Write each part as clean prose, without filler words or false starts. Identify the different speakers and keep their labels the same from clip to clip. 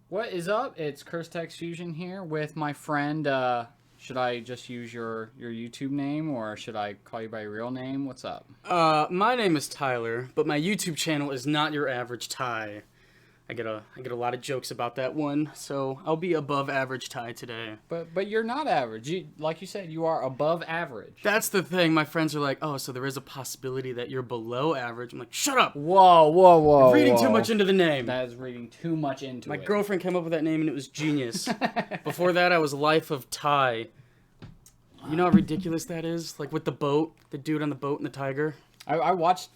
Speaker 1: What is up? It's Curse Text Fusion here with my friend. Should I just use your YouTube name or should I call you by your real name? What's up?
Speaker 2: My name is Tyler, but my YouTube channel is Not Your Average Ty. I get a lot of jokes about that one, so I'll be above average Ty today.
Speaker 1: But you're not average. Like you said, you are above average.
Speaker 2: That's the thing. My friends are like, "Oh, so there is a possibility that you're below average." I'm like, "Shut up!
Speaker 1: Whoa!
Speaker 2: You're reading too much into the name."
Speaker 1: That is reading too much into
Speaker 2: My
Speaker 1: it.
Speaker 2: girlfriend came up with that name and it was genius. Before that, I was Life of Ty. You know how ridiculous that is? Like with the boat, the dude on the boat and the tiger.
Speaker 1: I watched.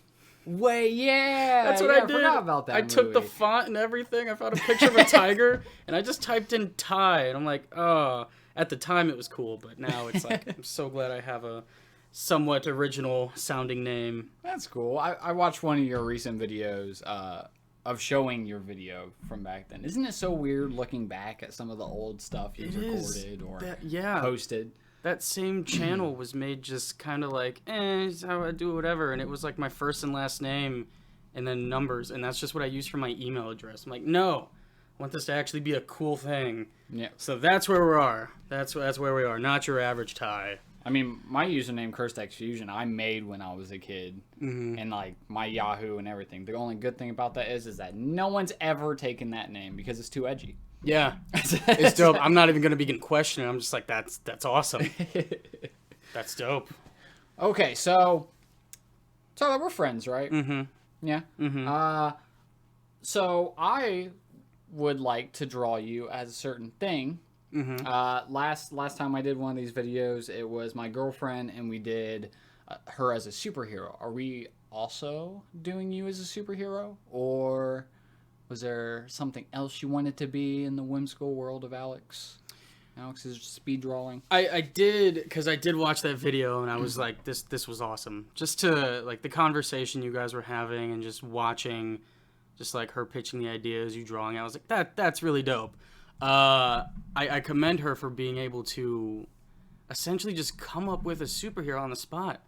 Speaker 2: That's what I did.
Speaker 1: I forgot about that.
Speaker 2: I took the font and everything. I found a picture of a tiger, and I just typed in Ty, and I'm like, oh. At the time, it was cool, but now it's like, I'm so glad I have a somewhat original sounding name.
Speaker 1: That's cool. I watched one of your recent videos of showing your video from back then. Isn't it so weird looking back at some of the old stuff you've recorded or posted?
Speaker 2: That same channel was made just kind of like, it's how I do whatever. And it was like my first and last name and then numbers. And that's just what I use for my email address. I'm like, no, I want this to actually be a cool thing.
Speaker 1: Yeah.
Speaker 2: So that's where we are. That's where we are. Not Your Average Ty.
Speaker 1: I mean, my username, CursedXFusion, I made when I was a kid. Mm-hmm. And like my Yahoo and everything. The only good thing about that is that no one's ever taken that name because it's too edgy.
Speaker 2: Yeah, it's dope. I'm not even going to begin questioning. I'm just like, that's awesome. That's dope.
Speaker 1: Okay, so we're friends, right?
Speaker 2: Mm-hmm.
Speaker 1: Yeah.
Speaker 2: Mm-hmm.
Speaker 1: So I would like to draw you as a certain thing.
Speaker 2: Mm-hmm.
Speaker 1: Last time I did one of these videos, it was my girlfriend, and we did her as a superhero. Are we also doing you as a superhero, or was there something else you wanted to be in the whimsical world of Alex? Alex's speed drawing.
Speaker 2: I did, because I did watch that video, and I was like, this was awesome. Just to, like, the conversation you guys were having and just watching, just, like, her pitching the ideas, you drawing. I was like, that's really dope. I commend her for being able to essentially just come up with a superhero on the spot.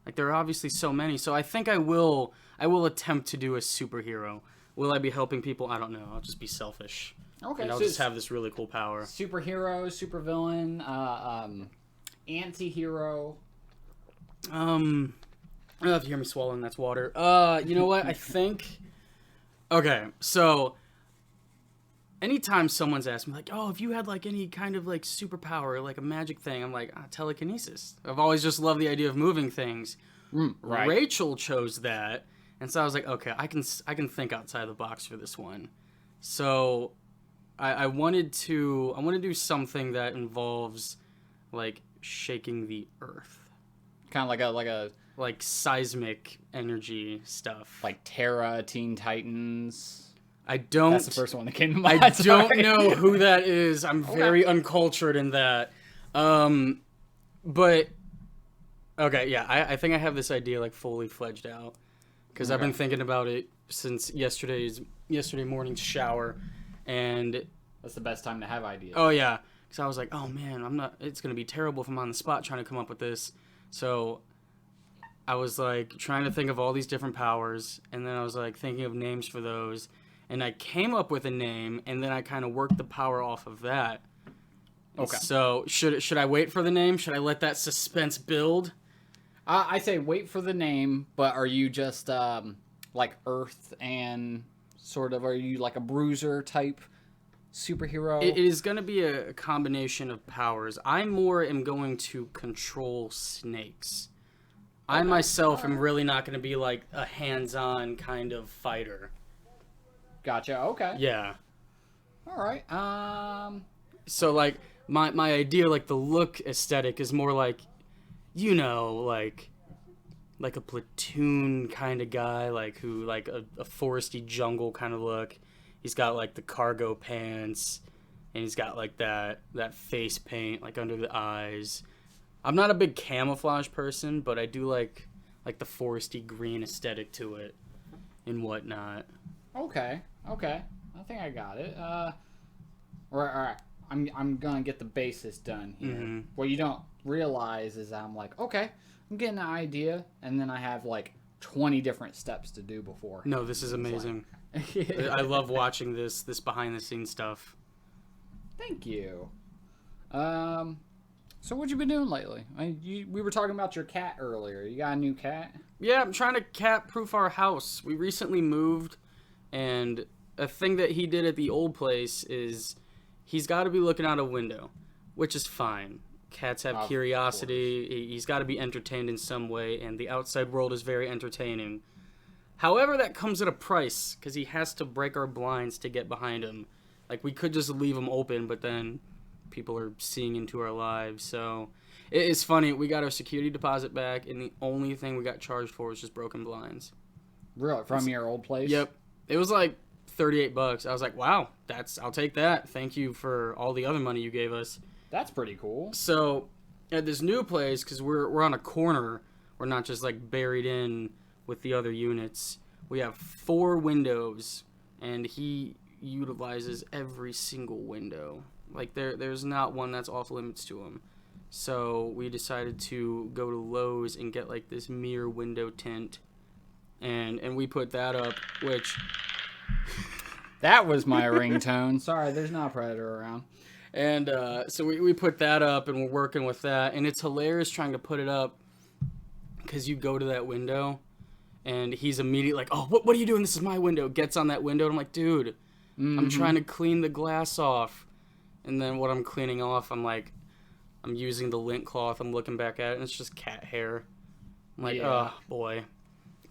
Speaker 2: Like, there are obviously so many, so I think I will attempt to do a superhero. Will I be helping people? I don't know. I'll just be selfish.
Speaker 1: Okay.
Speaker 2: And I'll just have this really cool power.
Speaker 1: Superhero, supervillain, anti-hero.
Speaker 2: I don't know if you hear me swallowing, that's water. You know what? I think... Okay, so... Anytime someone's asked me, like, oh, if you had, like, any kind of, like, superpower, like a magic thing, I'm like, telekinesis. I've always just loved the idea of moving things.
Speaker 1: Right.
Speaker 2: Rachel chose that. And so I was like, okay, I can think outside the box for this one. So I wanted to do something that involves like shaking the earth,
Speaker 1: Kind of
Speaker 2: like seismic energy stuff.
Speaker 1: like Terra, Teen Titans.
Speaker 2: That's
Speaker 1: the first one that came to mind.
Speaker 2: I don't know who that is. I'm very uncultured in that. But okay, yeah, I think I have this idea like fully fledged out. Because I've been thinking about it since yesterday morning's shower, and
Speaker 1: that's the best time to have ideas.
Speaker 2: Oh yeah, because I was like, oh man, it's gonna be terrible if I'm on the spot trying to come up with this. So I was like trying to think of all these different powers, and then I was like thinking of names for those, and I came up with a name, and then I kind of worked the power off of that.
Speaker 1: Okay.
Speaker 2: So should I wait for the name? Should I let that suspense build?
Speaker 1: I say wait for the name, but are you just like Earth and sort of, are you like a bruiser type superhero?
Speaker 2: It is going to be a combination of powers. I more am going to control snakes. I myself am really not going to be like a hands-on kind of fighter.
Speaker 1: Gotcha, okay.
Speaker 2: Yeah.
Speaker 1: All right.
Speaker 2: So like my idea, like the look aesthetic is more like, you know, like a platoon kind of guy, like who, like a foresty jungle kind of look. He's got like the cargo pants, and he's got like that face paint like under the eyes. I'm not a big camouflage person, but I do like the foresty green aesthetic to it and whatnot.
Speaker 1: Okay. I think I got it. All right. I'm gonna get the basis done here.
Speaker 2: Mm-hmm.
Speaker 1: What you don't realize is I'm like, okay, I'm getting an idea, and then I have like 20 different steps to do before.
Speaker 2: No, this is amazing. I love watching this behind the scenes stuff.
Speaker 1: Thank you. So what you been doing lately? We were talking about your cat earlier. You got a new cat?
Speaker 2: Yeah, I'm trying to cat-proof our house. We recently moved, and a thing that he did at the old place is he's got to be looking out a window, which is fine. Cats have curiosity. He's got to be entertained in some way, and the outside world is very entertaining. However, that comes at a price, because he has to break our blinds to get behind him. Like, we could just leave them open, but then people are seeing into our lives. So it's funny. We got our security deposit back, and the only thing we got charged for was just broken blinds.
Speaker 1: Really? From your old place?
Speaker 2: Yep. It was like $38. I was like, wow, I'll take that. Thank you for all the other money you gave us.
Speaker 1: That's pretty cool.
Speaker 2: So at this new place, because we're on a corner, we're not just like buried in with the other units. We have 4 windows, and he utilizes every single window. Like there's not one that's off limits to him. So we decided to go to Lowe's and get like this mirror window tint, and we put that up, which
Speaker 1: that was my ringtone. Sorry, there's not a predator around.
Speaker 2: And so we put that up, and we're working with that, and it's hilarious trying to put it up because you go to that window, and he's immediately like, oh, what are you doing? This is my window. Gets on that window, and I'm like, dude, I'm trying to clean the glass off. And then what I'm cleaning off, I'm using the lint cloth. I'm looking back at it, and it's just cat hair. I'm like, oh, boy.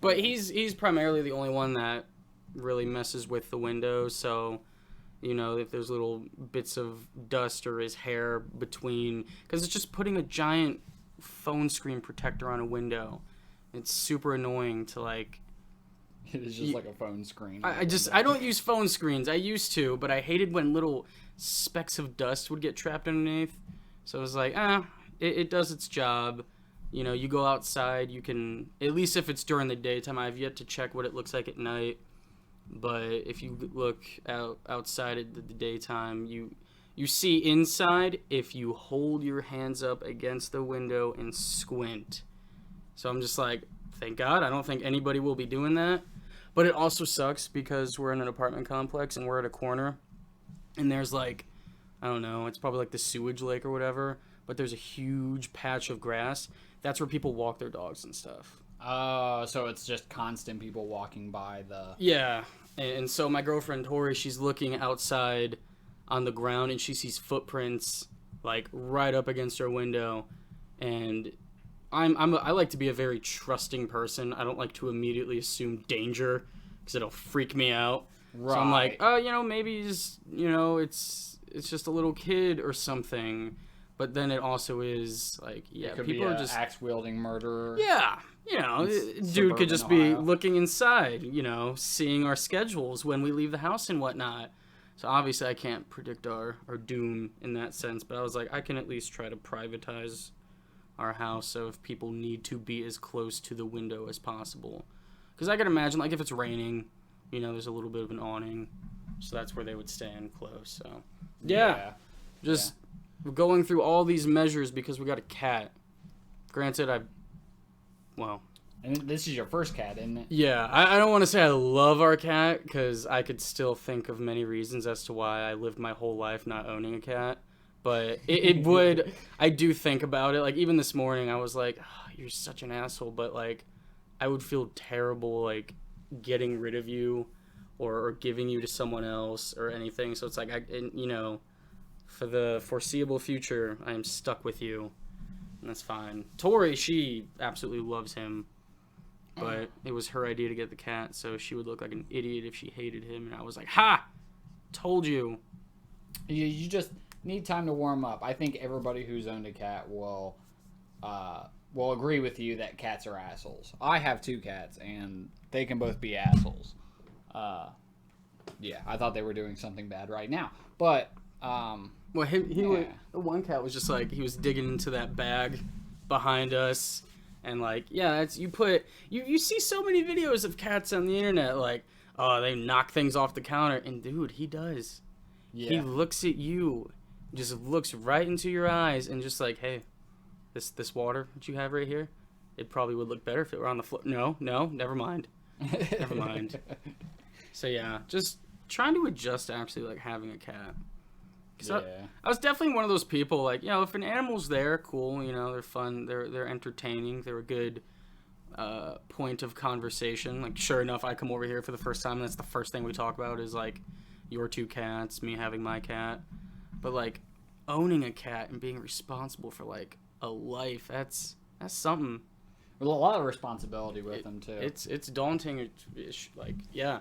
Speaker 2: But he's primarily the only one that really messes with the windows, so... You know, if there's little bits of dust or his hair between... Because it's just putting a giant phone screen protector on a window. It's super annoying to, like...
Speaker 1: It is just like a phone screen.
Speaker 2: I don't use phone screens. I used to, but I hated when little specks of dust would get trapped underneath. So I was like, it does its job. You know, you go outside, you can... At least if it's during the daytime, I've yet to check what it looks like at night. But if you look outside at the daytime, you see inside if you hold your hands up against the window and squint. So I'm just like, thank God, I don't think anybody will be doing that. But it also sucks because we're in an apartment complex and we're at a corner. And there's like, I don't know, it's probably like the sewage lake or whatever. But there's a huge patch of grass. That's where people walk their dogs and stuff.
Speaker 1: So it's just constant people walking by the...
Speaker 2: Yeah, and so my girlfriend Tori, she's looking outside on the ground, and she sees footprints, like, right up against her window, and I like to be a very trusting person. I don't like to immediately assume danger, because it'll freak me out. Right. So I'm like, oh, you know, maybe he's, you know, it's just a little kid or something. But then it also is, like, yeah, people are just...
Speaker 1: axe-wielding murderer.
Speaker 2: Yeah. You know, dude could just be looking inside, you know, seeing our schedules when we leave the house and whatnot. So obviously I can't predict our doom in that sense, but I was like, I can at least try to privatize our house so if people need to be as close to the window as possible. Because I can imagine, like, if it's raining, you know, there's a little bit of an awning, so that's where they would stand close. So, yeah. Just going through all these measures because we got a cat. Granted, well,
Speaker 1: and this is your first cat, isn't it?
Speaker 2: Yeah, I don't want to say I love our cat because I could still think of many reasons as to why I lived my whole life not owning a cat. But it would, I do think about it. Like, even this morning, I was like, oh, you're such an asshole. But, like, I would feel terrible, like, getting rid of you or giving you to someone else or anything. So it's like, you know, for the foreseeable future, I am stuck with you. And that's fine. Tori, she absolutely loves him. But it was her idea to get the cat, so she would look like an idiot if she hated him. And I was like, ha! Told you.
Speaker 1: You just need time to warm up. I think everybody who's owned a cat will agree with you that cats are assholes. I have 2 cats, and they can both be assholes. Yeah, I thought they were doing something bad right now. But...
Speaker 2: Well, the one cat was just like, he was digging into that bag behind us, and like, yeah, that's, you see so many videos of cats on the internet, like, oh, they knock things off the counter, and dude, he does. Yeah. He looks at you, just looks right into your eyes, and just like, hey, this water that you have right here, it probably would look better if it were on the floor. No, never mind. Never mind. So yeah, just trying to adjust to actually like having a cat.
Speaker 1: Yeah.
Speaker 2: I was definitely one of those people, like, you know, if an animal's there, cool, you know, they're fun, they're entertaining, they're a good point of conversation. Like, sure enough, I come over here for the first time, and that's the first thing we talk about is, like, your 2 cats, me having my cat. But, like, owning a cat and being responsible for, like, a life, that's something.
Speaker 1: With a lot of responsibility with them, too.
Speaker 2: It's daunting, it's like, yeah.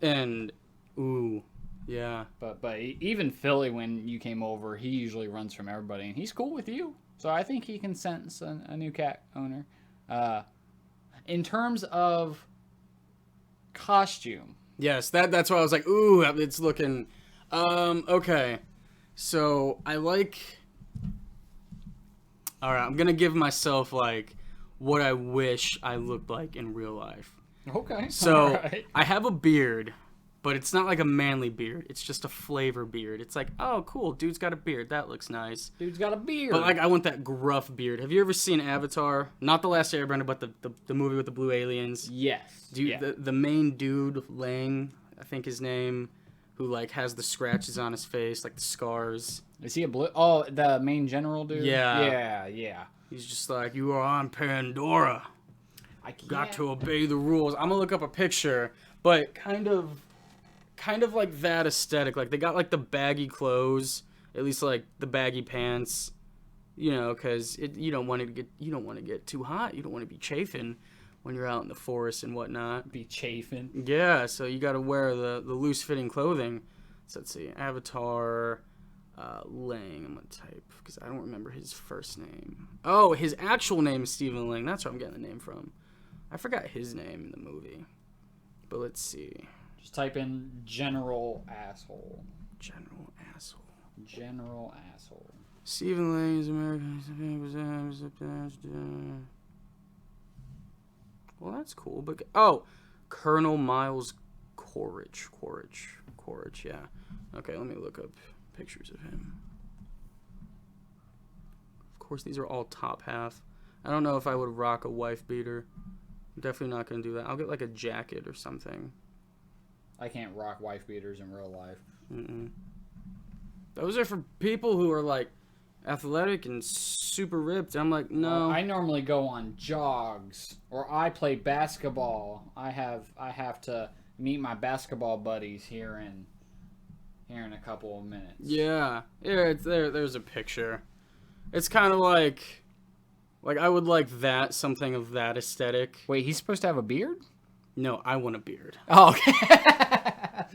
Speaker 2: And, ooh. Yeah.
Speaker 1: But even Philly, when you came over, he usually runs from everybody, and he's cool with you. So I think he can sense a new cat owner. In terms of costume.
Speaker 2: Yes, that's why I was like, ooh, it's looking... okay. So, I like... Alright, I'm gonna give myself, like, what I wish I looked like in real life.
Speaker 1: Okay.
Speaker 2: So,
Speaker 1: right.
Speaker 2: I have a beard... But it's not like a manly beard. It's just a flavor beard. It's like, oh, cool. Dude's got a beard. That looks nice.
Speaker 1: Dude's got a beard.
Speaker 2: But, like, I want that gruff beard. Have you ever seen Avatar? Not The Last Airbender, but the movie with the blue aliens.
Speaker 1: Yes.
Speaker 2: Dude,
Speaker 1: yeah.
Speaker 2: the main dude, Lang, I think his name, who, like, has the scratches on his face, like the scars.
Speaker 1: Is he a blue? Oh, the main general dude?
Speaker 2: Yeah.
Speaker 1: Yeah.
Speaker 2: He's just like, you are on Pandora.
Speaker 1: I can't.
Speaker 2: Got to obey the rules. I'm going to look up a picture, but kind of like that aesthetic. Like, they got, like, the baggy clothes, at least, like, the baggy pants, you know, because you don't want to get too hot. You don't want to be chafing when you're out in the forest and whatnot.
Speaker 1: Be chafing.
Speaker 2: Yeah, so you got to wear the loose-fitting clothing. So let's see. Avatar Lang. I'm going to type, because I don't remember his first name. Oh, his actual name is Stephen Lang. That's where I'm getting the name from. I forgot his name in the movie. But let's see.
Speaker 1: Just type in general asshole.
Speaker 2: General asshole.
Speaker 1: General asshole.
Speaker 2: Stephen Lang is American. Well, that's cool. But Colonel Miles Quaritch. Yeah. Okay, let me look up pictures of him. Of course, these are all top half. I don't know if I would rock a wife beater. I'm definitely not gonna do that. I'll get like a jacket or something.
Speaker 1: I can't rock wife beaters in real life.
Speaker 2: Those are for people who are like athletic and super ripped. I'm like, no.
Speaker 1: I normally go on jogs, or I play basketball. I have to meet my basketball buddies here in a couple of minutes.
Speaker 2: Yeah, it's there. There's a picture. It's kind of like I would like that, something of that aesthetic.
Speaker 1: Wait, he's supposed to have a beard?
Speaker 2: No, I want a beard.
Speaker 1: Oh, okay.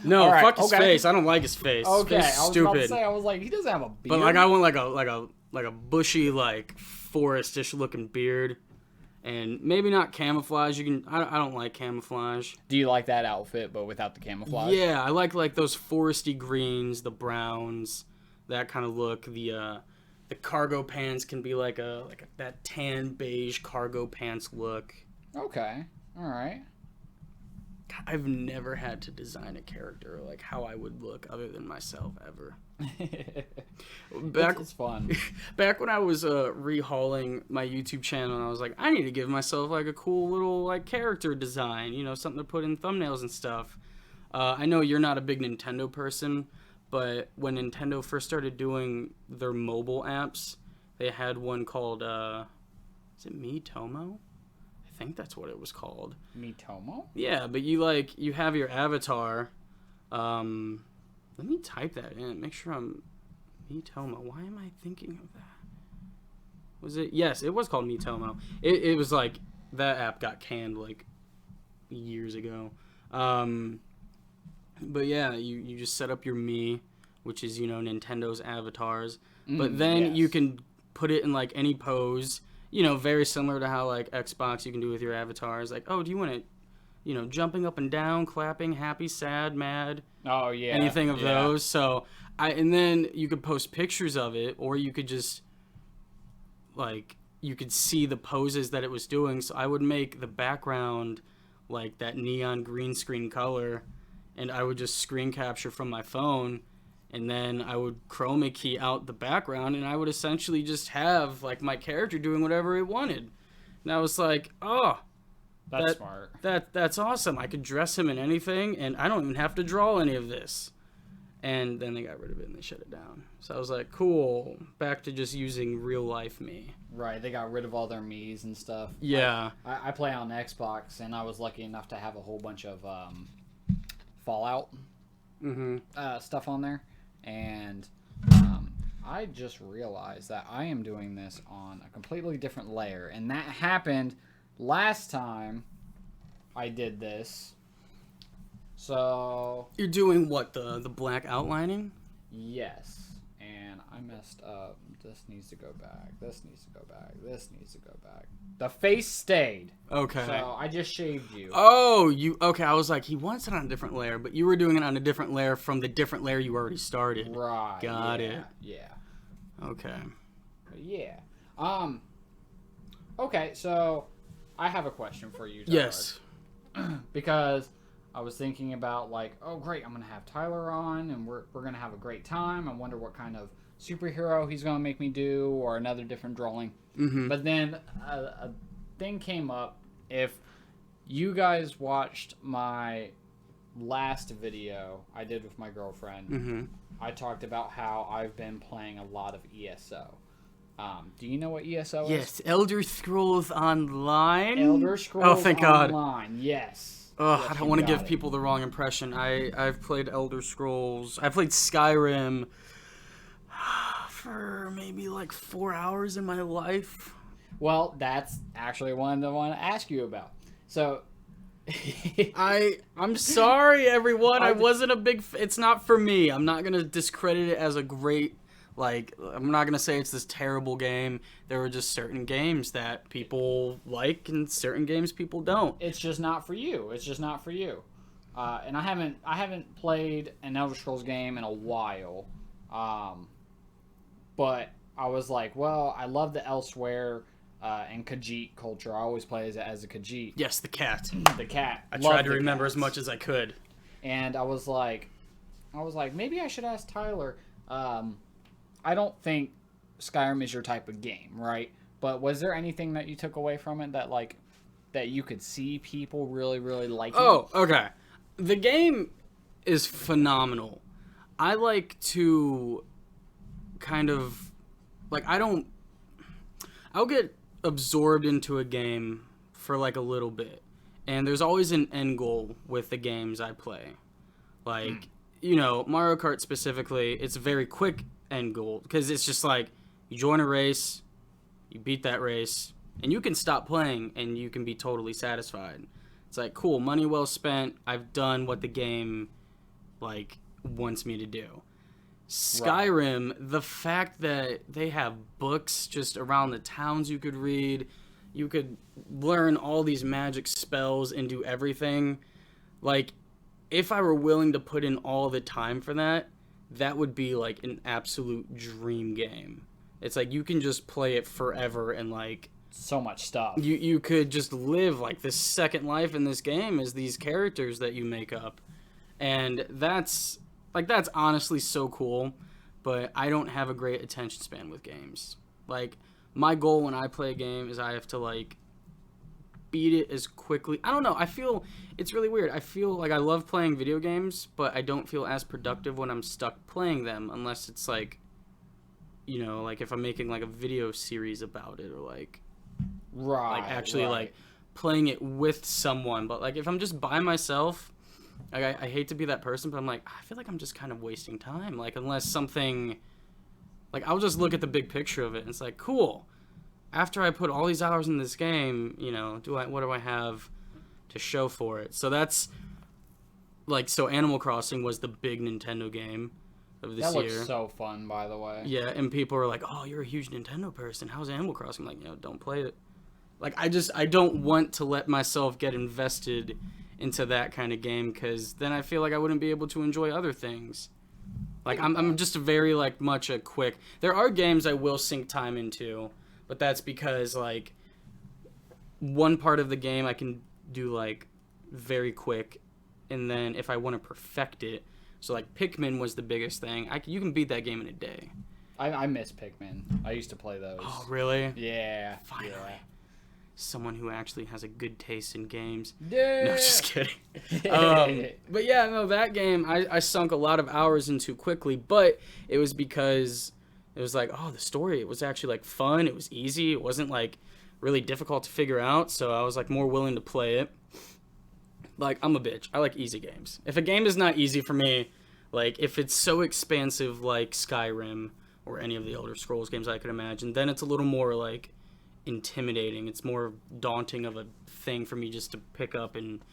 Speaker 2: No, right, fuck his face. I don't like his face.
Speaker 1: Okay,
Speaker 2: His face is
Speaker 1: I was
Speaker 2: stupid.
Speaker 1: about to say, I was like, he doesn't have a beard.
Speaker 2: But like, I want like a bushy, like forestish looking beard, and maybe not camouflage. I don't like camouflage.
Speaker 1: Do you like that outfit, but without the camouflage?
Speaker 2: Yeah, I like those foresty greens, the browns, that kind of look. The cargo pants can be like that tan beige cargo pants look.
Speaker 1: Okay, all right.
Speaker 2: I've never had to design a character like how I would look other than myself ever.
Speaker 1: It's fun.
Speaker 2: Back when I was rehauling my YouTube channel, and I was like, I need to give myself like a cool little like character design, you know, something to put in thumbnails and stuff. I know you're not a big Nintendo person, but when Nintendo first started doing their mobile apps, they had one called is it Miitomo? I think that's what it was called.
Speaker 1: Miitomo?
Speaker 2: Yeah, but you have your avatar. Let me type that in. Make sure I'm Miitomo. Why am I thinking of that? Was it? Yes, it was called Miitomo. It was like that app got canned like years ago. But yeah, you just set up your Mii, which is, you know, Nintendo's avatars. But then you can put it in like any pose. You know, very similar to how, like, Xbox you can do with your avatars. Like, oh, do you want it, you know, jumping up and down, clapping, happy, sad, mad?
Speaker 1: Oh, yeah.
Speaker 2: Anything of those. So, and then you could post pictures of it, or you could just, like, you could see the poses that it was doing. So I would make the background, like, that neon green screen color, and I would just screen capture from my phone, and then I would chroma key out the background, and I would essentially just have, like, my character doing whatever it wanted. And I was like, oh,
Speaker 1: That's smart.
Speaker 2: That's awesome. I could dress him in anything, and I don't even have to draw any of this. And then they got rid of it and they shut it down. So I was like, cool, back to just using real life me.
Speaker 1: Right, they got rid of all their Miis and stuff.
Speaker 2: Yeah.
Speaker 1: I play on Xbox, and I was lucky enough to have a whole bunch of Fallout stuff on there. And I just realized that I am doing this on a completely different layer. And that happened last time I did this. So...
Speaker 2: You're doing what, the black outlining?
Speaker 1: Yes. And I messed up. This needs to go back. This needs to go back. This needs to go back. The face stayed.
Speaker 2: Okay.
Speaker 1: So I just shaved you.
Speaker 2: Oh, okay. I was like, he wants it on a different layer, but you were doing it on a different layer from the different layer you already started.
Speaker 1: Right.
Speaker 2: Got it.
Speaker 1: Yeah.
Speaker 2: Okay.
Speaker 1: Yeah. Okay, so I have a question for you, Tyler.
Speaker 2: Yes.
Speaker 1: Because I was thinking about, like, oh, great, I'm going to have Tyler on, and we're going to have a great time. I wonder what kind of superhero he's going to make me do, or another different drawing.
Speaker 2: Mm-hmm.
Speaker 1: But then a thing came up. If you guys watched my last video I did with my girlfriend, I talked about how I've been playing a lot of ESO. Do you know what ESO is?
Speaker 2: Yes, Elder Scrolls Online.
Speaker 1: Elder Scrolls
Speaker 2: thank God.
Speaker 1: Online, yes.
Speaker 2: Ugh,
Speaker 1: Yes,
Speaker 2: I don't
Speaker 1: you
Speaker 2: want to
Speaker 1: got
Speaker 2: give
Speaker 1: it.
Speaker 2: people the wrong impression. I've played Elder Scrolls. I played Skyrim for maybe like 4 hours in my life.
Speaker 1: Well, that's actually one I want to ask you about. So,
Speaker 2: I'm sorry, everyone. I wasn't a big. It's not for me. I'm not gonna discredit it as a great. Like, I'm not gonna say it's this terrible game. There were just certain games that people like, and certain games people don't.
Speaker 1: it's just not for you. It's just not for you. And I haven't played an Elder Scrolls game in a while. But I was like, well, I love the Elsewhere and Khajiit culture. I always play as a Khajiit.
Speaker 2: Yes, the cat.
Speaker 1: The cat.
Speaker 2: I
Speaker 1: Love
Speaker 2: tried to
Speaker 1: the
Speaker 2: remember
Speaker 1: cats.
Speaker 2: as much as I could.
Speaker 1: And I was like, maybe I should ask Tyler. I don't think Skyrim is your type of game, right? But was there anything that you took away from it that you could see people really, really liking?
Speaker 2: Oh, okay. The game is phenomenal. I like to kind of like I'll get absorbed into a game for like a little bit. And there's always an end goal with the games I play. Like, Mario Kart specifically, it's a very quick end goal because it's just like you join a race, you beat that race, and you can stop playing and you can be totally satisfied. It's like, cool, money well spent. I've done what the game like wants me to do. Skyrim, the fact that they have books just around the towns you could read, you could learn all these magic spells and do everything. Like, if I were willing to put in all the time for that, that would be like an absolute dream game. It's like you can just play it forever and like
Speaker 1: So much stuff.
Speaker 2: you could just live like this second life in this game as these characters that you make up. And that's honestly so cool, but I don't have a great attention span with games. Like, my goal when I play a game is I have to like beat it as quickly. I don't know. I feel it's really weird. I feel like I love playing video games, but I don't feel as productive when I'm stuck playing them unless it's like, like if I'm making like a video series about it or like actually like playing it with someone. But like if I'm just by myself, like I hate to be that person, but I'm like, I feel like I'm just kind of wasting time. Like unless something, like I'll just look at the big picture of it and it's like, cool. After I put all these hours in this game, what do I have to show for it? So that's like, so Animal Crossing was the big Nintendo game of this year.
Speaker 1: That looks so fun, by the way.
Speaker 2: Yeah, and people are like, "Oh, you're a huge Nintendo person. How's Animal Crossing?" I'm like, don't play it. Like, I don't want to let myself get invested into that kind of game because then I feel like I wouldn't be able to enjoy other things. Like, I'm just very like much a quick. There are games I will sink time into, but that's because like one part of the game I can do like very quick, and then if I want to perfect it. So, like, Pikmin was the biggest thing. You can beat that game in a day.
Speaker 1: I miss Pikmin. I used to play those.
Speaker 2: Oh, really?
Speaker 1: Yeah.
Speaker 2: Finally.
Speaker 1: Yeah.
Speaker 2: someone who actually has a good taste in games.
Speaker 1: Yeah.
Speaker 2: No, just kidding. But yeah, no, that game I sunk a lot of hours into quickly, but it was because it was like, oh, the story, it was actually like fun, it was easy, it wasn't like really difficult to figure out, so I was like more willing to play it. Like, I'm a bitch. I like easy games. If a game is not easy for me, like if it's so expansive like Skyrim or any of the Elder Scrolls games I could imagine, then it's a little more like intimidating. It's more daunting of a thing for me just to pick up and,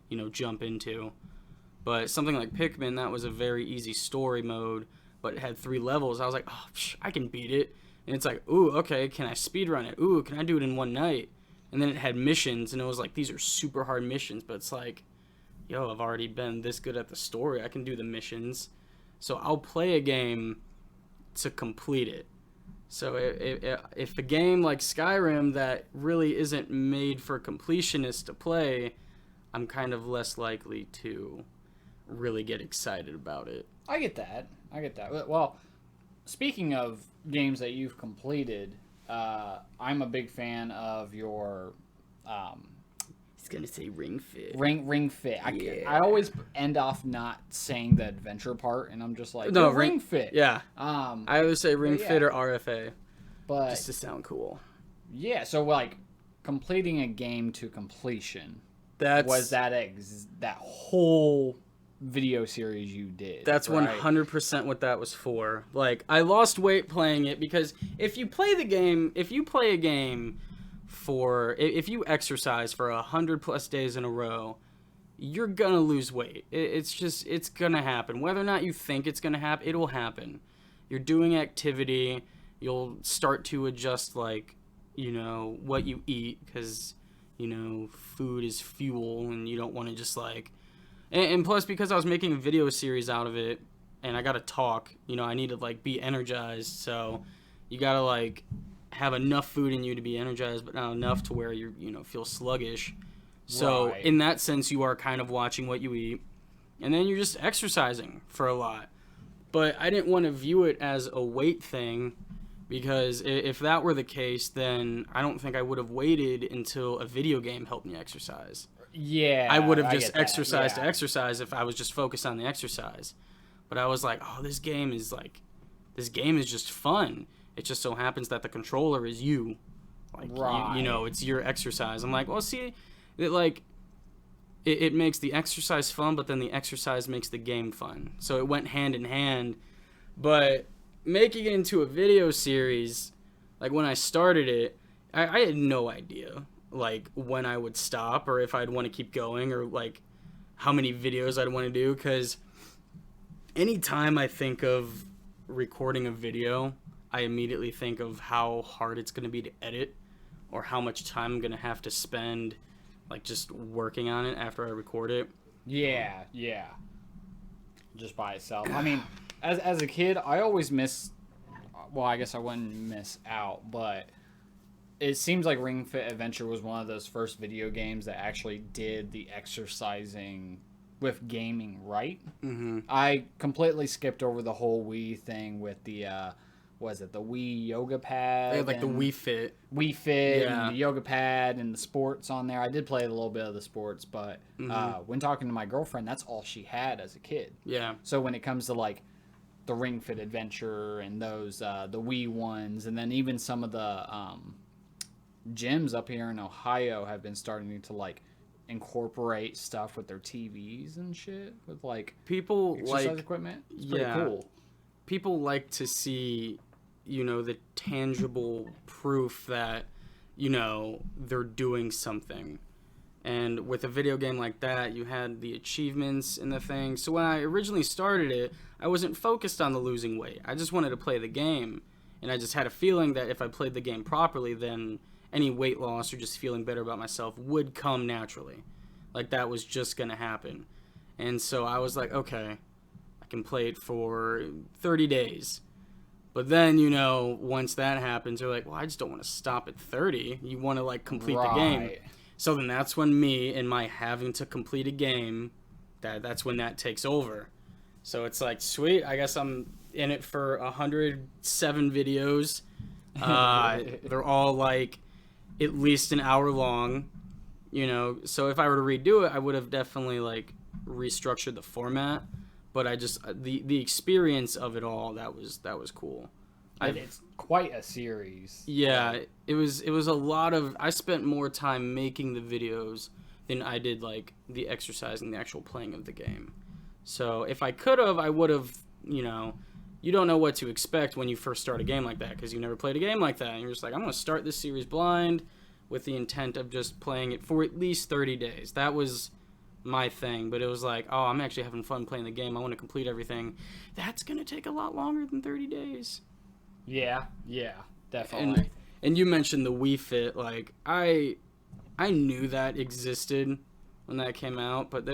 Speaker 2: you know, jump into. But something like Pikmin, that was a very easy story mode, but it had 3 levels. I was like, oh, I can beat it. And it's like, ooh, okay, can I speedrun it? Ooh, can I do it in one night? And then it had missions, and it was like, these are super hard missions, but it's like, yo, I've already been this good at the story. I can do the missions. So I'll play a game to complete it. So if a game like Skyrim that really isn't made for completionists to play, I'm kind of less likely to really get excited about it.
Speaker 1: I get that. Well, speaking of games that you've completed, I'm a big fan of your
Speaker 2: He's gonna say Ring Fit.
Speaker 1: Ring Fit. I always end off not saying the adventure part, and I'm just like,
Speaker 2: no,
Speaker 1: Ring Fit.
Speaker 2: Yeah. I always say Ring Fit or RFA,
Speaker 1: but
Speaker 2: just to sound cool.
Speaker 1: Yeah. So like, completing a game to completion.
Speaker 2: Was
Speaker 1: that whole video series you did?
Speaker 2: That's
Speaker 1: right?
Speaker 2: 100% what that was for. Like, I lost weight playing it because if you play a game if you exercise for 100+ days in a row, you're gonna lose weight. It's gonna happen. Whether or not you think it's gonna happen, it will happen. You're doing activity, you'll start to adjust, like, you know, what you eat, because, you know, food is fuel, and you don't want to just like, and plus, because I was making a video series out of it, and I gotta talk, you know, I need to like be energized, so you gotta like have enough food in you to be energized, but not enough to where you know, feel sluggish. So
Speaker 1: Right.
Speaker 2: in that sense, you are kind of watching what you eat, and then you're just exercising for a lot. But I didn't want to view it as a weight thing, because if that were the case, then I don't think I would have waited until a video game helped me exercise.
Speaker 1: Yeah.
Speaker 2: I would have
Speaker 1: I
Speaker 2: just
Speaker 1: get that,
Speaker 2: exercised
Speaker 1: yeah.
Speaker 2: to exercise if I was just focused on the exercise. But I was like, oh, this game is just fun. It just so happens that the controller is you. Like,
Speaker 1: Right.
Speaker 2: you know, it's your exercise. I'm like, well, see, it makes the exercise fun, but then the exercise makes the game fun. So it went hand in hand. But making it into a video series, like when I started it, I had no idea, like, when I would stop or if I'd want to keep going or, like, how many videos I'd want to do. Because anytime I think of recording a video, I immediately think of how hard it's going to be to edit or how much time I'm going to have to spend, like, just working on it after I record it.
Speaker 1: Yeah. Just by itself. I mean, as a kid, I always well, I guess I wouldn't miss out, but it seems like Ring Fit Adventure was one of those first video games that actually did the exercising with gaming right.
Speaker 2: Mm-hmm.
Speaker 1: I completely skipped over the whole Wii thing with the the Wii yoga pad?
Speaker 2: They had, like, the Wii Fit.
Speaker 1: Wii Fit
Speaker 2: Yeah.
Speaker 1: and the yoga pad and the sports on there. I did play a little bit of the sports, but when talking to my girlfriend, that's all she had as a kid.
Speaker 2: Yeah.
Speaker 1: So when it comes to like the Ring Fit Adventure and those the Wii ones, and then even some of the gyms up here in Ohio have been starting to like incorporate stuff with their TVs and shit with like
Speaker 2: People
Speaker 1: exercise
Speaker 2: like
Speaker 1: equipment. It's pretty
Speaker 2: yeah.
Speaker 1: cool.
Speaker 2: People like to see, you know, the tangible proof that, you know, they're doing something. And with a video game like that, you had the achievements and the thing. So when I originally started it, I wasn't focused on the losing weight. I just wanted to play the game. And I just had a feeling that if I played the game properly, then any weight loss or just feeling better about myself would come naturally. Like, that was just going to happen. And so I was like, okay, I can play it for 30 days. But then, you know, once that happens, you're like, well, I just don't want to stop at 30. You want to, like, complete the game. So then that's when me and my having to complete a game, that's when that takes over. So it's like, sweet, I guess I'm in it for 107 videos. They're all, like, at least an hour long, you know. So if I were to redo it, I would have definitely like restructured the format. But I just the experience of it all, that was cool.
Speaker 1: It's quite a series.
Speaker 2: Yeah, it was a lot of. I spent more time making the videos than I did like the exercise and the actual playing of the game. So if I could have, I would have. You know, you don't know what to expect when you first start a game like that because you never played a game like that, and you're just like, I'm gonna start this series blind with the intent of just playing it for at least 30 days. That was my thing, but it was like, oh, I'm actually having fun playing the game. I want to complete everything. That's gonna take a lot longer than 30 days.
Speaker 1: Yeah, definitely.
Speaker 2: And you mentioned the Wii Fit. Like I knew that existed when that came out, but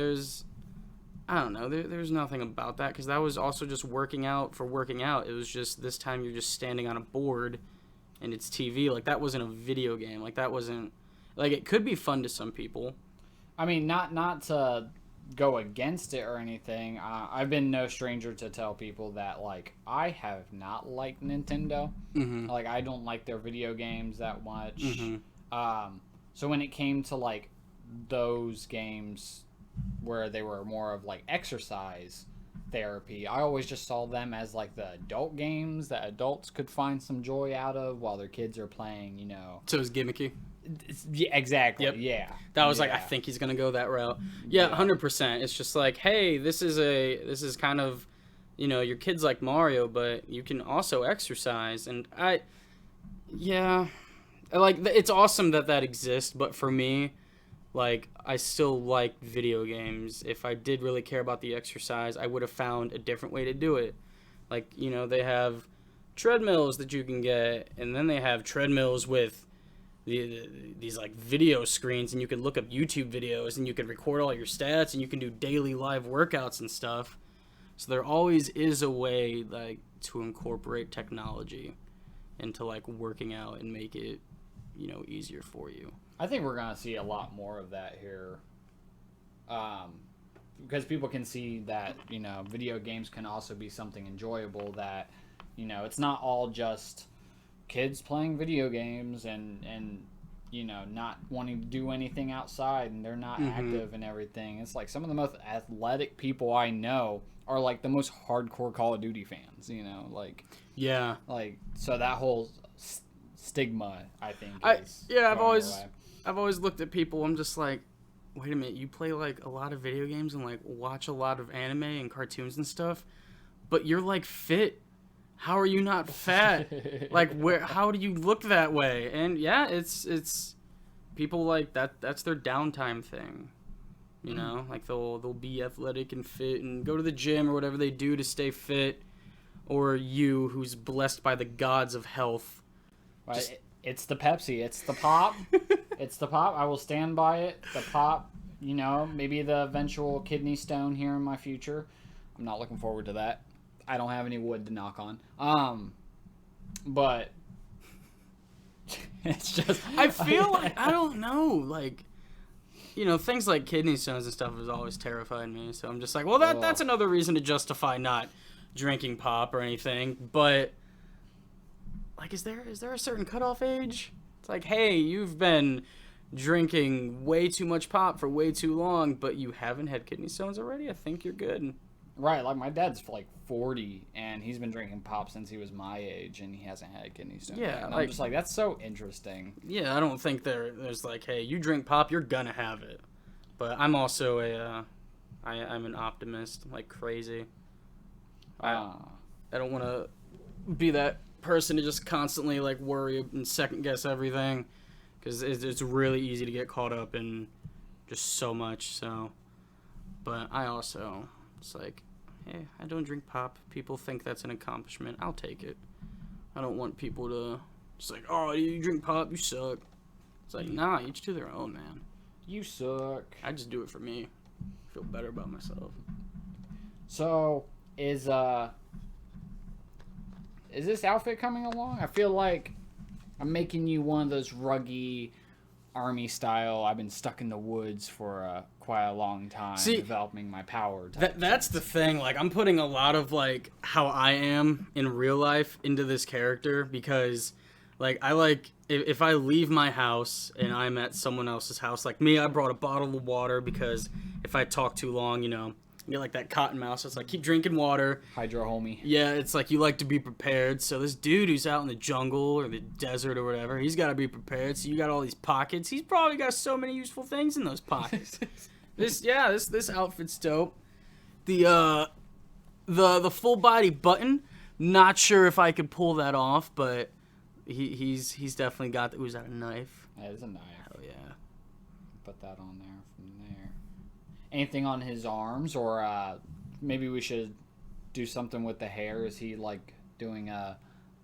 Speaker 2: I don't know. There's nothing about that because that was also just working out for working out. It was just this time you're just standing on a board and it's TV. Like that wasn't a video game. Like that wasn't like it could be fun to some people.
Speaker 1: I mean, not to go against it or anything. I've been no stranger to tell people that like I have not liked Nintendo.
Speaker 2: Mm-hmm.
Speaker 1: Like I don't like their video games that much.
Speaker 2: Mm-hmm.
Speaker 1: So when it came to like those games where they were more of like exercise therapy, I always just saw them as like the adult games that adults could find some joy out of while their kids are playing, you know.
Speaker 2: So it was gimmicky.
Speaker 1: Yeah, exactly.
Speaker 2: Yep.
Speaker 1: Yeah.
Speaker 2: That was like, I think he's gonna go that route. Yeah, 100%. It's just like, hey, this is kind of, you know, your kid's like Mario, but you can also exercise. And like it's awesome that exists. But for me, like I still like video games. If I did really care about the exercise, I would have found a different way to do it. Like, you know, they have treadmills that you can get, and then they have treadmills with these like video screens, and you can look up YouTube videos and you can record all your stats and you can do daily live workouts and stuff. So there always is a way like to incorporate technology into like working out and make it, you know, easier for you.
Speaker 1: I think we're gonna see a lot more of that here, because people can see that, you know, video games can also be something enjoyable. That, you know, it's not all just kids playing video games and you know, not wanting to do anything outside and they're not active and everything. It's like some of the most athletic people I know are like the most hardcore Call of Duty fans, you know, like so that whole stigma, I think, is
Speaker 2: I've always looked at people, I'm just like, wait a minute, you play like a lot of video games and like watch a lot of anime and cartoons and stuff, but you're like fit. How are you not fat? Like, how do you look that way? And yeah, it's people like that. That's their downtime thing, you know. Like they'll be athletic and fit and go to the gym or whatever they do to stay fit. Or you, who's blessed by the gods of health.
Speaker 1: Right. It's the Pepsi. It's the pop. It's the pop. I will stand by it. The pop. You know, maybe the eventual kidney stone here in my future. I'm not looking forward to that. I don't have any wood to knock on. But it's just
Speaker 2: I feel like I don't know, like, you know, things like kidney stones and stuff has always terrified me. So I'm just like, well, that's another reason to justify not drinking pop or anything. But like, is there a certain cutoff age? It's like, hey, you've been drinking way too much pop for way too long, but you haven't had kidney stones already. I think you're good.
Speaker 1: Right, like my dad's like 40 and he's been drinking pop since he was my age and he hasn't had kidney stones.
Speaker 2: Yeah,
Speaker 1: and I'm just like, that's so interesting.
Speaker 2: Yeah, I don't think there's like, hey, you drink pop, you're gonna have it. But I'm also I'm an optimist, like crazy. I don't want to be that person to just constantly like worry and second guess everything, because it's really easy to get caught up in just so much. So, but I also, it's like, hey, I don't drink pop. People think that's an accomplishment. I'll take it. I don't want people to just like, oh, you drink pop, you suck. It's like, nah, each to their own, man.
Speaker 1: You suck.
Speaker 2: I just do it for me. Feel better about myself.
Speaker 1: So, is this outfit coming along? I feel like I'm making you one of those ruggy army style. I've been stuck in the woods for quite a long time, developing my power.
Speaker 2: That's the thing. Like, I'm putting a lot of like how I am in real life into this character, because Like, if I leave my house and I'm at someone else's house, like me, I brought a bottle of water because if I talk too long, you know, you get like that cotton mouth. So it's like, keep drinking water.
Speaker 1: Hydro homie.
Speaker 2: Yeah, it's like you like to be prepared. So this dude who's out in the jungle or the desert or whatever, he's got to be prepared. So you got all these pockets. He's probably got so many useful things in those pockets. This outfit's dope. The full body button, not sure if I could pull that off, but he's definitely got the, ooh, is that a knife?
Speaker 1: That is a knife.
Speaker 2: Hell yeah.
Speaker 1: Put that on there from there. Anything on his arms, or maybe we should do something with the hair? Is he like doing a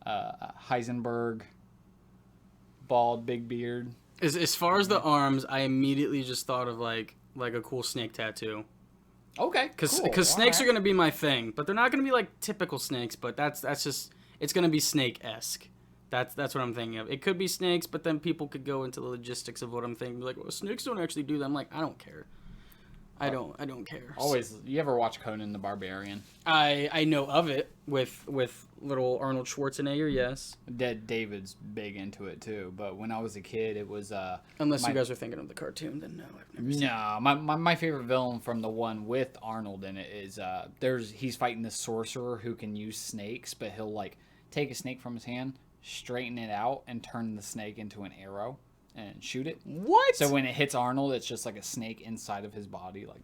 Speaker 1: Heisenberg bald big beard?
Speaker 2: As far as the arms, I immediately just thought of like a cool snake tattoo.
Speaker 1: Okay,
Speaker 2: because snakes are gonna be my thing, but they're not gonna be like typical snakes. But that's just, it's gonna be snake-esque. That's what I'm thinking of. It could be snakes, but then people could go into the logistics of what I'm thinking. Be like, well, snakes don't actually do that. I'm like, I don't care. I don't care.
Speaker 1: Always. You ever watch Conan the Barbarian?
Speaker 2: I know of it with little Arnold Schwarzenegger. Yes.
Speaker 1: David's big into it too. But when I was a kid, it was
Speaker 2: unless you guys are thinking of the cartoon, then no, I've never seen it.
Speaker 1: No, my favorite villain from the one with Arnold in it is he's fighting this sorcerer who can use snakes, but he'll like take a snake from his hand, straighten it out, and turn the snake into an arrow and shoot it.
Speaker 2: What?
Speaker 1: So when it hits Arnold, it's just like a snake inside of his body, like.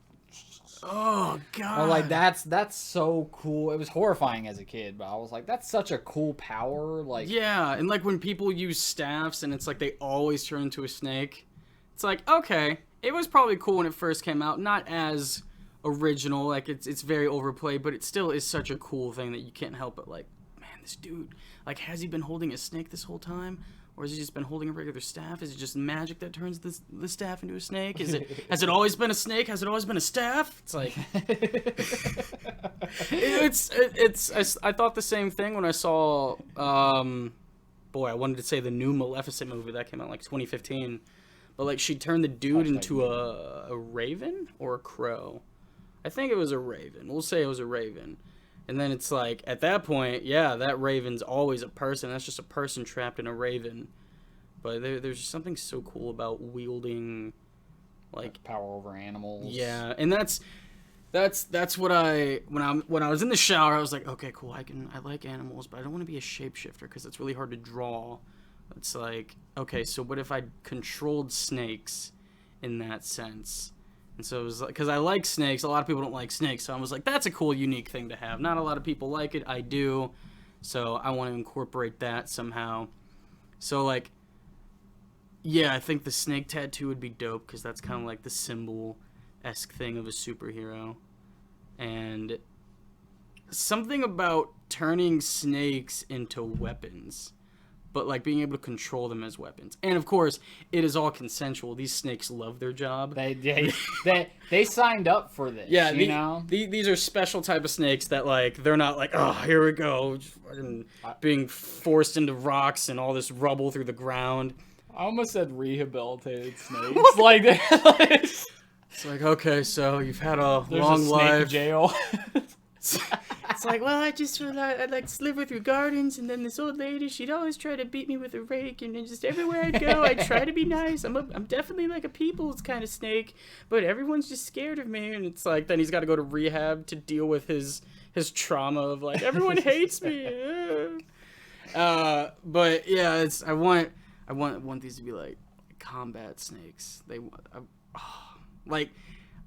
Speaker 2: Oh god!
Speaker 1: Or like that's so cool. It was horrifying as a kid, but I was like, that's such a cool power. Like,
Speaker 2: yeah, and like when people use staffs and it's like they always turn into a snake. It's like, okay, it was probably cool when it first came out, not as original. Like it's very overplayed, but it still is such a cool thing that you can't help but like, man, this dude, like, has he been holding a snake this whole time? Or has he just been holding a regular staff? Is it just magic that turns the staff into a snake? Has it always been a snake? Has it always been a staff? It's like I thought the same thing when I saw I wanted to say the new Maleficent movie that came out like 2015. But like she turned the dude into a raven or a crow. I think it was a raven. We'll say it was a raven. And then it's like, at that point, yeah, that raven's always a person. That's just a person trapped in a raven. But there's just something so cool about wielding, like,
Speaker 1: power over animals.
Speaker 2: Yeah, and that's what when I was in the shower, I was like, okay, cool, I like animals, but I don't want to be a shapeshifter because it's really hard to draw. It's like, okay, so what if I controlled snakes in that sense? And so it was like, because I like snakes, a lot of people don't like snakes, so I was like, that's a cool, unique thing to have. Not a lot of people like it, I do, so I want to incorporate that somehow. So, like, yeah, I think the snake tattoo would be dope, because that's kind of like the symbol-esque thing of a superhero. And something about turning snakes into weapons, but like being able to control them as weapons. And of course, it is all consensual. These snakes love their job.
Speaker 1: They signed up for this.
Speaker 2: Yeah,
Speaker 1: you know?
Speaker 2: These are special type of snakes that like they're not like, oh, here we go, just fucking being forced into rocks and all this rubble through the ground.
Speaker 1: I almost said rehabilitated snakes. Like
Speaker 2: it's like, okay, so you've had a
Speaker 1: there's
Speaker 2: long
Speaker 1: a snake
Speaker 2: life.
Speaker 1: jail.
Speaker 2: It's like, well, I'd like to live with your gardens, and then this old lady, she'd always try to beat me with a rake, and then just everywhere I'd go, I'd try to be nice. I'm definitely like a people's kind of snake, but everyone's just scared of me, and it's like, then he's got to go to rehab to deal with his trauma of like, everyone hates me. But yeah, I want these to be like combat snakes.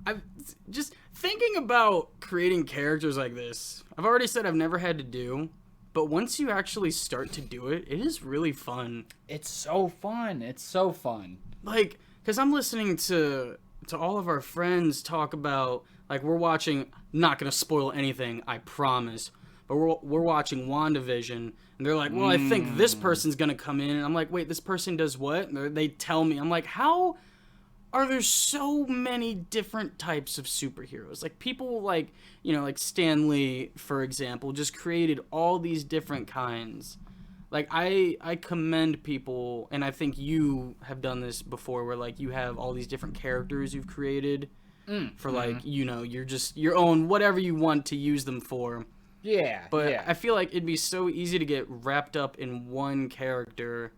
Speaker 2: I'm just thinking about creating characters like this. I've already said I've never had to do, but once you actually start to do it, it is really fun.
Speaker 1: It's so fun. It's so fun.
Speaker 2: Like, because I'm listening to all of our friends talk about, like, we're watching, not going to spoil anything, I promise, but we're watching WandaVision, and they're like, well, I think this person's going to come in, and I'm like, wait, this person does what? And they tell me. I'm like, how are there so many different types of superheroes? Like, people like, you know, like Stan Lee, for example, just created all these different kinds. Like, I commend people, and I think you have done this before, where, like, you have all these different characters you've created for, like, you know, you're just your own, whatever you want to use them for.
Speaker 1: Yeah,
Speaker 2: But
Speaker 1: yeah.
Speaker 2: I feel like it'd be so easy to get wrapped up in one character.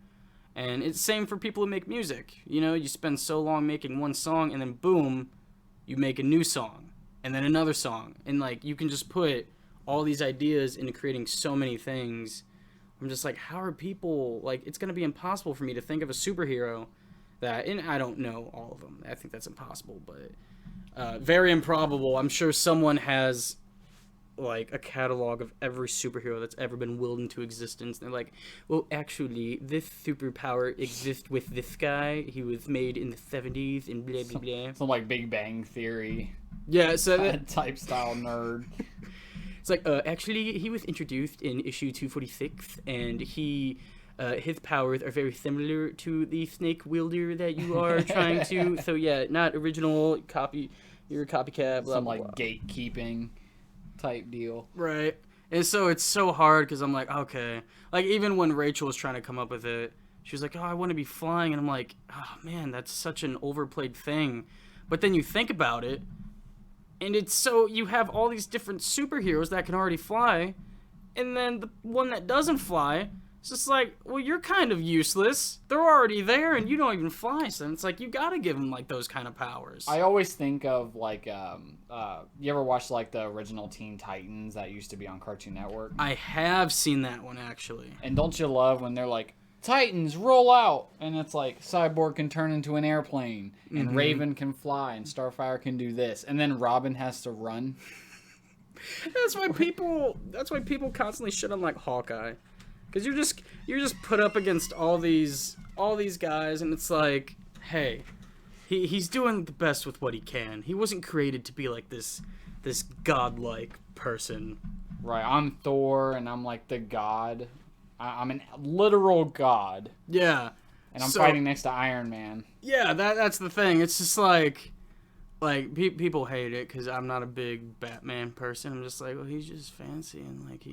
Speaker 2: And it's same for people who make music. You know, you spend so long making one song, and then boom, you make a new song, and then another song. And, like, you can just put all these ideas into creating so many things. I'm just like, how are people, like, it's going to be impossible for me to think of a superhero that, and I don't know all of them. I think that's impossible, but very improbable. I'm sure someone has like a catalog of every superhero that's ever been willed into existence. And they're like, well, actually, this superpower exists with this guy. He was made in the 70s and blah, blah, blah.
Speaker 1: Some like Big Bang Theory
Speaker 2: Yeah, so
Speaker 1: type style nerd.
Speaker 2: it's like, actually, he was introduced in issue 246, and his powers are very similar to the snake wielder that you are trying to. So, yeah, not original copy. You're a copycat, blah,
Speaker 1: Some
Speaker 2: blah,
Speaker 1: like
Speaker 2: blah.
Speaker 1: gatekeeping type deal.
Speaker 2: Right. And so it's so hard because I'm like, okay. Like, even when Rachel was trying to come up with it, she was like, oh, I want to be flying. And I'm like, oh, man, that's such an overplayed thing. But then you think about it, and it's so you have all these different superheroes that can already fly, and then the one that doesn't fly, it's just like, well, you're kind of useless. They're already there, and you don't even fly. So it's like, you got to give them, like, those kind of powers.
Speaker 1: I always think of like, you ever watch like the original Teen Titans that used to be on Cartoon Network?
Speaker 2: I have seen that one, actually.
Speaker 1: And don't you love when they're like, Titans, roll out! And it's like, Cyborg can turn into an airplane, and Raven can fly, and Starfire can do this, and then Robin has to run.
Speaker 2: That's why people constantly shit on, like, Hawkeye. Because you're just put up against all these guys, and it's like, hey, he's doing the best with what he can. He wasn't created to be like this godlike person.
Speaker 1: Right, I'm Thor, and I'm like the god. I'm a literal god.
Speaker 2: Yeah.
Speaker 1: And I'm fighting next to Iron Man.
Speaker 2: Yeah, that's the thing. It's just like people hate it because I'm not a big Batman person. I'm just like, well, he's just fancy and like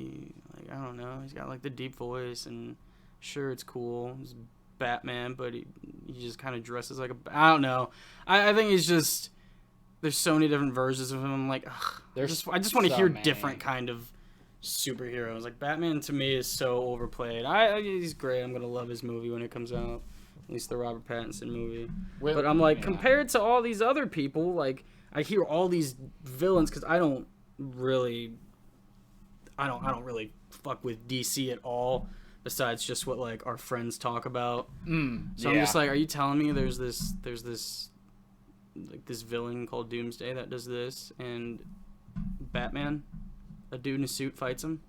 Speaker 2: I don't know, he's got like the deep voice and sure it's cool. He's Batman, but he just kind of dresses like I don't know. I think he's just there's so many different versions of him. I'm like, ugh, I just want to hear different kind of superheroes. Like Batman to me is so overplayed. He's great. I'm gonna love his movie when it comes out. At least the Robert Pattinson movie. But I'm like, compared to all these other people, like I hear all these villains because I don't really fuck with DC at all. Besides just what like our friends talk about. So I'm just like, are you telling me there's this like this villain called Doomsday that does this, and Batman, a dude in a suit fights him?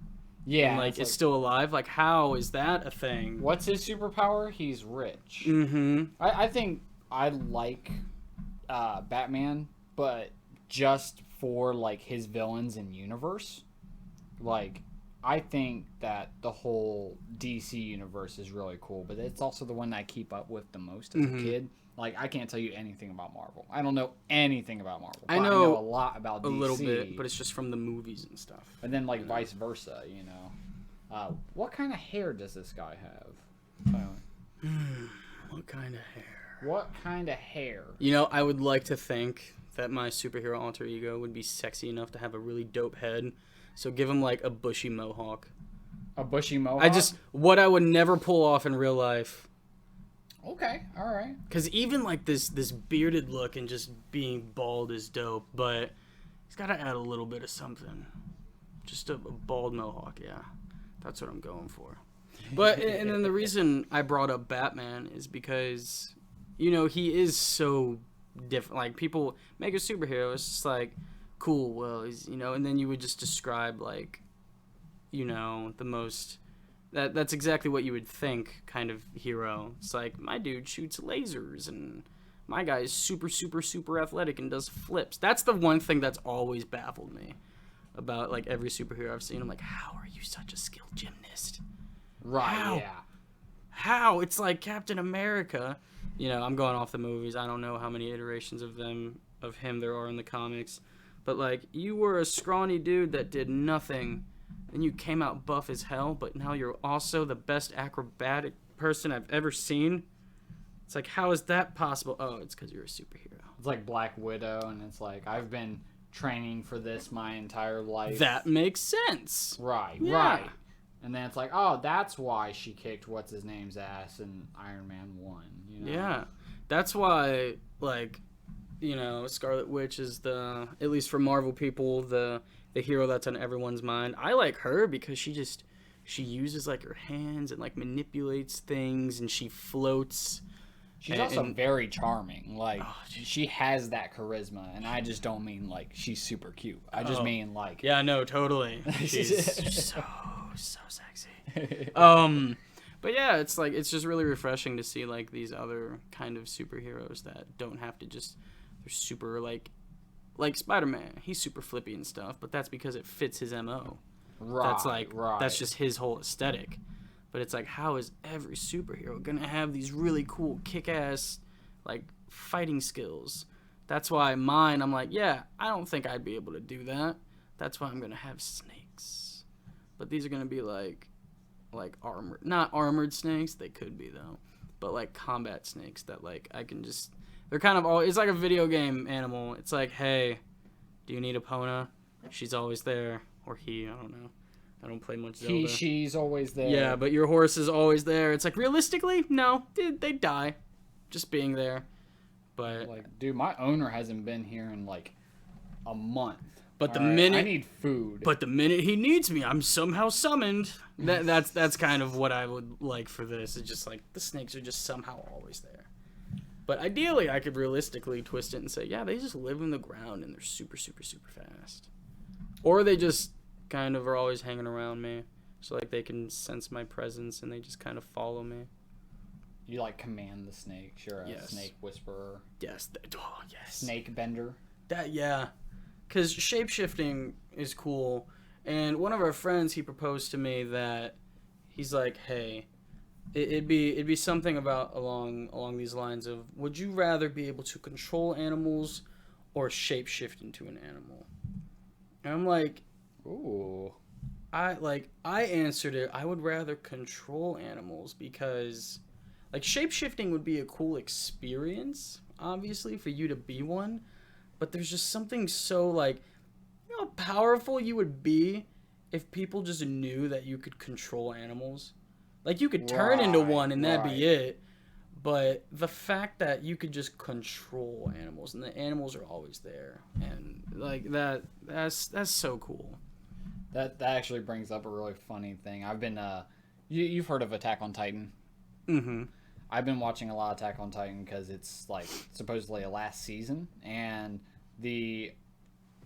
Speaker 1: Yeah,
Speaker 2: and like is still alive. Like, how is that a thing?
Speaker 1: What's his superpower? He's rich.
Speaker 2: Mm-hmm.
Speaker 1: I think I like Batman, but just for like his villains in universe. Like, I think that the whole DC universe is really cool, but it's also the one that I keep up with the most as a kid. Like, I can't tell you anything about Marvel. I don't know anything about Marvel.
Speaker 2: I know
Speaker 1: a lot about DC.
Speaker 2: A little bit, but it's just from the movies and stuff.
Speaker 1: And then, like, vice versa, you know. What kind of hair does this guy have?
Speaker 2: What kind of hair?
Speaker 1: What kind of hair?
Speaker 2: You know, I would like to think that my superhero alter ego would be sexy enough to have a really dope head. So give him, like, a bushy mohawk.
Speaker 1: A bushy mohawk?
Speaker 2: What I would never pull off in real life.
Speaker 1: Okay, all right.
Speaker 2: Because even like this bearded look and just being bald is dope, but he's got to add a little bit of something. Just a bald mohawk, yeah. That's what I'm going for. But, and then the reason I brought up Batman is because, you know, he is so different. Like, people make a superhero, it's just like, cool, well, he's, you know, and then you would just describe, like, you know, the most... That's exactly what you would think kind of hero. It's like, my dude shoots lasers, and my guy is super, super, super athletic and does flips. That's the one thing that's always baffled me about, like, every superhero I've seen. I'm like, how are you such a skilled gymnast?
Speaker 1: Right, yeah.
Speaker 2: How? It's like Captain America. You know, I'm going off the movies. I don't know how many iterations of him there are in the comics. But, like, you were a scrawny dude that did nothing, and you came out buff as hell, but now you're also the best acrobatic person I've ever seen. It's like, how is that possible? Oh, it's because you're a superhero.
Speaker 1: It's like Black Widow, and it's like, I've been training for this my entire life.
Speaker 2: That makes sense.
Speaker 1: Right,
Speaker 2: Yeah.
Speaker 1: right. And then it's like, oh, that's why she kicked what's his name's ass and Iron Man won. You know?
Speaker 2: Yeah, that's why, like, Scarlet Witch is at least for Marvel people, the hero that's on everyone's mind. I like her because she uses like her hands and like manipulates things, and she floats.
Speaker 1: She's also very charming. Like, she has that charisma, and I just don't mean like she's super cute. I just mean like,
Speaker 2: yeah, no, totally. She's so sexy. But yeah, it's like, it's just really refreshing to see like these other kind of superheroes that don't have to just, they're super like Spider-Man. He's super flippy and stuff, but that's because it fits his MO.
Speaker 1: right,
Speaker 2: That's like,
Speaker 1: right.
Speaker 2: that's just his whole aesthetic. But it's like, how is every superhero gonna have these really cool kick-ass like fighting skills? That's why mine, I'm like, yeah, I don't think I'd be able to do that. That's why I'm gonna have snakes. But these are gonna be like armored, not armored snakes. They could be though, but like combat snakes that like I can just. They're kind of all. It's like a video game animal. It's like, hey, do you need Epona? She's always there, or he. I don't know. I don't play much Zelda.
Speaker 1: She's always there.
Speaker 2: Yeah, but your horse is always there. It's like, realistically, no, they die, just being there. But
Speaker 1: like, dude, my owner hasn't been here in like a month.
Speaker 2: But
Speaker 1: All right, I need food.
Speaker 2: But the minute he needs me, I'm somehow summoned. That's kind of what I would like for this. It's just like the snakes are just somehow always there. But ideally, I could realistically twist it and say, yeah, they just live in the ground and they're super, super, super fast. Or they just kind of are always hanging around me. So like they can sense my presence and they just kind of follow me.
Speaker 1: You like command the snakes. You're a
Speaker 2: Yes.
Speaker 1: snake whisperer.
Speaker 2: Yes. Yes.
Speaker 1: Snake bender.
Speaker 2: Yeah. Because shape-shifting is cool. And one of our friends, he proposed to me that he's like, hey, it'd be something about along these lines of, would you rather be able to control animals or shape-shift into an animal? And I'm like,
Speaker 1: Ooh.
Speaker 2: I answered it, I would rather control animals because like shape-shifting would be a cool experience, obviously, for you to be one. But there's just something so, like, you know how powerful you would be if people just knew that you could control animals? Like, you could turn into one and that'd be it. But the fact that you could just control animals and the animals are always there. And, like, that's so cool.
Speaker 1: That actually brings up a really funny thing. I've been, you've heard of Attack on Titan?
Speaker 2: Mm-hmm.
Speaker 1: I've been watching a lot of Attack on Titan because it's, like, supposedly a last season. And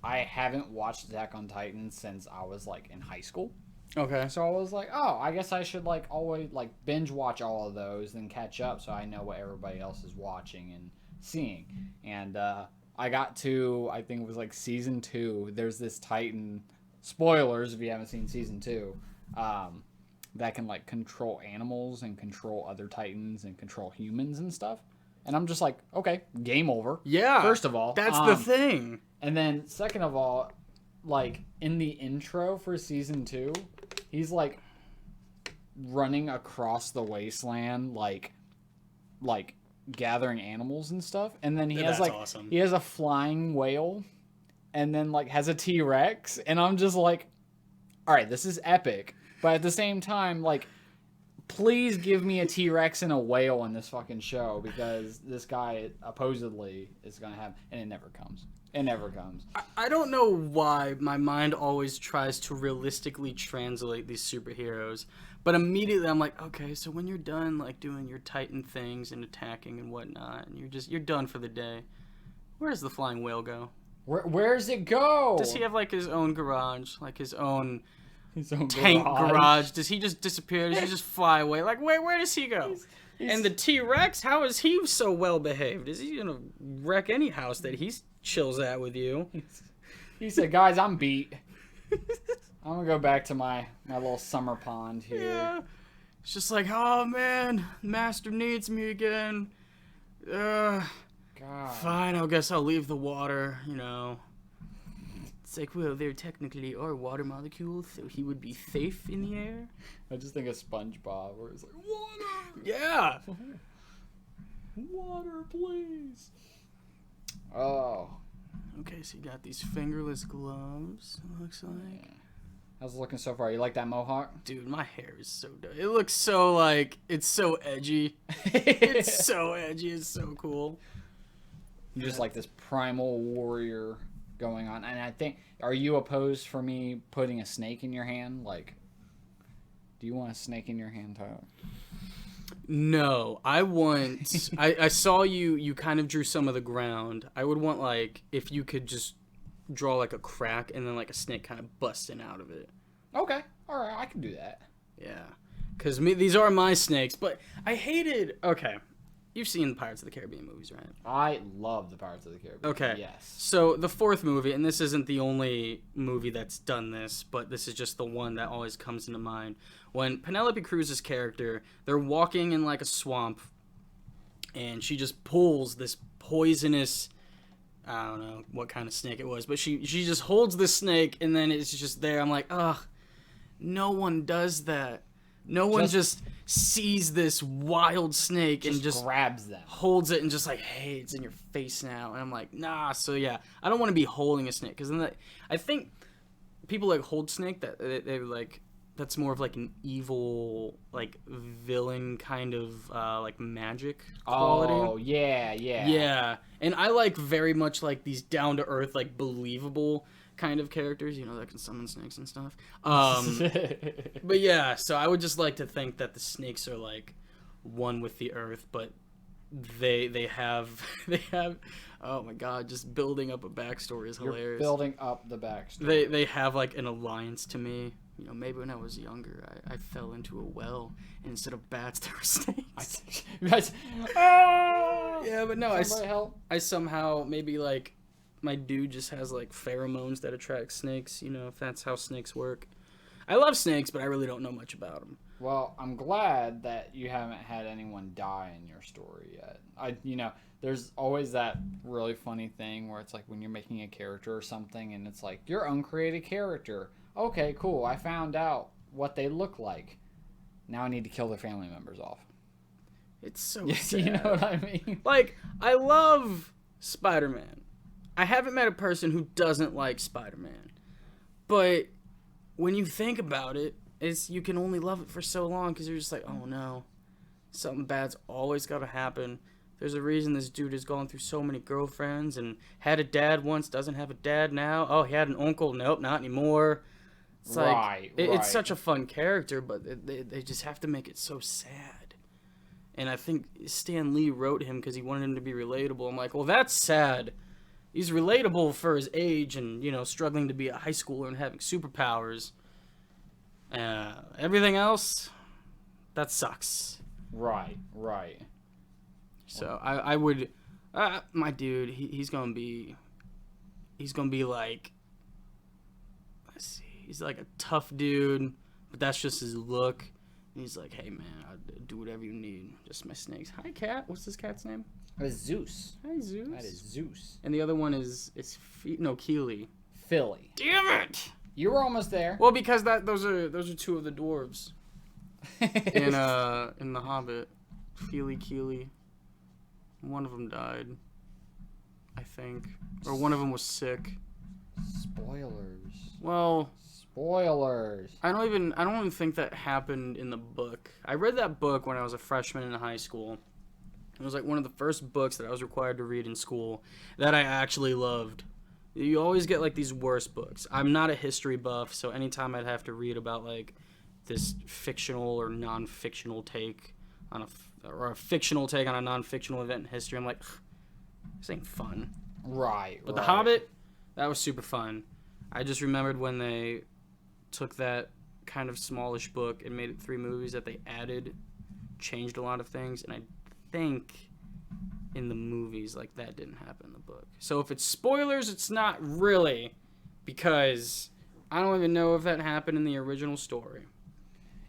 Speaker 1: I haven't watched Attack on Titan since I was like in high school.
Speaker 2: Okay.
Speaker 1: So I was like, oh, I guess I should like always like binge watch all of those and catch up so I know what everybody else is watching and seeing. And I got to, I think it was like season 2. There's this Titan, spoilers if you haven't seen season 2, that can like control animals and control other Titans and control humans and stuff. And I'm just like, okay, game over.
Speaker 2: Yeah.
Speaker 1: First of all.
Speaker 2: That's the thing.
Speaker 1: And then second of all, like in the intro for season 2, he's like running across the wasteland, like gathering animals and stuff. And then he has like,
Speaker 2: awesome.
Speaker 1: he has a flying whale and then like has a T-Rex. And I'm just like, all right, this is epic. But at the same time, like, please give me a T-Rex and a whale in this fucking show because this guy supposedly is going to have... And it never comes. It never comes.
Speaker 2: I don't know why my mind always tries to realistically translate these superheroes. But immediately I'm like, okay, so when you're done like doing your Titan things and attacking and whatnot, and you're done for the day, where does the flying whale go?
Speaker 1: Where's it go?
Speaker 2: Does he have like his own garage? Like his own...
Speaker 1: His own
Speaker 2: tank garage. Does he just disappear? Does he just fly away? Like, where does he go? And the T-Rex, how is he so well behaved? Is he gonna wreck any house that he chills at with you?
Speaker 1: He said, guys, I'm beat. I'm gonna go back to my little summer pond here.
Speaker 2: Yeah. It's just like, oh man, Master needs me again.
Speaker 1: God.
Speaker 2: Fine, I guess I'll leave the water, you know. It's like, well, there technically are water molecules, so he would be safe in the air.
Speaker 1: I just think of SpongeBob, where it's like, water!
Speaker 2: Yeah!
Speaker 1: Water, please! Oh.
Speaker 2: Okay, so you got these fingerless gloves, it looks like.
Speaker 1: Yeah. How's it looking so far? You like that mohawk?
Speaker 2: Dude, my hair is so dope. It looks so, like, it's so edgy. It's so edgy. It's so cool.
Speaker 1: You just like this primal warrior going on. And I think, are you opposed for me putting a snake in your hand? Like, do you want a snake in your hand, Tyler?
Speaker 2: No, I want. I saw you kind of drew some of the ground. I would want, like, if you could just draw, like, a crack and then, like, a snake kind of busting out of it.
Speaker 1: Okay. All right. I can do that.
Speaker 2: Yeah. Because these are my snakes, but I hated. Okay. You've seen the Pirates of the Caribbean movies, right?
Speaker 1: I love the Pirates of the Caribbean.
Speaker 2: Okay.
Speaker 1: Yes.
Speaker 2: So the fourth movie, and this isn't the only movie that's done this, but this is just the one that always comes into mind. When Penelope Cruz's character, they're walking in like a swamp, and she just pulls this poisonous, I don't know what kind of snake it was, but she just holds the snake, and then it's just there. I'm like, ugh, no one does that. No one just sees this wild snake and just
Speaker 1: grabs them,
Speaker 2: holds it, and just like, hey, it's in your face now. And I'm like, nah. So yeah, I don't want to be holding a snake, because then I think people like hold snake that they like. That's more of like an evil, like villain kind of like magic quality.
Speaker 1: Oh yeah, yeah,
Speaker 2: yeah. And I like very much like these down to earth, like believable kind of characters, you know, that can summon snakes and stuff. But yeah, so I would just like to think that the snakes are like one with the earth, but they have oh my god, just building up a backstory is hilarious.
Speaker 1: You're building up the backstory.
Speaker 2: They have like an alliance to me. You know, maybe when I was younger, I fell into a well, and instead of bats, there were snakes. Yeah, but no, I somehow maybe like my dude just has like pheromones that attract snakes, you know, if that's how snakes work. I love snakes, but I really don't know much about them.
Speaker 1: Well, I'm glad that you haven't had anyone die in your story yet. There's always that really funny thing where it's like when you're making a character or something and it's like, your uncreated character. Okay, cool. I found out what they look like. Now I need to kill their family members off.
Speaker 2: It's so sad.
Speaker 1: You know what I mean?
Speaker 2: Like, I love Spider-Man. I haven't met a person who doesn't like Spider-Man. But when you think about it, you can only love it for so long because you're just like, oh no, something bad's always got to happen. There's a reason this dude has gone through so many girlfriends and had a dad once, doesn't have a dad now. Oh, he had an uncle. Nope, not anymore. It's like, it's such a fun character, but they just have to make it so sad. And I think Stan Lee wrote him because he wanted him to be relatable. I'm like, well, that's sad. He's relatable for his age and, you know, struggling to be a high schooler and having superpowers. Everything else, that sucks.
Speaker 1: Right.
Speaker 2: So I would, my dude, he's gonna be like, let's see, he's like a tough dude, but that's just his look. And he's like, hey man, I'll do whatever you need. Just my snakes. Hi cat. What's this cat's name?
Speaker 1: It's Zeus.
Speaker 2: Hi Zeus.
Speaker 1: That is Zeus.
Speaker 2: And the other one is Keely.
Speaker 1: Philly.
Speaker 2: Damn it!
Speaker 1: You were almost there.
Speaker 2: Well, because those are two of the dwarves in The Hobbit. Feely, Keely. One of them died, I think, or one of them was sick.
Speaker 1: Spoilers.
Speaker 2: Well,
Speaker 1: spoilers.
Speaker 2: I don't even think that happened in the book. I read that book when I was a freshman in high school. It was like one of the first books that I was required to read in school that I actually loved. You always get like these worst books. I'm not a history buff, so anytime I'd have to read about like this fictional or non-fictional take on a fictional take on a non-fictional event in history, I'm like, this ain't fun.
Speaker 1: Right.
Speaker 2: But The Hobbit, that was super fun. I just remembered when they took that kind of smallish book and made it 3 movies that they added, changed a lot of things, and I think in the movies like that didn't happen in the book. So if it's spoilers, it's not really, because I don't even know if that happened in the original story.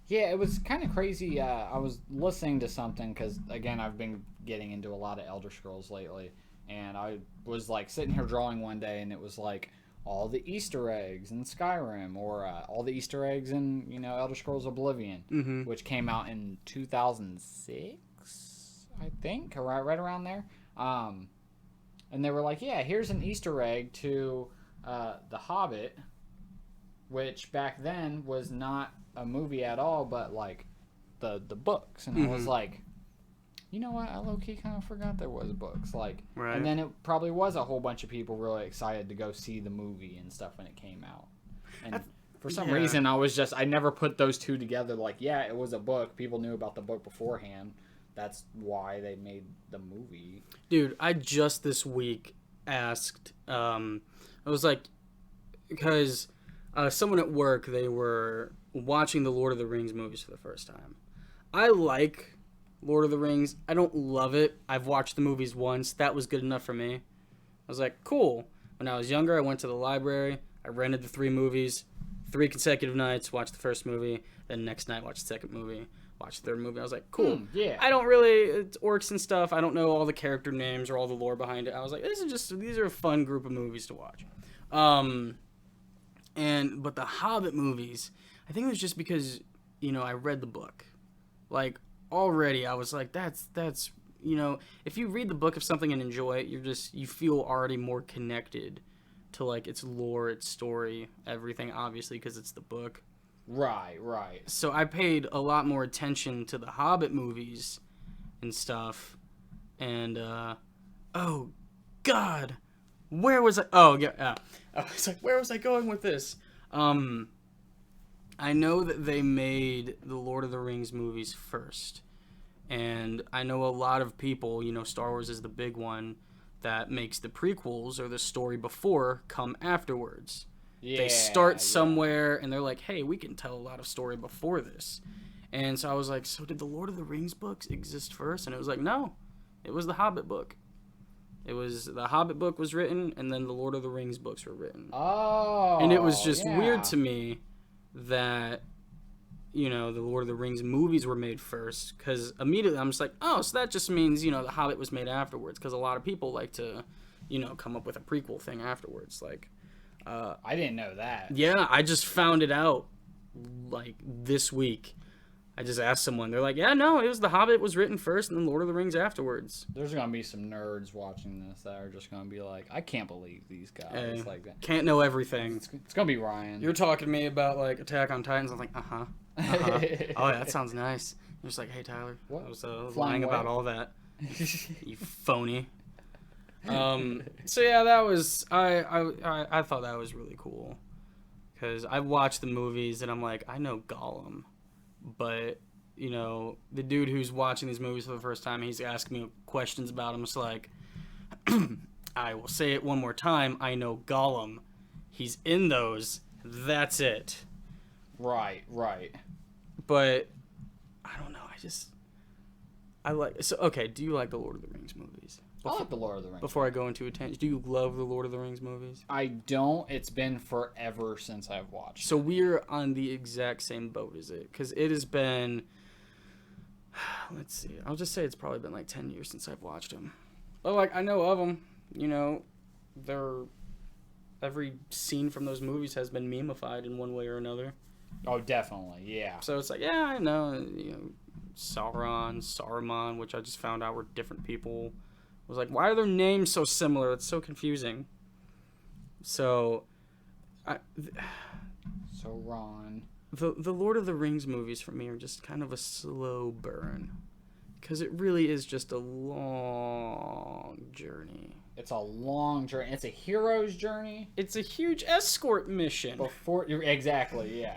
Speaker 1: Yeah, it was kind of crazy. I was listening to something because, again, I've been getting into a lot of Elder Scrolls lately, and I was like sitting here drawing one day, and it was like all the Easter eggs in Skyrim, or all the Easter eggs in, you know, Elder Scrolls Oblivion, which came out in 2006, I think, right around there. And they were like, yeah, here's an Easter egg to The Hobbit, which back then was not a movie at all, but like the books. And I was like, you know what? I low-key kind of forgot there was books. Like,
Speaker 2: Right.
Speaker 1: And then it probably was a whole bunch of people really excited to go see the movie and stuff when it came out. And for some reason, I never put those two together. Like, yeah, it was a book. People knew about the book beforehand. That's why they made the movie.
Speaker 2: Dude, I just this week asked, I was like, because someone at work, they were watching the Lord of the Rings movies for the first time. I like Lord of the Rings. I don't love it. I've watched the movies once. That was good enough for me. I was like, cool. When I was younger, I went to the library. I rented the 3 movies, 3 consecutive nights, watched the first movie, then next night watched the second movie, watched the third movie. I was like, cool.
Speaker 1: Yeah.
Speaker 2: I don't really, it's orcs and stuff. I don't know all the character names or all the lore behind it. I was like, these are a fun group of movies to watch. But the Hobbit movies, I think it was just because, I read the book. Like, already I was like, that's if you read the book of something and enjoy it, you feel already more connected to like its lore, its story, everything, obviously, because it's the book.
Speaker 1: Right.
Speaker 2: So I paid a lot more attention to the Hobbit movies and stuff. And oh God, where was I? Oh yeah, I was like, where was I going with this? I know that they made the Lord of the Rings movies first. And I know a lot of people, Star Wars is the big one that makes the prequels or the story before come afterwards.
Speaker 1: Yeah,
Speaker 2: they start somewhere and they're like, hey, we can tell a lot of story before this. And so I was like, so did the Lord of the Rings books exist first? And it was like, no, it was the Hobbit book. The Hobbit book was written and then the Lord of the Rings books were written.
Speaker 1: Oh.
Speaker 2: And it was just weird to me that the Lord of the Rings movies were made first, because immediately I'm just like, oh, so that just means, The Hobbit was made afterwards, because a lot of people like to, come up with a prequel thing afterwards. Like,
Speaker 1: I didn't know that.
Speaker 2: Yeah, I just found it out, like, this week. I just asked someone. They're like, yeah, no, it was The Hobbit was written first and then Lord of the Rings afterwards.
Speaker 1: There's going to be some nerds watching this that are just going to be like, I can't believe these guys. Like that.
Speaker 2: Can't know everything.
Speaker 1: It's going to be Ryan.
Speaker 2: You're talking to me about, like, Attack on Titans. I'm like, uh-huh. Oh, yeah, that sounds nice. You're just like, hey, Tyler,
Speaker 1: what?
Speaker 2: I was lying about all that. You phony. So, yeah, that was... I thought that was really cool. Because I watched the movies, and I'm like, I know Gollum. But, the dude who's watching these movies for the first time, he's asking me questions about him. It's like, I will say it one more time. I know Gollum. He's in those. That's it.
Speaker 1: Right.
Speaker 2: But, I don't know. Okay, do you like the Lord of the Rings movies?
Speaker 1: I like the Lord of the Rings.
Speaker 2: Before I go into attention, do you love the Lord of the Rings movies?
Speaker 1: I don't. It's been forever since I've watched.
Speaker 2: So we're on the exact same boat as it, because it has been, let's see, I'll just say it's probably been like 10 years since I've watched them. But like, I know of them, every scene from those movies has been memified in one way or another.
Speaker 1: Oh, definitely, yeah.
Speaker 2: So it's like, yeah, I know, Sauron, Saruman, which I just found out were different people. I was like, why are their names so similar? It's so confusing. So,
Speaker 1: Ron.
Speaker 2: The Lord of the Rings movies for me are just kind of a slow burn. Because it really is just a long journey.
Speaker 1: It's a long journey. It's a hero's journey.
Speaker 2: It's a huge escort mission.
Speaker 1: Exactly, yeah.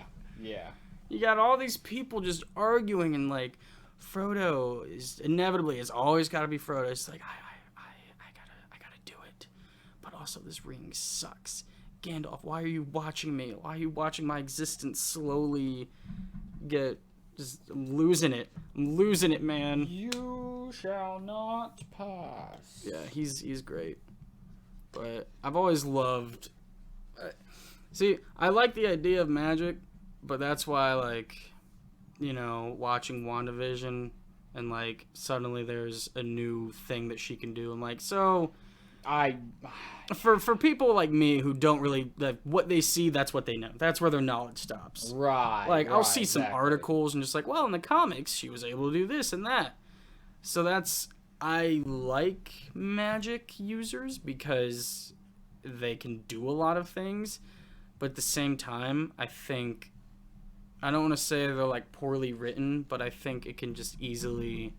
Speaker 2: You got all these people just arguing and like, Frodo is inevitably, it's always got to be Frodo. It's like, I gotta do it. But also this ring sucks. Gandalf, why are you watching me? Why are you watching my existence slowly I'm losing it. I'm losing it, man.
Speaker 1: You shall not pass.
Speaker 2: Yeah, he's great. But I've always loved... see, I like the idea of magic, but that's why, like, watching WandaVision and, like, suddenly there's a new thing that she can do. I'm like, so... For people like me who don't really, like, what they see, that's what they know. That's where their knowledge stops.
Speaker 1: Right.
Speaker 2: Like, I'll see some articles and just like, well, in the comics, she was able to do this and that. So that's I like magic users because they can do a lot of things, but at the same time, I think I don't want to say they're like poorly written, but I think it can just easily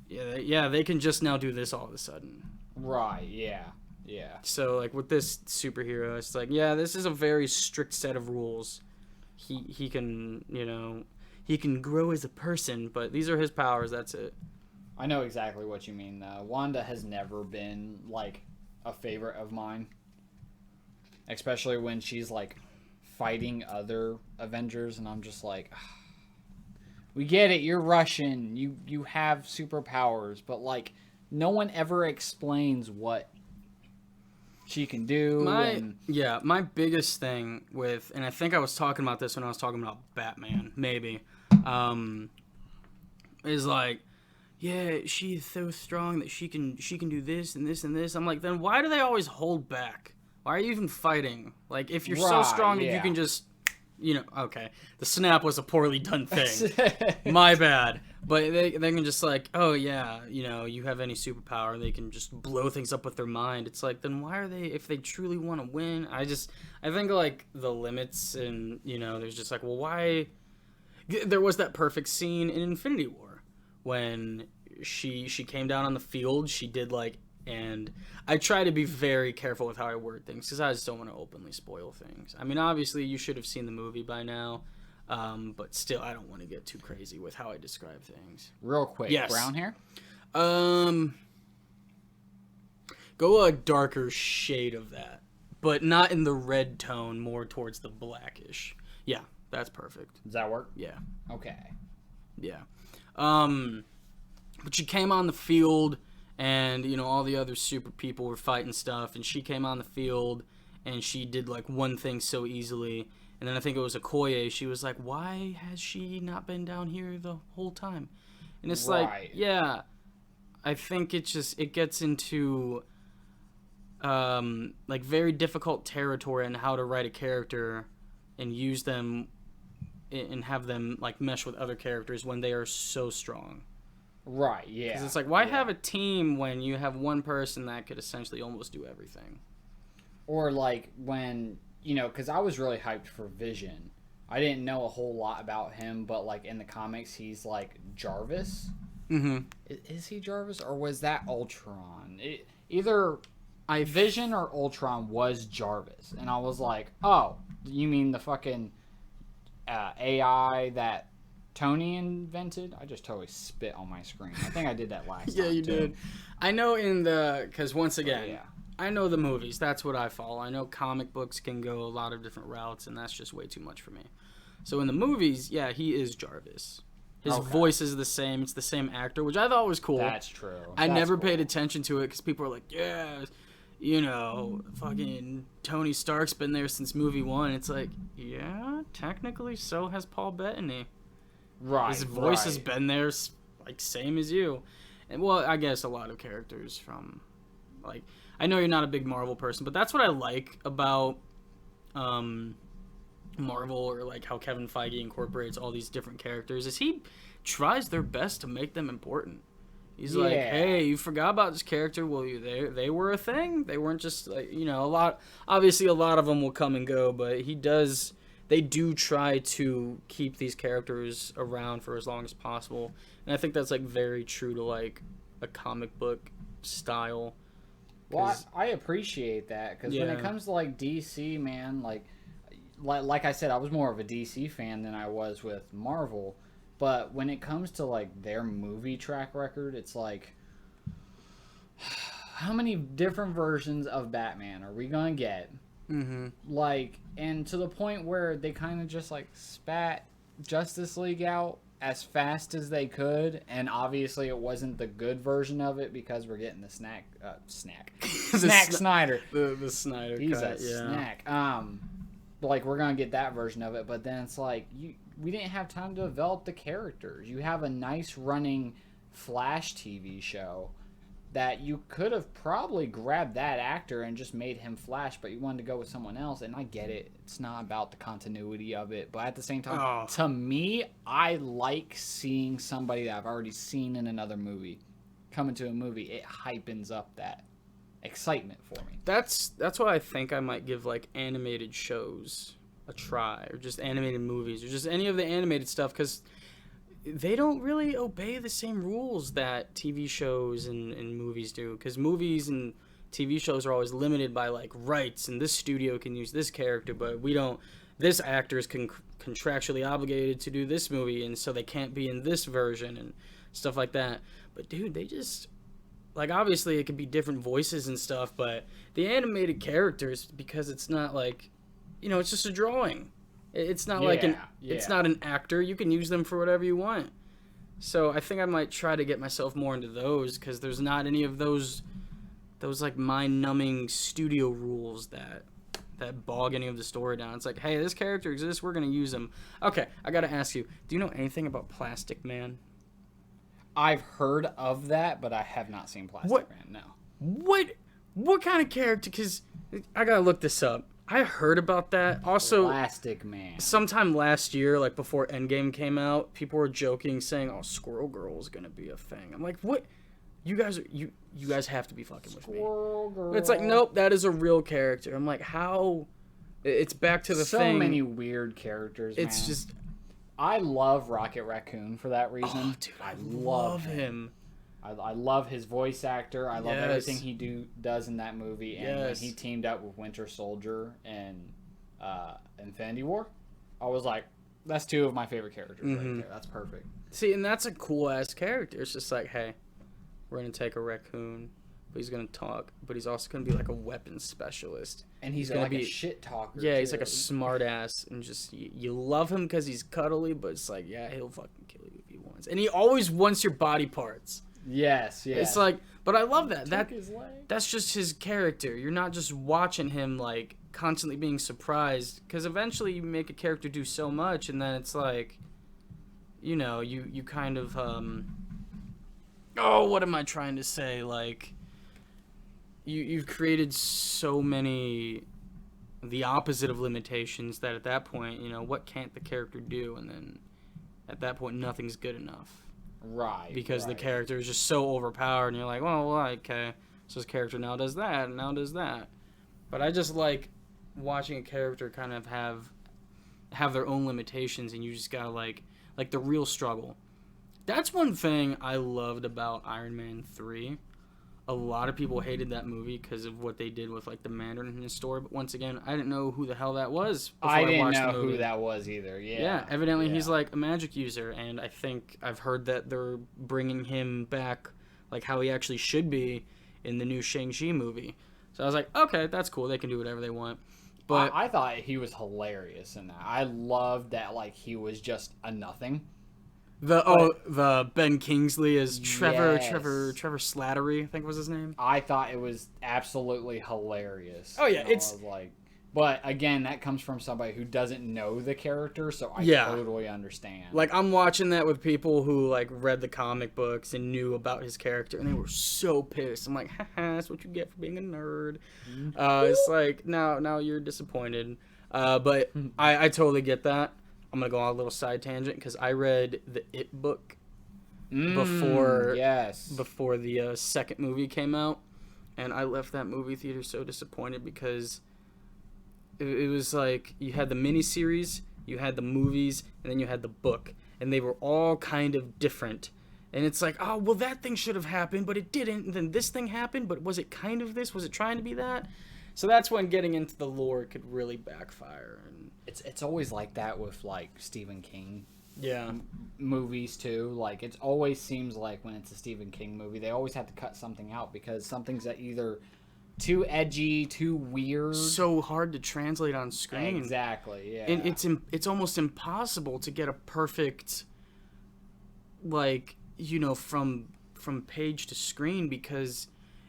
Speaker 2: they can just now do this all of a sudden.
Speaker 1: Right, yeah. Yeah.
Speaker 2: So like with this superhero, it's like, yeah, this is a very strict set of rules. He can, he can grow as a person, but these are his powers, that's it.
Speaker 1: I know exactly what you mean, though. Wanda has never been, like, a favorite of mine. Especially when she's, like, fighting other Avengers, and I'm just like, we get it, you're Russian, you have superpowers, but, like, no one ever explains what she can do.
Speaker 2: My biggest thing with, and I think I was talking about this when I was talking about Batman, maybe, is like, yeah, she's so strong that she can do this and this and this. I'm like, then why do they always hold back? Why are you even fighting? Like, if you're so strong that you can just, okay, the snap was a poorly done thing. My bad. But they can just like, oh yeah, you have any superpower, they can just blow things up with their mind. It's like, then why are they, if they truly want to win? I think like the limits and, there's just like, well, why? There was that perfect scene in Infinity War when she came down on the field, she did like, and I try to be very careful with how I word things because I just don't want to openly spoil things. I mean, obviously you should have seen the movie by now. But still, I don't want to get too crazy with how I describe things.
Speaker 1: Real quick,
Speaker 2: yes.
Speaker 1: Brown hair?
Speaker 2: Go a darker shade of that, but not in the red tone, more towards the blackish. Yeah, that's perfect.
Speaker 1: Does that work?
Speaker 2: Yeah.
Speaker 1: Okay.
Speaker 2: Yeah. But she came on the field, and, all the other super people were fighting stuff, and she came on the field, and she did, like, one thing so easily. And then I think it was Okoye. She was like, why has she not been down here the whole time? And it's like, yeah, I think it gets into, like, very difficult territory on how to write a character and use them and have them, like, mesh with other characters when they are so strong.
Speaker 1: Right, yeah.
Speaker 2: Because it's like, why have a team when you have one person that could essentially almost do everything?
Speaker 1: Or, like, when... because I was really hyped for Vision. I didn't know a whole lot about him, but, like, in the comics, he's, like, Jarvis.
Speaker 2: Mm-hmm.
Speaker 1: Is he Jarvis, or was that Ultron? Vision or Ultron was Jarvis. And I was like, oh, you mean the fucking AI that Tony invented? I just totally spit on my screen. I think I did that last time,
Speaker 2: Yeah, you did. I know because once again...
Speaker 1: yeah.
Speaker 2: I know the movies. That's what I follow. I know comic books can go a lot of different routes, and that's just way too much for me. So in the movies, yeah, he is Jarvis. His voice is the same. It's the same actor, which I thought was cool.
Speaker 1: That's true.
Speaker 2: I never paid attention to it because people were like, yeah, fucking Tony Stark's been there since movie 1. It's like, yeah, technically so has Paul Bettany.
Speaker 1: Right.
Speaker 2: His voice has been there, like, same as you. And, well, I guess a lot of characters from, like... I know you're not a big Marvel person, but that's what I like about Marvel, or like how Kevin Feige incorporates all these different characters, is he tries their best to make them important. He's like, hey, you forgot about this character. Well, they were a thing. They weren't just like, obviously a lot of them will come and go, but they do try to keep these characters around for as long as possible. And I think that's like very true to like a comic book style.
Speaker 1: Well, I appreciate that because when it comes to like DC, man, like I said, I was more of a DC fan than I was with Marvel. But when it comes to like their movie track record, it's like, how many different versions of Batman are we gonna get?
Speaker 2: Mm-hmm.
Speaker 1: Like, and to the point where they kind of just like spat Justice League out as fast as they could, and obviously it wasn't the good version of it because we're getting the Snack Snyder.
Speaker 2: The Snyder
Speaker 1: He's
Speaker 2: cut,
Speaker 1: a snack. Like we're gonna get that version of it, but then it's like we didn't have time to develop the characters. You have a nice running Flash TV show that you could have probably grabbed that actor and just made him Flash, but you wanted to go with someone else, and I get it. It's not about the continuity of it, but at the same time, to me, I like seeing somebody that I've already seen in another movie. come into a movie, it hypens up that excitement for me.
Speaker 2: That's why I think I might give like animated shows a try, or just animated movies, or just any of the animated stuff, because they don't really obey the same rules that TV shows and movies do. Because movies and TV shows are always limited by like rights, and this studio can use this character, but we don't. This actor is contractually obligated to do this movie, and so they can't be in this version and stuff like that. But dude, they just like, obviously it could be different voices and stuff, but the animated characters, because it's not like, you know, it's just a drawing. It's not like it's not an actor. You can use them for whatever you want. So I think I might try to get myself more into those, because there's not any of those like mind-numbing studio rules that bog any of the story down. It's like, hey, this character exists, we're gonna use him. Okay, I gotta ask you, do you know anything about Plastic Man?
Speaker 1: I've heard of that, but I have not seen Plastic Man. No.
Speaker 2: What kind of character? Because I gotta look this up. I heard about that. Also,
Speaker 1: Plastic Man.
Speaker 2: Sometime last year, like before Endgame came out, people were joking, saying, "Oh, Squirrel Girl is gonna be a thing." I'm like, what? You guys have to be fucking with me.
Speaker 1: Squirrel Girl.
Speaker 2: It's like, nope, that is a real character. I'm like, how? It's back to the thing.
Speaker 1: So many weird characters.
Speaker 2: It's
Speaker 1: man.
Speaker 2: just.
Speaker 1: I love Rocket Raccoon for that reason.
Speaker 2: Oh, dude,
Speaker 1: I love him. I love his voice actor. I love everything he does in that movie. And when he teamed up with Winter Soldier and Infinity War, I was like, that's two of my favorite characters right there. That's perfect.
Speaker 2: See, and that's a cool-ass character. It's just like, hey, we're going to take a raccoon, but he's going to talk, but he's also going to be like a weapons specialist.
Speaker 1: And he's going to be a shit talker.
Speaker 2: Yeah, he's like a smart ass, and just, you love him because he's cuddly, but it's like, yeah, he'll fucking kill you if he wants. And he always wants your body parts.
Speaker 1: Yes.
Speaker 2: It's like, but I love that. That's just his character. You're not just watching him like constantly being surprised, because eventually you make a character do so much, and then it's like, you know, you kind of what am I trying to say? Like, you've created so many the opposite of limitations that at that point, you know, what can't the character do? And then at that point, nothing's good enough.
Speaker 1: Right.
Speaker 2: Because the character is just so overpowered, and you're like, well, okay, so this character now does that, and now does that. But I just like watching a character kind of have their own limitations, and you just gotta like the real struggle. That's one thing I loved about Iron Man 3. A lot of people hated that movie because of what they did with like the Mandarin in his story. But once again, I didn't know who the hell that was before I
Speaker 1: didn't
Speaker 2: watched
Speaker 1: know
Speaker 2: the movie.
Speaker 1: who that was either.
Speaker 2: Yeah, evidently he's like a magic user, and I think I've heard that they're bringing him back like how he actually should be in the new Shang-Chi movie. So I was like, okay, that's cool. They can do whatever they want. But
Speaker 1: I thought he was hilarious in that. I loved that like he was just a nothing.
Speaker 2: The Ben Kingsley is Trevor Slattery, I think was his name.
Speaker 1: I thought it was absolutely hilarious.
Speaker 2: Oh yeah,
Speaker 1: it's like, but again, that comes from somebody who doesn't know the character, so I totally understand.
Speaker 2: Like, I'm watching that with people who like read the comic books and knew about his character, and they were so pissed. I'm like, haha, that's what you get for being a nerd. It's like, now you're disappointed. But I totally get that. I'm going to go on a little side tangent, because I read the It book before the second movie came out, and I left that movie theater so disappointed, because it was like you had the miniseries, you had the movies, and then you had the book, and they were all kind of different. And it's like, oh, well, that thing should have happened, but it didn't, and then this thing happened, but was it kind of this? Was it trying to be that? So that's when getting into the lore could really backfire. And
Speaker 1: it's always like that with like Stephen King
Speaker 2: yeah
Speaker 1: movies too. Like, it always seems like when it's a Stephen King movie, they always have to cut something out because something's either too edgy, too weird,
Speaker 2: so hard to translate on screen.
Speaker 1: Exactly. Yeah.
Speaker 2: And it's almost impossible to get a perfect, like, you know, from page to screen, because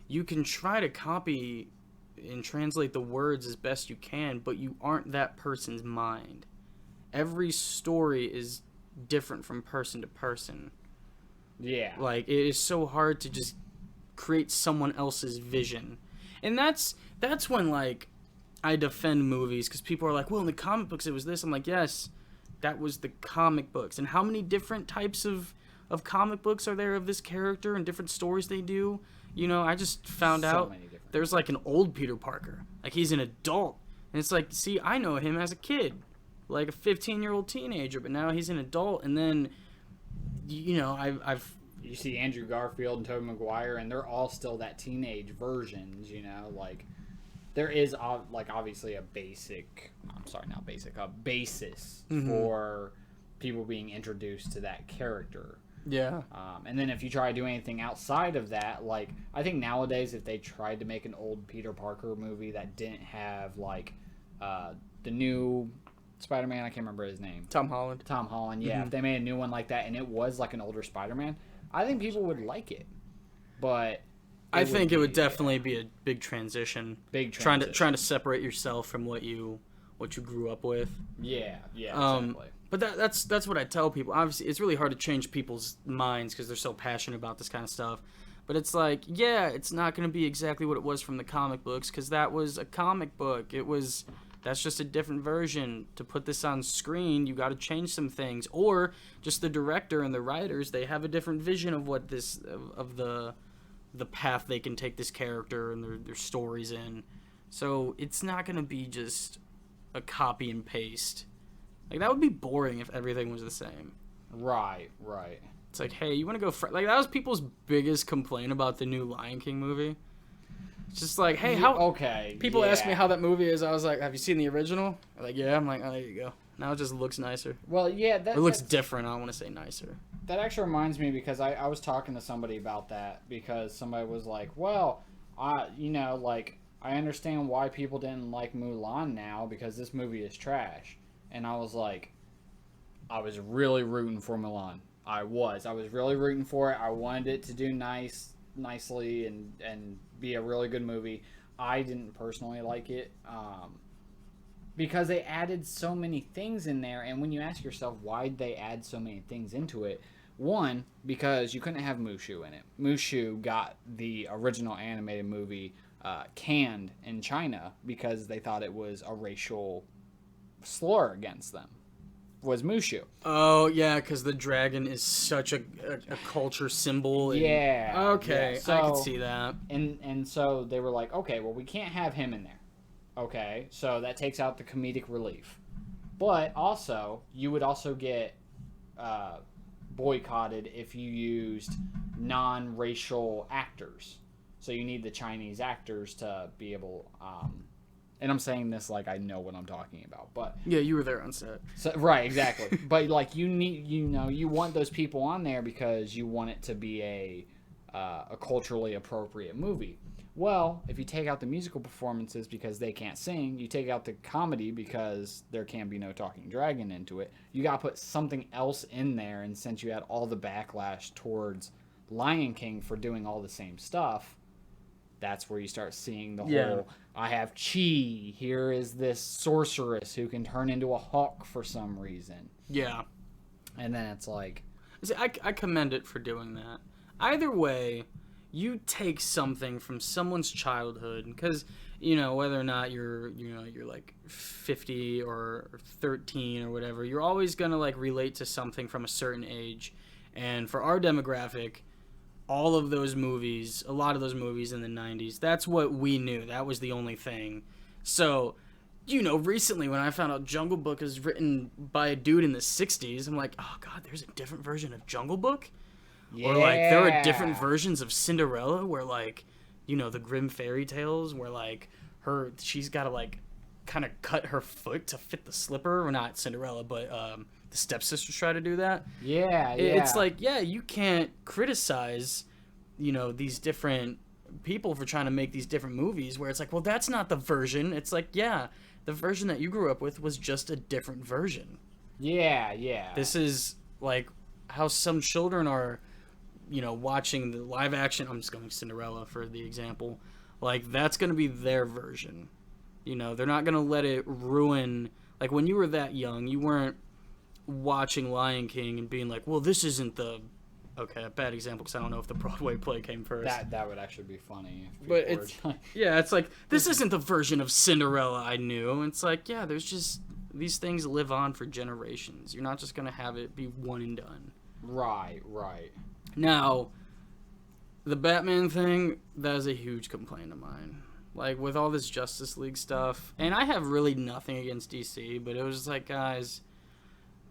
Speaker 2: you can try to copy and translate the words as best you can, but you aren't that person's mind. Every story is different from person to person.
Speaker 1: Yeah.
Speaker 2: Like, it is so hard to just create someone else's vision. And that's when, like, I defend movies, because people are like, well, in the comic books it was this. I'm like, yes, that was the comic books. And how many different types of of comic books are there of this character and different stories they do. You know, I just found out there's like an old Peter Parker. Like, he's an adult. And it's like, see, I know him as a kid, like a 15-year-old teenager, but now he's an adult. And then, you know,
Speaker 1: you see Andrew Garfield and Tobey Maguire, and they're all still that teenage versions, you know, like there is like obviously a basis for people being introduced to that character.
Speaker 2: Yeah.
Speaker 1: And then if you try to do anything outside of that, like, I think nowadays if they tried to make an old Peter Parker movie that didn't have, like, the new Spider-Man, I can't remember his name.
Speaker 2: Tom Holland,
Speaker 1: yeah. If they made a new one like that and it was like an older Spider-Man, I think people would like it. But
Speaker 2: I think it would definitely be a big transition.
Speaker 1: Trying
Speaker 2: to separate yourself from what you grew up with.
Speaker 1: Yeah, exactly.
Speaker 2: But that's what I tell people. Obviously, it's really hard to change people's minds because they're so passionate about this kind of stuff. But it's like, yeah, it's not going to be exactly what it was from the comic books because that was a comic book. That's just a different version. To put this on screen, you got to change some things. Or just the director and the writers, they have a different vision of what of the path they can take this character and their stories in. So it's not going to be just a copy and paste. Like, that would be boring if everything was the same.
Speaker 1: Right.
Speaker 2: It's like, hey, you want to go... Like, that was people's biggest complaint about the new Lion King movie. It's just like, hey, how...
Speaker 1: Okay,
Speaker 2: People ask me how that movie is. I was like, have you seen the original? They're like, yeah. I'm like, oh, there you go. Now it just looks nicer.
Speaker 1: Well, yeah.
Speaker 2: It looks different. I don't want to say nicer.
Speaker 1: That actually reminds me because I was talking to somebody about that because somebody was like, well, I understand why people didn't like Mulan now because this movie is trash. And I was like, I was really rooting for Mulan. I was really rooting for it. I wanted it to do nicely and be a really good movie. I didn't personally like it because they added so many things in there. And when you ask yourself why'd they add so many things into it, one, because you couldn't have Mushu in it. Mushu got the original animated movie canned in China because they thought it was a racial slur against them. Was Mushu.
Speaker 2: Oh, yeah, because the dragon is such a culture symbol.
Speaker 1: Yeah.
Speaker 2: Okay,
Speaker 1: yeah. So,
Speaker 2: I can see that.
Speaker 1: And so they were like, okay, well, we can't have him in there. Okay, so that takes out the comedic relief. But also, you would also get boycotted if you used non-racial actors. So you need the Chinese actors to be able... and I'm saying this like I know what I'm talking about, but
Speaker 2: yeah, you were there on set.
Speaker 1: So, right, exactly. But like you need, you want those people on there because you want it to be a culturally appropriate movie. Well, if you take out the musical performances because they can't sing, you take out the comedy because there can be no talking dragon into it. You got to put something else in there, and since you had all the backlash towards Lion King for doing all the same stuff, that's where you start seeing the whole, I have chi, here is this sorceress who can turn into a hawk for some reason.
Speaker 2: Yeah.
Speaker 1: And then it's like...
Speaker 2: See, I commend it for doing that. Either way, you take something from someone's childhood, because, whether or not you're like 50 or 13 or whatever, you're always going to, like, relate to something from a certain age. And for our demographic... all of those movies, a lot of those movies in the 90s, that's what we knew. That was the only thing. So, recently when I found out Jungle Book is written by a dude in the 60s, I'm like, oh, God, there's a different version of Jungle Book? Yeah. Or, like, there are different versions of Cinderella where, like, the Grimm fairy tales where, like, she's got to, like, kind of cut her foot to fit the slipper. Or not Cinderella, but, the stepsisters try to do that.
Speaker 1: Yeah.
Speaker 2: It's like, you can't criticize, these different people for trying to make these different movies where it's like, well, that's not the version. It's like, yeah, the version that you grew up with was just a different version.
Speaker 1: Yeah.
Speaker 2: This is like how some children are, watching the live action. I'm just going Cinderella for the example. Like, that's going to be their version. They're not going to let it ruin. Like, when you were that young, you weren't watching Lion King and being like, well, this isn't the... Okay, a bad example because I don't know if the Broadway play came first.
Speaker 1: That would actually be funny.
Speaker 2: But it's... yeah, it's like, this isn't the version of Cinderella I knew. It's like, there's just... These things live on for generations. You're not just going to have it be one and done.
Speaker 1: Right, right.
Speaker 2: Now, the Batman thing, that is a huge complaint of mine. Like, with all this Justice League stuff, and I have really nothing against DC, but it was just like, guys,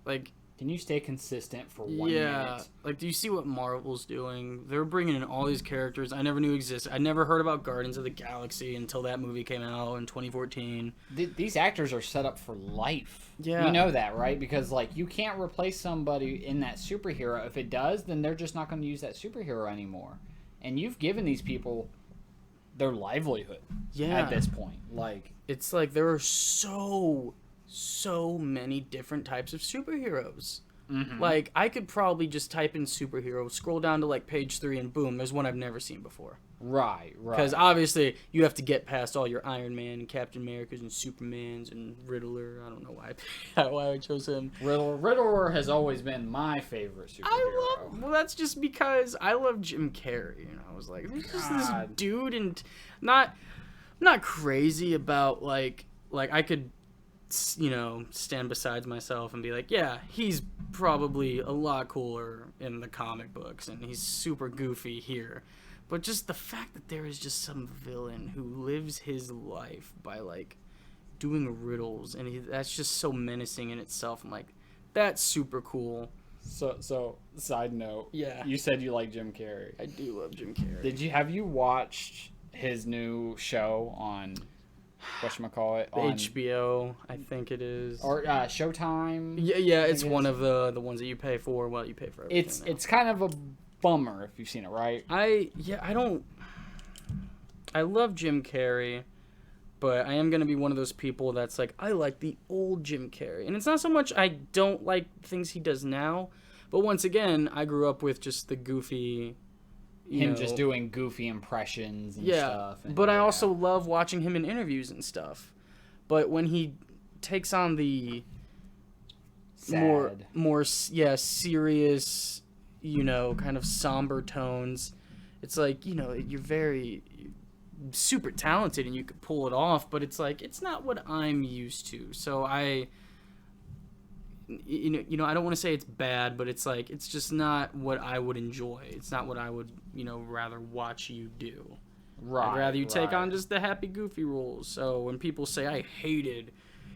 Speaker 2: like,
Speaker 1: Can you stay consistent for 1
Speaker 2: yeah,
Speaker 1: minute?
Speaker 2: like, do you see what Marvel's doing? They're bringing in all these characters I never knew existed. I never heard about Guardians of the Galaxy until that movie came out in 2014.
Speaker 1: These actors are set up for life.
Speaker 2: Yeah.
Speaker 1: You know that, right? Because, like, you can't replace somebody in that superhero. If it does, then they're just not going to use that superhero anymore. And you've given these people their livelihood at this point. Like,
Speaker 2: it's like there are so many different types of superheroes.
Speaker 1: mm-hmm.
Speaker 2: Like, I could probably just type in superhero, scroll down to like page 3, and boom, there's one I've never seen before.
Speaker 1: Right.
Speaker 2: Because obviously you have to get past all your Iron Man and Captain Americas and Supermans and Riddler. I don't know why I chose him.
Speaker 1: Riddler has always been my favorite superhero.
Speaker 2: Well, that's just because I love Jim Carrey. You know, I was like, there's just this dude, and not crazy about like I could, you know, stand beside myself and be like, yeah, he's probably a lot cooler in the comic books, and he's super goofy here. But just the fact that there is just some villain who lives his life by, like, doing riddles, and that's just so menacing in itself. I'm like, that's super cool.
Speaker 1: So side note.
Speaker 2: Yeah.
Speaker 1: You said you like Jim Carrey.
Speaker 2: I do love Jim Carrey.
Speaker 1: Have you watched his new show on, whatchamacallit? On
Speaker 2: HBO, I think it is.
Speaker 1: Or Showtime?
Speaker 2: Yeah, it's one of the ones that you pay for. Well, you pay for everything.
Speaker 1: It's kind of a bummer if you've seen it, right?
Speaker 2: I love Jim Carrey, but I am going to be one of those people that's like, I like the old Jim Carrey. And it's not so much I don't like things he does now, but once again, I grew up with just the goofy,
Speaker 1: him just doing goofy impressions and stuff. And,
Speaker 2: but I also love watching him in interviews and stuff. But when he takes on the more serious, you know, kind of somber tones, it's like, you know, you're very super talented and you could pull it off, but it's like, it's not what I'm used to. So I don't want to say it's bad, but it's like, it's just not what I would enjoy. It's not what I would, you know, rather watch you do.
Speaker 1: Right.
Speaker 2: I'd rather you take on just the happy goofy roles. So when people say I hated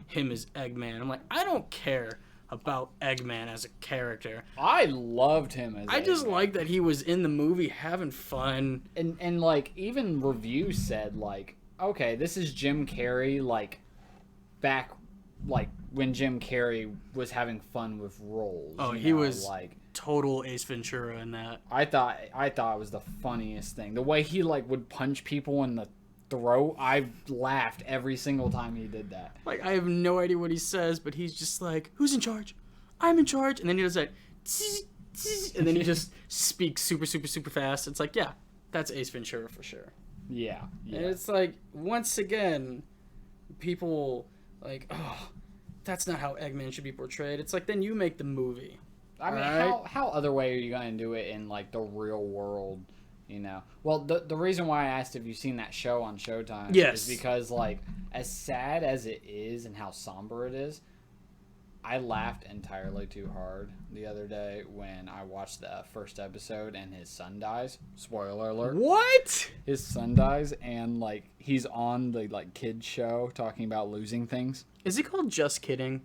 Speaker 2: him as Eggman, I'm like, I don't care about Eggman as a character.
Speaker 1: I loved him as
Speaker 2: I just like that he was in the movie having fun.
Speaker 1: And like, even reviews said, like, okay, this is Jim Carrey, like, back, like, when Jim Carrey was having fun with roles.
Speaker 2: Oh, he was like total Ace Ventura in that.
Speaker 1: I thought it was the funniest thing. The way he, like, would punch people in the throat, I laughed every single time he did that.
Speaker 2: Like, I have no idea what he says, but he's just like, who's in charge? I'm in charge. And then he does that, and then he just speaks super, super, super fast. It's like, yeah, that's Ace Ventura for sure.
Speaker 1: Yeah.
Speaker 2: And it's like, once again, people like, oh, that's not how Eggman should be portrayed. It's like, then you make the movie.
Speaker 1: I mean,
Speaker 2: right?
Speaker 1: how other way are you going to do it in, like, the real world, you know? Well, the reason why I asked if you've seen that show on Showtime is because, like, as sad as it is and how somber it is, I laughed entirely too hard the other day when I watched the first episode and his son dies. Spoiler alert.
Speaker 2: What?
Speaker 1: His son dies, and, like, he's on the, like, kids show talking about losing things.
Speaker 2: Is it called Just Kidding?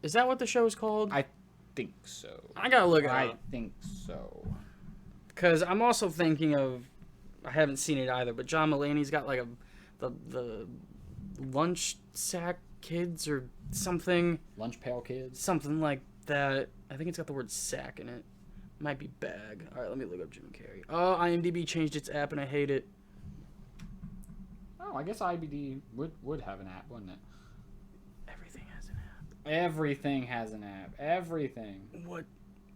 Speaker 2: Is that what the show is called?
Speaker 1: I think so.
Speaker 2: I gotta look it up.
Speaker 1: I think so.
Speaker 2: Because I'm also thinking of, I haven't seen it either, but John Mulaney's got like the lunch sack kids or something.
Speaker 1: Lunch pail kids?
Speaker 2: Something like that. I think it's got the word sack in it. Might be bag. Alright, let me look up Jim Carrey. Oh, IMDb changed its app and I hate it.
Speaker 1: Oh, I guess IBD would have an app, wouldn't it?
Speaker 2: Everything has an app.
Speaker 1: Everything has an app. Everything.
Speaker 2: What?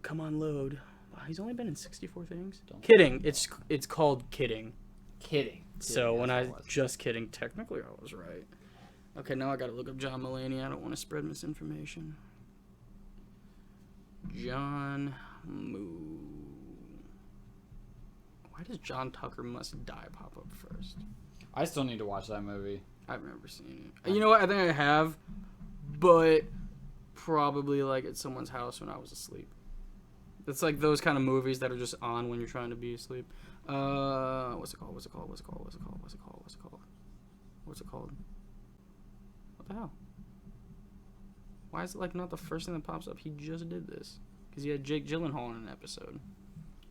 Speaker 2: Come on, load. Wow, he's only been in 64 things. Kidding. It's called Kidding.
Speaker 1: Kidding.
Speaker 2: So when I just kidding, technically I was right. Okay, now I gotta look up John Mulaney. I don't want to spread misinformation. John Moo. Why does John Tucker Must Die pop up first?
Speaker 1: I still need to watch that movie.
Speaker 2: I've never seen it. You know what? I think I have, but probably like at someone's house when I was asleep. It's like those kind of movies that are just on when you're trying to be asleep. What's it called? What's it called? What's it called? What's it called? What's it called? What's it called? What's it called? What the hell? Why is it like not the first thing that pops up? He just did this because he had Jake Gyllenhaal in an episode,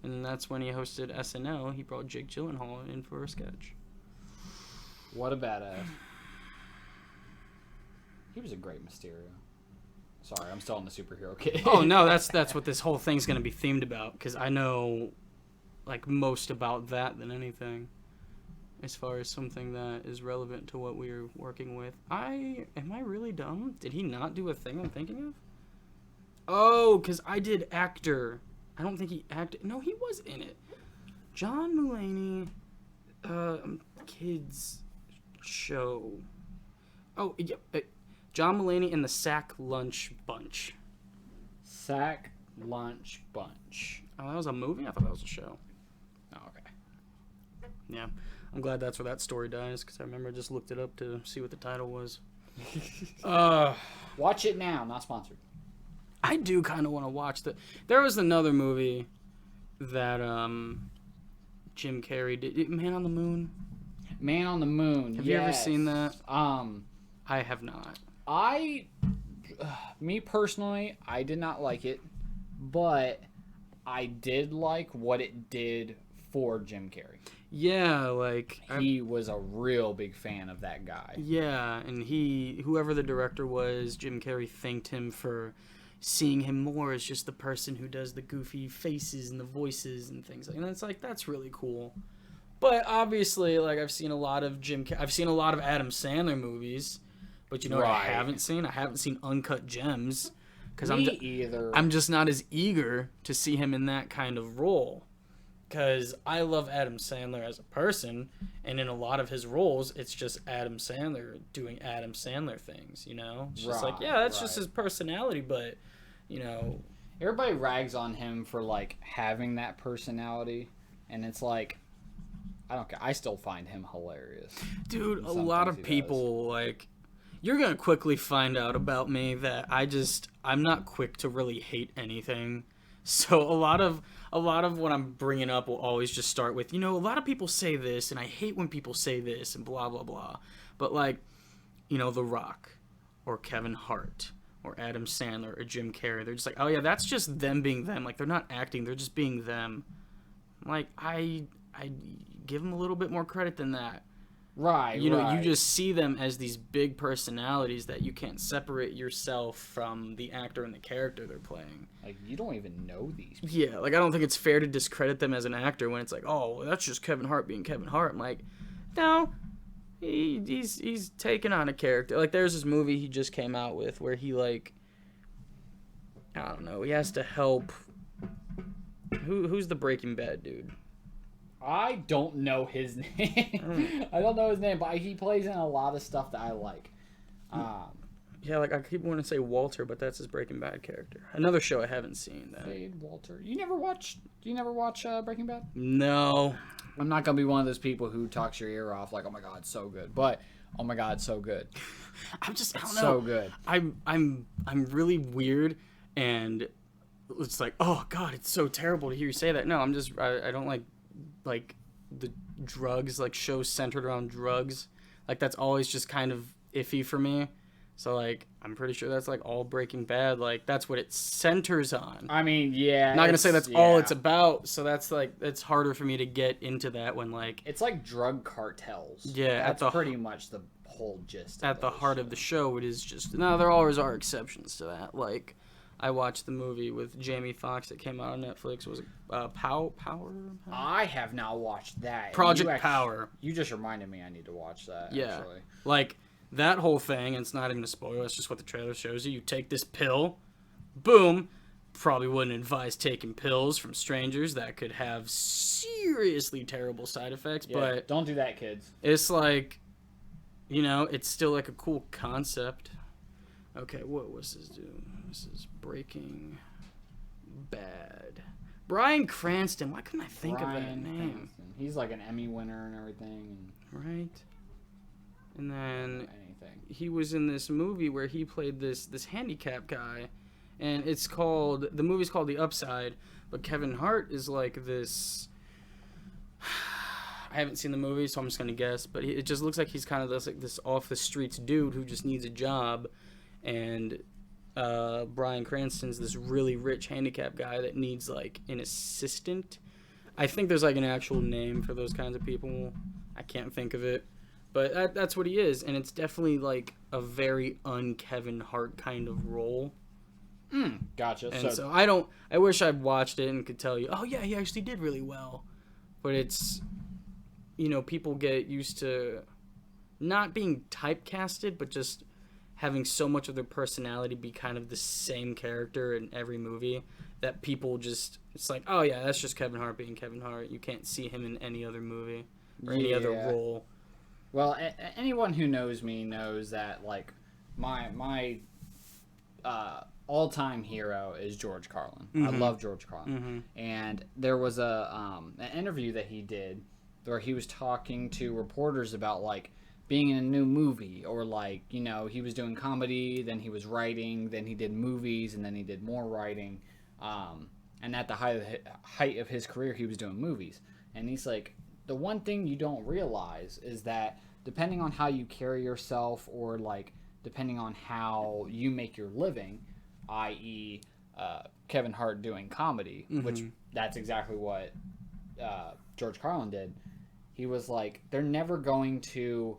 Speaker 2: and that's when he hosted SNL. He brought Jake Gyllenhaal in for a sketch.
Speaker 1: What a badass. He was a great Mysterio. Sorry, I'm still on the superhero kid.
Speaker 2: Oh no, that's what this whole thing's gonna be themed about, because I know like most about that than anything, as far as something that is relevant to what we're working with. Am I really dumb? Did he not do a thing I'm thinking of? Oh, because I did actor. I don't think he acted. No, he was in it. John Mulaney, kids show. Oh, yeah. John Mulaney and the Sack Lunch Bunch.
Speaker 1: Sack Lunch Bunch.
Speaker 2: Oh, that was a movie? I thought that was a show.
Speaker 1: Oh, okay.
Speaker 2: Yeah. I'm glad that's where that story dies, because I remember I just looked it up to see what the title was.
Speaker 1: Watch it now. Not sponsored.
Speaker 2: I do kind of want to watch the... There was another movie that Jim Carrey did. Man on the Moon?
Speaker 1: Man on the Moon.
Speaker 2: Have you ever seen that? I have not.
Speaker 1: Me personally, I did not like it, but I did like what it did for Jim Carrey.
Speaker 2: Yeah, like...
Speaker 1: He was a real big fan of that guy.
Speaker 2: Yeah, and whoever the director was, Jim Carrey thanked him for seeing him more as just the person who does the goofy faces and the voices and things like that. And it's like, that's really cool. But obviously, like, I've seen a lot of Adam Sandler movies. But you know what I haven't seen? I haven't seen Uncut Gems.
Speaker 1: Either.
Speaker 2: I'm just not as eager to see him in that kind of role. Because I love Adam Sandler as a person. And in a lot of his roles, it's just Adam Sandler doing Adam Sandler things, you know? It's just like, yeah, that's just his personality. But, you know...
Speaker 1: Everybody rags on him for, like, having that personality. And it's like... I don't care. I still find him hilarious.
Speaker 2: Dude, a lot of people, like... You're going to quickly find out about me that I'm not quick to really hate anything. So a lot of what I'm bringing up will always just start with, you know, a lot of people say this and I hate when people say this and blah, blah, blah. But like, you know, The Rock or Kevin Hart or Adam Sandler or Jim Carrey, they're just like, oh yeah, that's just them being them. Like, they're not acting, they're just being them. Like, I give them a little bit more credit than that.
Speaker 1: Right,
Speaker 2: you know, you just see them as these big personalities that you can't separate yourself from the actor and the character they're playing.
Speaker 1: Like, you don't even know these people.
Speaker 2: Yeah, like, I don't think it's fair to discredit them as an actor when it's like, oh, well, that's just Kevin Hart being Kevin Hart. I'm like, no, he's taken on a character. Like, there's this movie he just came out with where he, like, I don't know, he has to help... Who's the Breaking Bad dude?
Speaker 1: I don't know his name. I don't know his name, but he plays in a lot of stuff that I like.
Speaker 2: Yeah, like, I keep wanting to say Walter, but that's his Breaking Bad character. Another show I haven't seen.
Speaker 1: Walter. You never watch Breaking Bad?
Speaker 2: No.
Speaker 1: I'm not gonna be one of those people who talks your ear off like, oh my god, it's so good. But oh my god, it's so good.
Speaker 2: I don't know.
Speaker 1: So good.
Speaker 2: I'm really weird, and it's like, oh god, it's so terrible to hear you say that. No, I don't like the drugs, like shows centered around drugs. Like, that's always just kind of iffy for me. So, like, I'm pretty sure that's, like, all Breaking Bad. Like, that's what it centers on.
Speaker 1: I mean, yeah.
Speaker 2: I'm not going to say that's all it's about. So that's, like, it's harder for me to get into that when, like...
Speaker 1: It's like drug cartels.
Speaker 2: Yeah.
Speaker 1: That's pretty much the whole gist
Speaker 2: at the heart of the show, it is just... No, there always are exceptions to that. Like, I watched the movie with Jamie Foxx that came out on Netflix. Was it Power?
Speaker 1: I have not watched that.
Speaker 2: Project Power.
Speaker 1: You just reminded me I need to watch that,
Speaker 2: yeah.
Speaker 1: Actually.
Speaker 2: Like... That whole thing, and it's not even a spoiler, it's just what the trailer shows you. You take this pill, boom, probably wouldn't advise taking pills from strangers. That could have seriously terrible side effects, but...
Speaker 1: Don't do that, kids.
Speaker 2: It's like, you know, it's still like a cool concept. Okay, what was this dude? This is Breaking Bad. Bryan Cranston. Why couldn't I think of that name?
Speaker 1: Cranston. He's like an Emmy winner and everything.
Speaker 2: Right. And then he was in this movie where he played this handicapped guy, and the movie's called The Upside, but Kevin Hart is like this. I haven't seen the movie, so I'm just gonna guess, but it just looks like he's kind of this off the streets dude who just needs a job, and Bryan Cranston's this really rich handicapped guy that needs like an assistant. I think there's like an actual name for those kinds of people. I can't think of it, but that's what he is, and it's definitely like a very un-Kevin Hart kind of role.
Speaker 1: Gotcha.
Speaker 2: And so I wish I'd watched it and could tell you, oh yeah, he actually did really well, but it's, people get used to not being typecasted, but just having so much of their personality be kind of the same character in every movie that people just, it's like, oh yeah, that's just Kevin Hart being Kevin Hart. You can't see him in any other movie or any other role.
Speaker 1: Well, anyone who knows me knows that like my all-time hero is George Carlin. I love George Carlin. And there was an interview that he did where he was talking to reporters about like being in a new movie, or like, he was doing comedy, then he was writing, then he did movies, and then he did more writing. And at the height of his career, he was doing movies. And he's like, the one thing you don't realize is that depending on how you carry yourself, or like depending on how you make your living, i.e. Kevin Hart doing comedy, which that's exactly what George Carlin did. He was like, they're never going to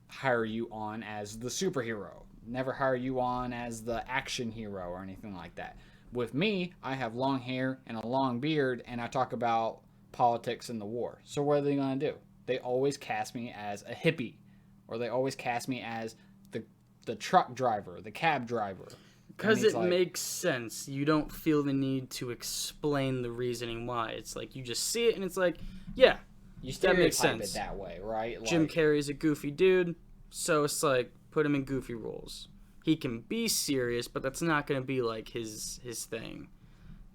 Speaker 1: hire you on as the superhero, never hire you on as the action hero or anything like that. With me, I have long hair and a long beard, and I talk about politics and the war. So what are they going to do? They always cast me as a hippie, or they always cast me as the truck driver, the cab driver.
Speaker 2: Because it makes sense. You don't feel the need to explain the reasoning why. It's like you just see it and it's like, yeah,
Speaker 1: you stereotype it that way, right? Like,
Speaker 2: Jim Carrey's a goofy dude, so it's like, put him in goofy roles. He can be serious, but that's not going to be like his thing.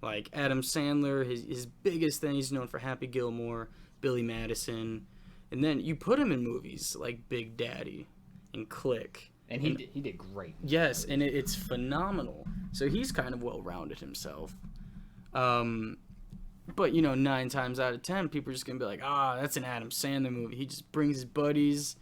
Speaker 2: Like Adam Sandler, his biggest thing, he's known for Happy Gilmore, Billy Madison, and then you put him in movies like Big Daddy and Click.
Speaker 1: And he did great.
Speaker 2: Yes, and it's phenomenal. So he's kind of well-rounded himself. But, 9 times out of 10, people are just going to be like, that's an Adam Sandler movie. He just brings his buddies,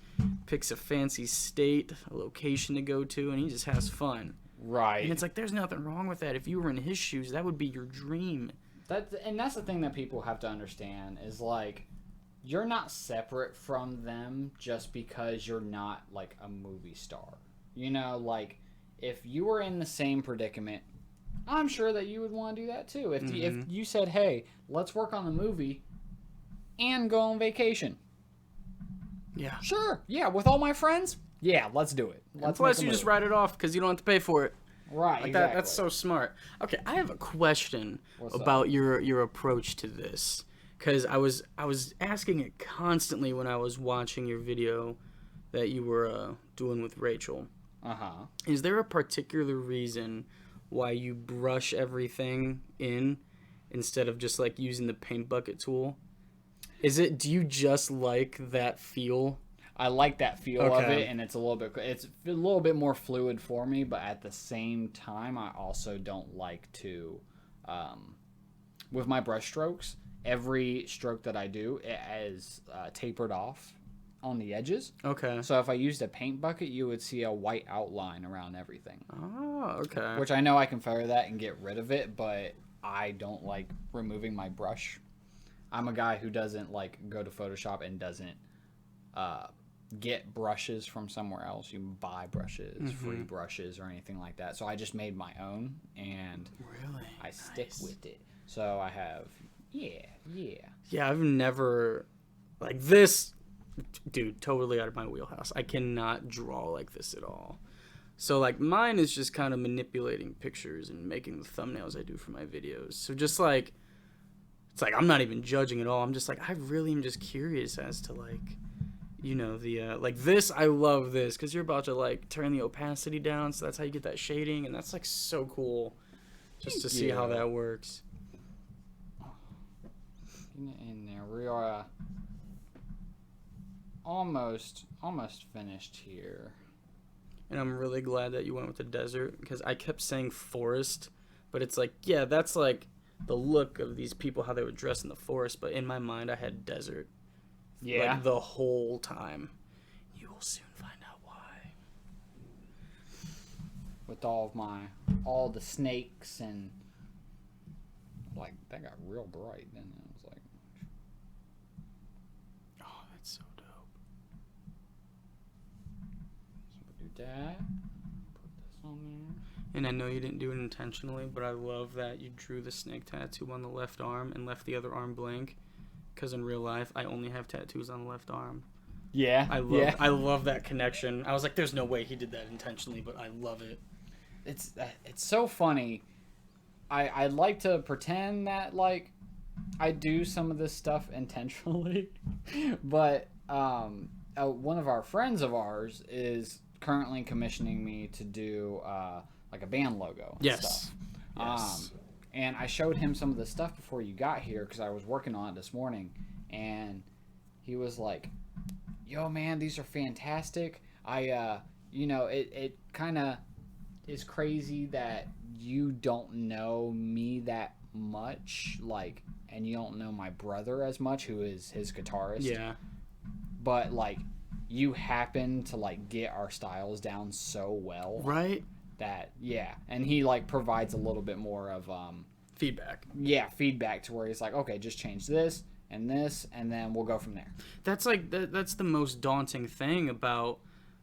Speaker 2: picks a fancy state, a location to go to, and he just has fun.
Speaker 1: Right.
Speaker 2: And it's like, there's nothing wrong with that. If you were in his shoes, that would be your dream.
Speaker 1: And that's the thing that people have to understand is, like, you're not separate from them just because you're not, like, a movie star. Like, if you were in the same predicament, I'm sure that you would want to do that too. If you said, hey, let's work on the movie and go on vacation.
Speaker 2: Yeah.
Speaker 1: Sure. Yeah, with all my friends? Yeah, let's do it.
Speaker 2: Plus, you just write it off because you don't have to pay for it.
Speaker 1: Right,
Speaker 2: like
Speaker 1: exactly.
Speaker 2: That's so smart. Okay, I have a question about your approach to this. Because I was asking it constantly when I was watching your video that you were doing with Rachel.
Speaker 1: Uh-huh.
Speaker 2: Is there a particular reason why you brush everything in instead of just like using the paint bucket tool? Do you just like that feel?
Speaker 1: I like that feel of it, and it's a little bit more fluid for me, but at the same time, I also don't like to, with my brush strokes, every stroke that I do is tapered off on the edges.
Speaker 2: Okay.
Speaker 1: So if I used a paint bucket, you would see a white outline around everything.
Speaker 2: Oh, okay.
Speaker 1: Which I know I can feather that and get rid of it, but I don't like removing my brush. I'm a guy who doesn't like go to Photoshop and doesn't get brushes from somewhere else. You buy brushes, free brushes, or anything like that. So I just made my own, and I stick with it. So I have... Yeah,
Speaker 2: I've never, like this, dude, totally out of my wheelhouse. I cannot draw like this at all. So, like, mine is just kind of manipulating pictures and making the thumbnails I do for my videos. So just, like, it's like I'm not even judging at all. I'm just, like, I really am just curious as to, like, like, this, I love this, because you're about to, like, turn the opacity down, so that's how you get that shading, and that's, like, so cool just to see how that works.
Speaker 1: In there, we are almost finished here.
Speaker 2: And I'm really glad that you went with the desert, because I kept saying forest, but it's like, yeah, that's like the look of these people, how they would dress in the forest, but in my mind I had desert.
Speaker 1: Yeah.
Speaker 2: Like the whole time. You will soon find out why.
Speaker 1: With all the snakes and like that got real bright, then it was like,
Speaker 2: Oh, that's so dope.
Speaker 1: so we'll do that. Put this on there.
Speaker 2: And I know you didn't do it intentionally, but I love that you drew the snake tattoo on the left arm and left the other arm blank. Because in real life, I only have tattoos on the left arm.
Speaker 1: Yeah.
Speaker 2: I love that connection. I was like, there's no way he did that intentionally, but I love it.
Speaker 1: It's so funny. I like to pretend that like I do some of this stuff intentionally, but one of our friends of ours is currently commissioning me to do like a band logo and stuff.
Speaker 2: Yes.
Speaker 1: And I showed him some of the stuff before you got here because I was working on it this morning, and he was like, "Yo, man, these are fantastic. It kind of is crazy that you don't know me that much, like, and you don't know my brother as much, who is his guitarist.
Speaker 2: Yeah.
Speaker 1: But like, you happen to like get our styles down so well,
Speaker 2: Right?
Speaker 1: that and he like provides a little bit more of feedback to where he's like, okay, just change this and then we'll go from there.
Speaker 2: That's like that's the most daunting thing about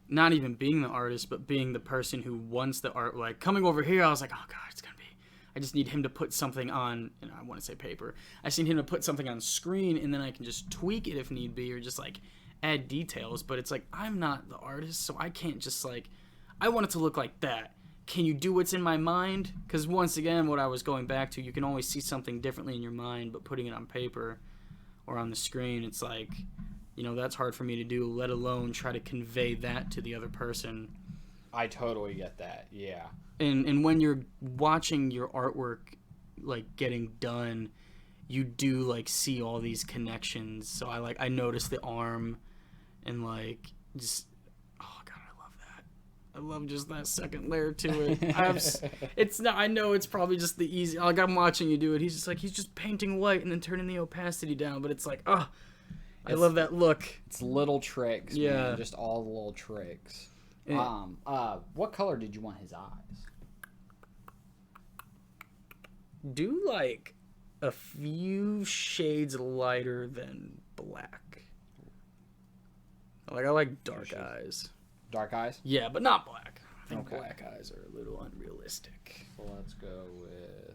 Speaker 2: not even being the artist, but being the person who wants the art. Like coming over here, I was like, oh god, it's gonna be, I just need him to put something on, I want to say paper, I just need him to put something on screen, and then I can just tweak it if need be, or just like add details. But it's like, I'm not the artist, so I can't just like, I want it to look like that. Can you do what's in my mind? Because once again, what I was going back to, you can always see something differently in your mind, but putting it on paper or on the screen, it's like, that's hard for me to do, let alone try to convey that to the other person.
Speaker 1: I totally get that, yeah.
Speaker 2: And when you're watching your artwork, like, getting done, you do, like, see all these connections. So I noticed the arm and, like, just... I love just that second layer to it. I know it's probably just the easy. Like I'm watching you do it. He's just painting white and then turning the opacity down. But it's like, I love that look.
Speaker 1: It's little tricks, man. Just all the little tricks. What color did you want his eyes?
Speaker 2: Do like a few shades lighter than black. Like I like dark eyes.
Speaker 1: Dark eyes?
Speaker 2: Yeah, but not black. I think black eyes are a little unrealistic.
Speaker 1: So let's go with...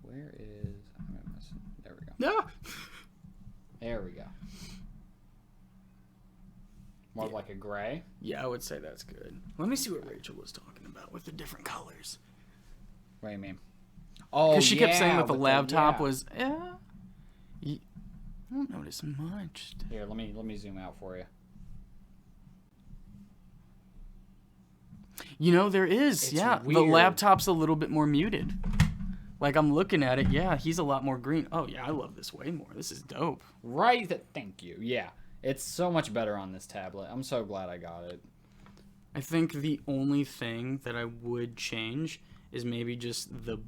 Speaker 1: Where is... There we go.
Speaker 2: No.
Speaker 1: There we go. More like a gray?
Speaker 2: Yeah, I would say that's good. Let me see what Rachel was talking about with the different colors.
Speaker 1: What do you mean? Oh,
Speaker 2: because she kept saying that the laptop was... I don't notice much.
Speaker 1: Here, let me zoom out for you.
Speaker 2: There is,
Speaker 1: Weird.
Speaker 2: The laptop's a little bit more muted. Like, I'm looking at it, he's a lot more green. Oh, yeah, I love this way more. This is dope.
Speaker 1: Right? Thank you. Yeah. It's so much better on this tablet. I'm so glad I got it.
Speaker 2: I think the only thing that I would change is maybe just the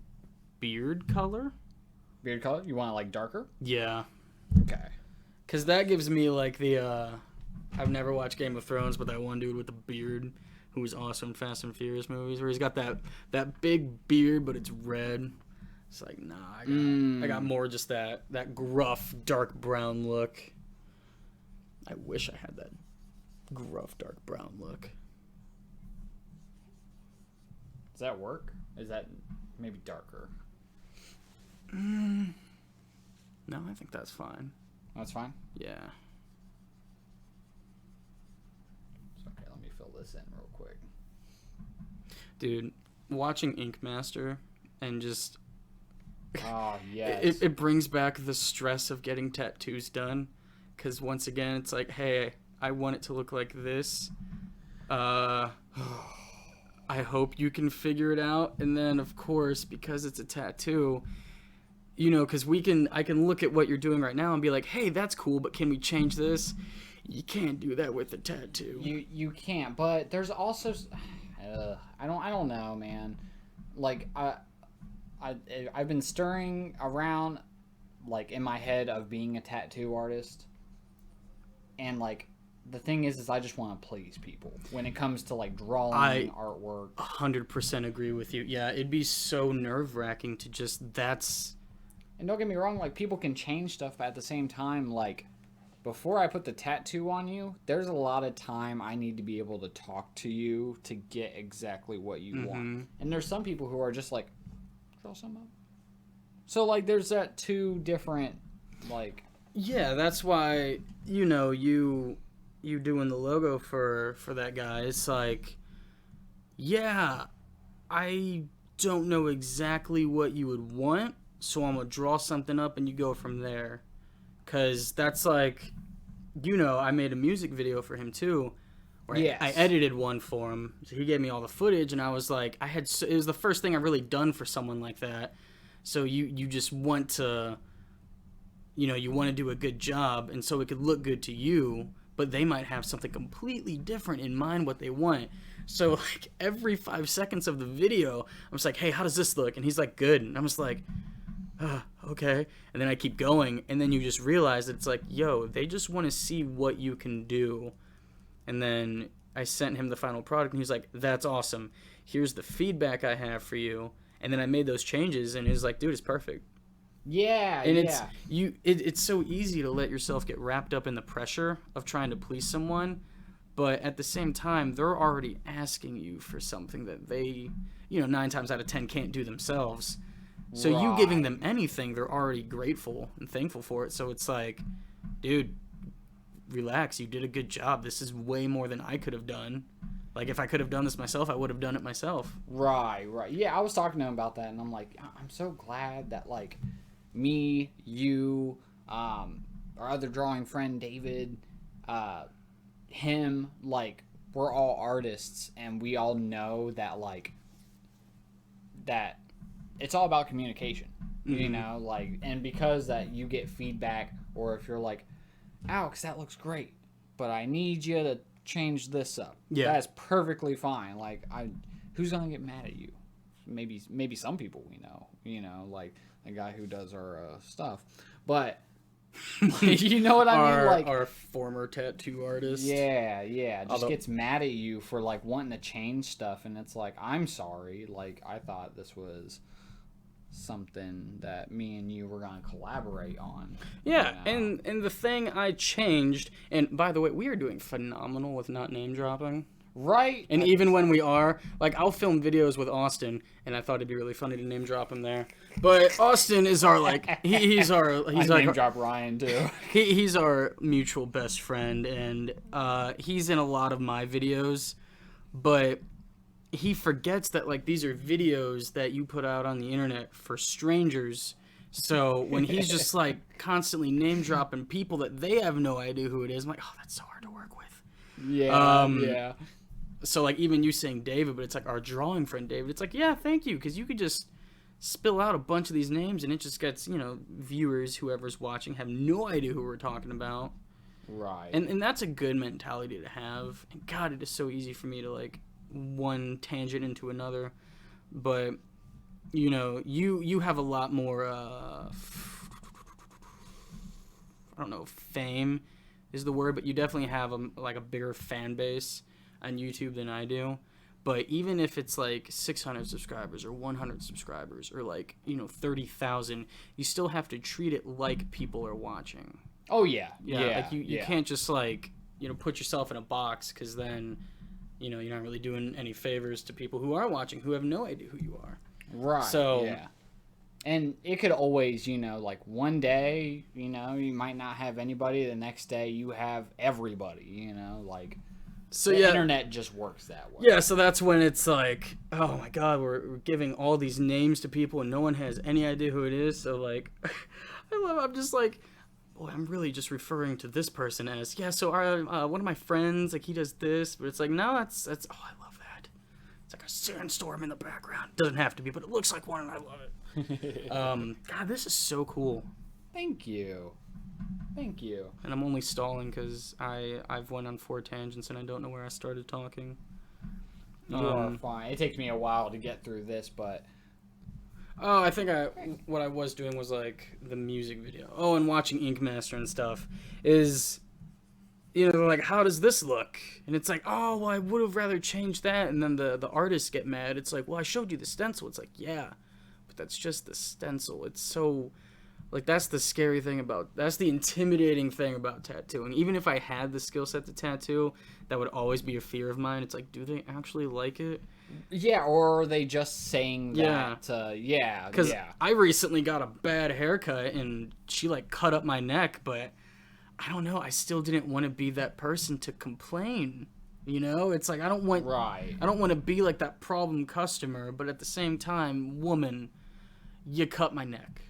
Speaker 2: beard color.
Speaker 1: Beard color? You want it, like, darker?
Speaker 2: Yeah.
Speaker 1: Okay.
Speaker 2: Because that gives me, like, the, I've never watched Game of Thrones, but that one dude with the beard... who was awesome in Fast and Furious movies, where he's got that big beard, but it's red. It's like, nah, I got more just that gruff, dark brown look. I wish I had that gruff, dark brown look.
Speaker 1: Does that work? Is that maybe darker?
Speaker 2: No, I think that's fine.
Speaker 1: That's fine?
Speaker 2: Yeah.
Speaker 1: Okay, let me fill this in real quick.
Speaker 2: Dude, watching Ink Master and just...
Speaker 1: Oh, yes.
Speaker 2: It brings back the stress of getting tattoos done. Because once again, it's like, hey, I want it to look like this. I hope you can figure it out. And then, of course, because it's a tattoo... because I can look at what you're doing right now and be like, hey, that's cool, but can we change this? You can't do that with a tattoo.
Speaker 1: You can't, but there's also I don't know, man. Like I've been stirring around like in my head of being a tattoo artist, and like the thing is I just want to please people when it comes to like drawing artwork.
Speaker 2: 100% agree with you. Yeah, it'd be so nerve-wracking to just
Speaker 1: And don't get me wrong, like people can change stuff, but at the same time, like before I put the tattoo on you, there's a lot of time I need to be able to talk to you to get exactly what you want. And there's some people who are just like, draw some up. So like there's that two different like.
Speaker 2: Yeah, that's why you doing the logo for that guy. It's like, yeah, I don't know exactly what you would want, so I'm gonna draw something up and you go from there. Cause that's like, I made a music video for him too, where I edited one for him. So he gave me all the footage, and I was like, it was the first thing I've really done for someone like that. So you just want to, you want to do a good job, and so it could look good to you, but they might have something completely different in mind what they want. So like every 5 seconds of the video, I'm just like, hey, how does this look? And he's like, good. And I'm just like, okay. And then I keep going, and then you just realize that it's like, yo, they just want to see what you can do. And then I sent him the final product, and he's like, that's awesome. Here's the feedback I have for you. And then I made those changes, and he's like, dude, it's perfect.
Speaker 1: Yeah,
Speaker 2: and it's so easy to let yourself get wrapped up in the pressure of trying to please someone, but at the same time, they're already asking you for something that they, 9 times out of 10 can't do themselves. So you giving them anything, they're already grateful and thankful for it. So it's like, dude, relax. You did a good job. This is way more than I could have done. Like, if I could have done this myself, I would have done it myself.
Speaker 1: Right. Yeah, I was talking to him about that, and I'm like, I'm so glad that, like, me, you, our other drawing friend, David, him, like, we're all artists, and we all know that, like, that it's all about communication, like, and because that you get feedback, or if you're like, Alex, that looks great, but I need you to change this up.
Speaker 2: Yeah.
Speaker 1: That's perfectly fine. Like, who's gonna get mad at you? Maybe some people we know, like the guy who does our stuff, but you know what I mean, like
Speaker 2: our former tattoo artist.
Speaker 1: Yeah, just gets mad at you for like wanting to change stuff, and it's like, I'm sorry, like I thought this was something that me and you were going to collaborate on.
Speaker 2: Yeah, and the thing I changed, and by the way, we are doing phenomenal with not name dropping.
Speaker 1: Right.
Speaker 2: And even when we are, like, I'll film videos with Austin, and I thought it'd be really funny to name drop him there. But Austin is our, like, he's
Speaker 1: name drop Ryan too.
Speaker 2: He's our mutual best friend, and he's in a lot of my videos, but he forgets that, like, these are videos that you put out on the internet for strangers. So when he's just like constantly name dropping people that they have no idea who it is, I'm like, oh, that's so hard to work with.
Speaker 1: Yeah.
Speaker 2: So like even you saying David, but it's like our drawing friend David. It's like, yeah, thank you, because you could just spill out a bunch of these names, and it just gets, viewers, whoever's watching, have no idea who we're talking about.
Speaker 1: Right.
Speaker 2: And that's a good mentality to have. And God, it is so easy for me to like one tangent into another, but you have a lot more I don't know if fame is the word, but you definitely have a bigger fan base on YouTube than I do. But even if it's like 600 subscribers or 100 subscribers or like 30,000, you still have to treat it like people are watching.
Speaker 1: Oh yeah.
Speaker 2: Like you can't just like put yourself in a box, because then you're not really doing any favors to people who are watching, who have no idea who you are.
Speaker 1: Right.
Speaker 2: So,
Speaker 1: yeah. And it could always, like one day, you might not have anybody. The next day you have everybody, like.
Speaker 2: So
Speaker 1: the
Speaker 2: yeah,
Speaker 1: internet just works that way.
Speaker 2: Yeah, so that's when it's like, oh my God, we're giving all these names to people and no one has any idea who it is. So like, I'm just like, boy, I'm really just referring to this person as, yeah, so our one of my friends, like, he does this, but it's like, no, that's oh, I love that. It's like a sandstorm in the background. Doesn't have to be, but it looks like one, and I love it. God, this is so cool.
Speaker 1: Thank you. Thank you.
Speaker 2: And I'm only stalling because I've went on 4 tangents and I don't know where I started talking.
Speaker 1: You are fine. It takes me a while to get through this, but...
Speaker 2: Oh, I think what I was doing was, like, the music video. Oh, and watching Ink Master and stuff is, you know, like, how does this look? And it's like, oh, well, I would have rather changed that. And then the artists get mad. It's like, well, I showed you the stencil. It's like, yeah, but that's just the stencil. It's so... Like, that's the scary thing that's the intimidating thing about tattooing. Even if I had the skill set to tattoo, that would always be a fear of mine. It's like, do they actually like it?
Speaker 1: Yeah, or are they just saying that? Yeah.
Speaker 2: Because I recently got a bad haircut, and she, like, cut up my neck, but I don't know. I still didn't want to be that person to complain. You know? It's like, I don't want to be like that problem customer, but at the same time, woman, you cut my neck.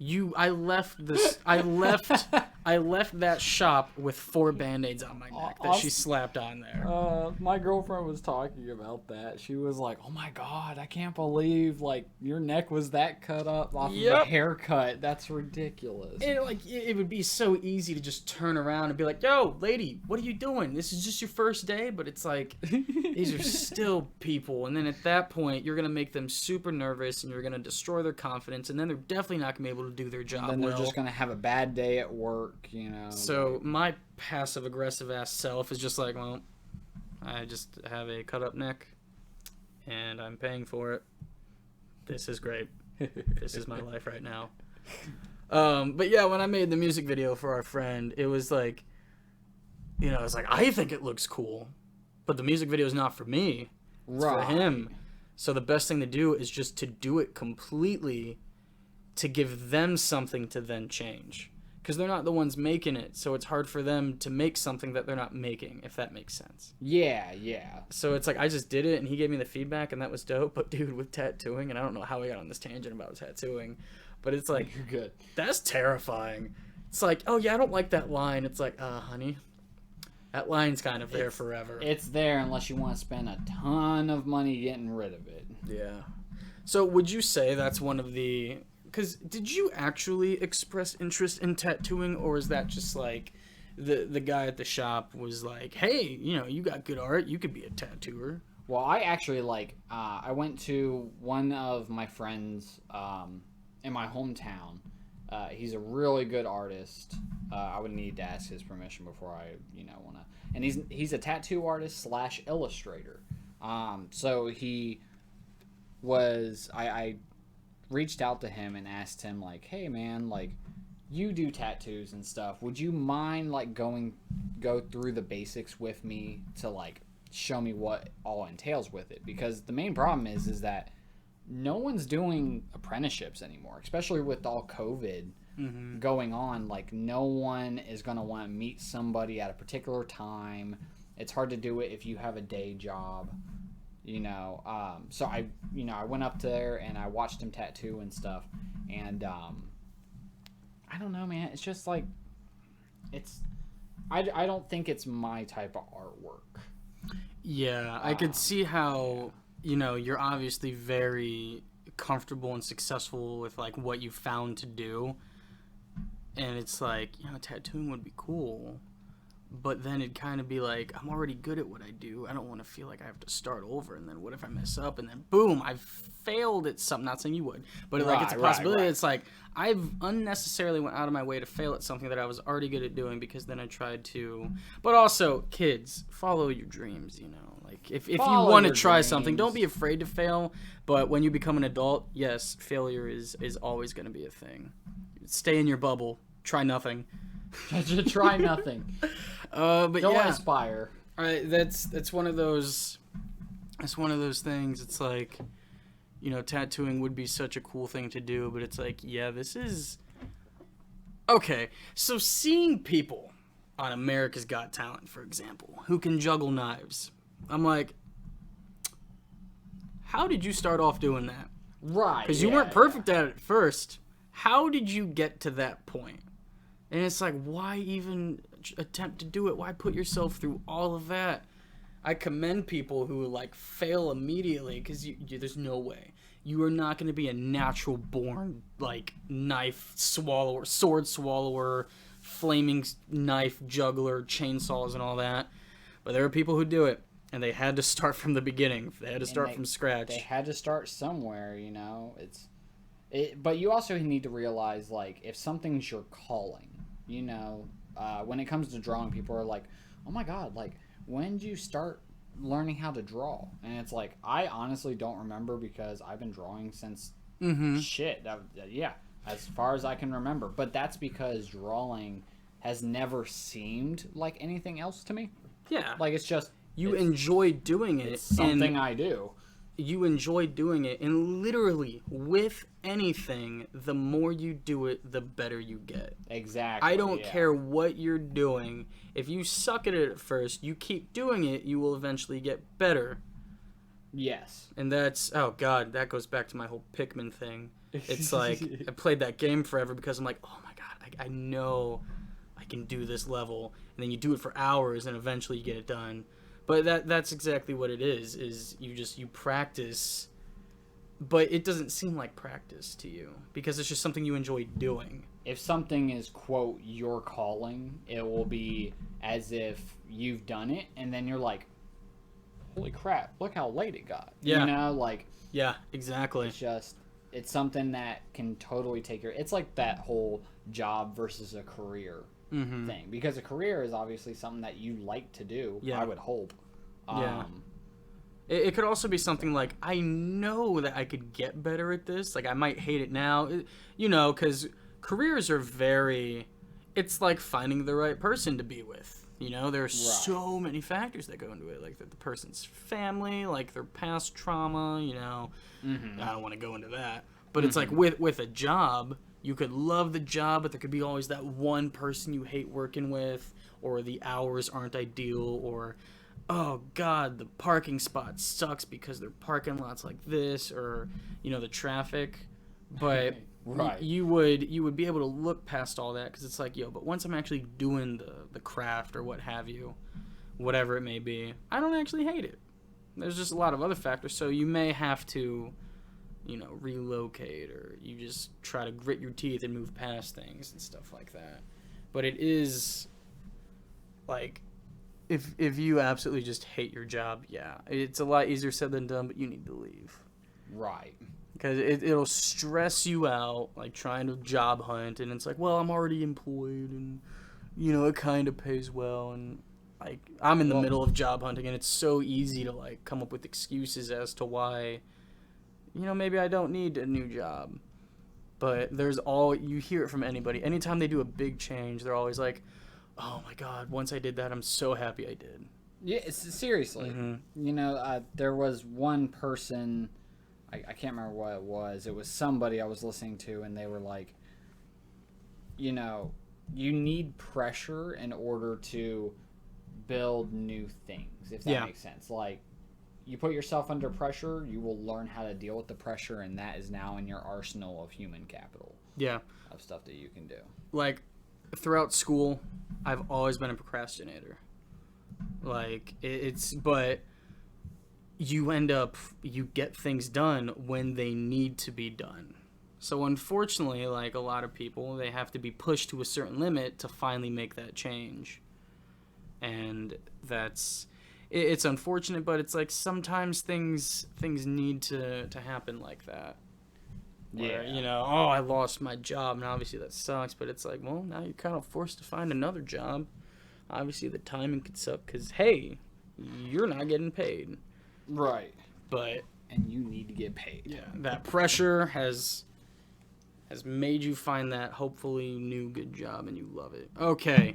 Speaker 2: I left that shop with 4 Band-Aids on my neck that she slapped on there.
Speaker 1: My girlfriend was talking about that. She was like, "Oh my god, I can't believe like your neck was that cut up off of a haircut. That's ridiculous."
Speaker 2: And like it would be so easy to just turn around and be like, "Yo, lady, what are you doing? This is just your first day." But it's like these are still people, and then at that point, you're gonna make them super nervous, and you're gonna destroy their confidence, and then they're definitely not gonna be able to do their job.
Speaker 1: And then they're just gonna have a bad day at work, you know.
Speaker 2: So my passive aggressive ass self is just like, well, I just have a cut up neck, and I'm paying for it. This is great. This is my life right now. But yeah, when I made the music video for our friend, it was like, you know, it's like I think it looks cool, but the music video is not for me. It's for him. So the best thing to do is just to do it completely, to give them something to then change, because they're not the ones making it, so it's hard for them to make something that they're not making, if that makes sense.
Speaker 1: Yeah.
Speaker 2: So it's like I just did it and he gave me the feedback and that was dope. But dude, with tattooing, and I don't know how we got on this tangent about tattooing, but it's like,
Speaker 1: you're good.
Speaker 2: That's terrifying. It's like, oh yeah, I don't like that line. It's like, honey, that line's kind of there forever.
Speaker 1: It's there unless you want to spend a ton of money getting rid of it.
Speaker 2: Yeah. So would you say that's one of the... Because did you actually express interest in tattooing, or is that just like the guy at the shop was like, hey, you know, you got good art, you could be a tattooer?
Speaker 1: Well, I actually I went to one of my friends in my hometown. He's a really good artist. I would need to ask his permission before I, want to. And he's a tattoo artist / illustrator. So he was I reached out to him and asked him like, hey man, like you do tattoos and stuff, would you mind like go through the basics with me to like show me what all entails with it? Because the main problem is that no one's doing apprenticeships anymore, especially with all COVID going on. Like no one is going to want to meet somebody at a particular time. It's hard to do it if you have a day job. So I went up there and I watched him tattoo and stuff, and I don't know, man, it's just like, I don't think it's my type of artwork.
Speaker 2: Yeah, I could see how, you're obviously very comfortable and successful with like what you found to do, and it's like, tattooing would be cool. But then it'd kind of be like, I'm already good at what I do. I don't want to feel like I have to start over. And then what if I mess up? And then boom, I've failed at something. Not saying you would, but like it's a possibility. Right. It's like I've unnecessarily went out of my way to fail at something that I was already good at doing because then I tried to. But also, kids, follow your dreams. Like if you want to try something, don't be afraid to fail. But when you become an adult, yes, failure is always going to be a thing. Stay in your bubble. Try nothing.
Speaker 1: Try nothing.
Speaker 2: But
Speaker 1: don't aspire.
Speaker 2: That's one of those. It's one of those things. It's like, tattooing would be such a cool thing to do, but it's like, yeah, this is okay. So seeing people on America's Got Talent, for example, who can juggle knives, I'm like, how did you start off doing that?
Speaker 1: Right.
Speaker 2: Because you weren't perfect at it first. How did you get to that point? And it's like, why even attempt to do it? Why put yourself through all of that? I commend people who like fail immediately because there's no way. you are not going to be a natural born like knife swallower, sword swallower, flaming knife juggler, chainsaws and all that. But there are people who do it, and they had to start from the beginning. They had to start from scratch.
Speaker 1: They had to start somewhere, but you also need to realize, like, if something's your calling, when it comes to drawing, people are like, oh my god, like, when did you start learning how to draw? And it's like, I honestly don't remember, because I've been drawing since as far as I can remember. But that's because drawing has never seemed like anything else to me.
Speaker 2: Yeah.
Speaker 1: Like, it's
Speaker 2: enjoy doing it.
Speaker 1: It's something I do.
Speaker 2: You enjoy doing it, and literally with anything, the more you do it, the better you get.
Speaker 1: Exactly.
Speaker 2: I don't care what you're doing. If you suck at it at first, you keep doing it, you will eventually get better.
Speaker 1: Yes.
Speaker 2: And that's, oh god, that goes back to my whole Pikmin thing. It's like, I played that game forever because I'm like, oh my god, I know I can do this level. And then you do it for hours, and eventually you get it done. But that's exactly what it is you practice, but it doesn't seem like practice to you because it's just something you enjoy doing.
Speaker 1: If something is, quote, your calling, it will be as if you've done it, and then you're like, holy crap, look how late it got.
Speaker 2: Yeah. Yeah, exactly.
Speaker 1: It's something that can totally take it's like that whole job versus a career thing, because a career is obviously something that you like to do. I would hope.
Speaker 2: It could also be something like, I know that I could get better at this, like I might hate it now, because careers are it's like finding the right person to be with. There are so many factors that go into it, like the person's family, like their past trauma. I don't want to go into that, but it's like with a job, you could love the job, but there could be always that one person you hate working with, or the hours aren't ideal, or, oh god, the parking spot sucks because their parking lot's like this, or, the traffic. But you would be able to look past all that, because it's like, but once I'm actually doing the craft or what have you, whatever it may be, I don't actually hate it. There's just a lot of other factors, so you may have to relocate, or you just try to grit your teeth and move past things and stuff like that. But it is like, if you absolutely just hate your job, it's a lot easier said than done, but you need to leave.
Speaker 1: Right.
Speaker 2: Because it'll stress you out, like trying to job hunt, and it's like, well, I'm already employed, and it kind of pays well, and like I'm in the middle of job hunting, and it's so easy to like come up with excuses as to why maybe I don't need a new job. But you hear it from anybody. Anytime they do a big change, they're always like, oh my god, once I did that, I'm so happy I did.
Speaker 1: Yeah, seriously. There was one person, I can't remember what it was. It was somebody I was listening to, and they were like, you need pressure in order to build new things, if that makes sense. Like, you put yourself under pressure, you will learn how to deal with the pressure, and that is now in your arsenal of human capital. Yeah. Of stuff that you can do.
Speaker 2: Like, throughout school, I've always been a procrastinator. Like, but you get things done when they need to be done. So unfortunately, like a lot of people, they have to be pushed to a certain limit to finally make that change. And it's unfortunate, but it's like sometimes things need to happen like that. Where, I lost my job, and obviously that sucks, but it's like, well, now you're kind of forced to find another job. Obviously the timing could suck because, hey, you're not getting paid.
Speaker 1: Right.
Speaker 2: And
Speaker 1: you need to get paid.
Speaker 2: Yeah, that pressure has made you find that hopefully new good job, and you love it. Okay.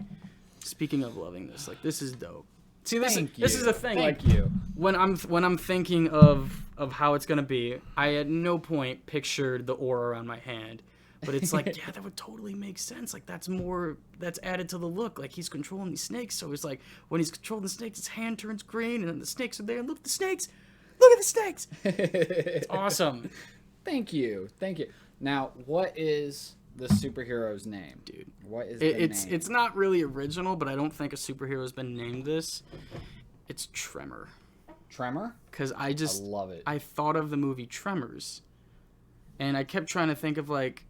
Speaker 2: Speaking of loving this, like, this is dope. See, this is the thing.
Speaker 1: Thank you.
Speaker 2: When I'm thinking of how it's gonna be, I at no point pictured the aura around my hand. But it's like, yeah, that would totally make sense. Like, that's added to the look. Like, he's controlling these snakes, so it's like, when he's controlling the snakes, his hand turns green, and then the snakes are there. Look at the snakes! Look at the snakes! It's awesome.
Speaker 1: Thank you. Now, what is the superhero's name?
Speaker 2: Dude.
Speaker 1: What is the name?
Speaker 2: It's not really original, but I don't think a superhero's been named this. It's Tremor.
Speaker 1: Tremor?
Speaker 2: Because I
Speaker 1: love it.
Speaker 2: I thought of the movie Tremors. And I kept trying to think of, like,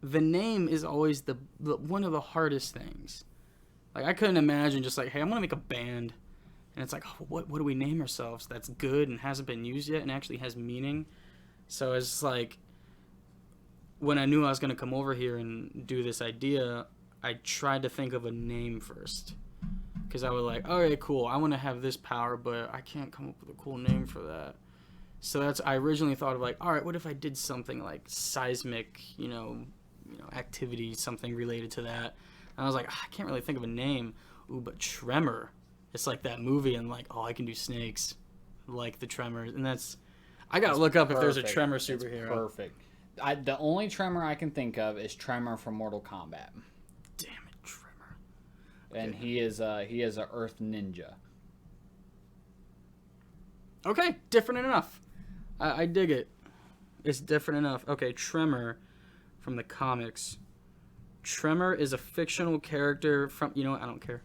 Speaker 2: the name is always the one of the hardest things. Like, I couldn't imagine just like, hey, I'm going to make a band. And it's like, oh, what do we name ourselves that's good and hasn't been used yet and actually has meaning? So it's like, when I knew I was going to come over here and do this idea, I tried to think of a name first. Because I was like, all right, cool, I want to have this power, but I can't come up with a cool name for that. So I originally thought of like, all right, what if I did something like seismic, activity, something related to that. And I was like, I can't really think of a name. Ooh, but Tremor. It's like that movie, and like, oh, I can do snakes, like the Tremors, and I gotta look up if there's a Tremor superhero.
Speaker 1: It's perfect. The only Tremor I can think of is Tremor from Mortal Kombat.
Speaker 2: Damn it, Tremor.
Speaker 1: And he is a Earth ninja.
Speaker 2: Okay, different enough. I dig it. It's different enough. Okay, Tremor from the comics. Tremor is a fictional character from... You know what? I don't care.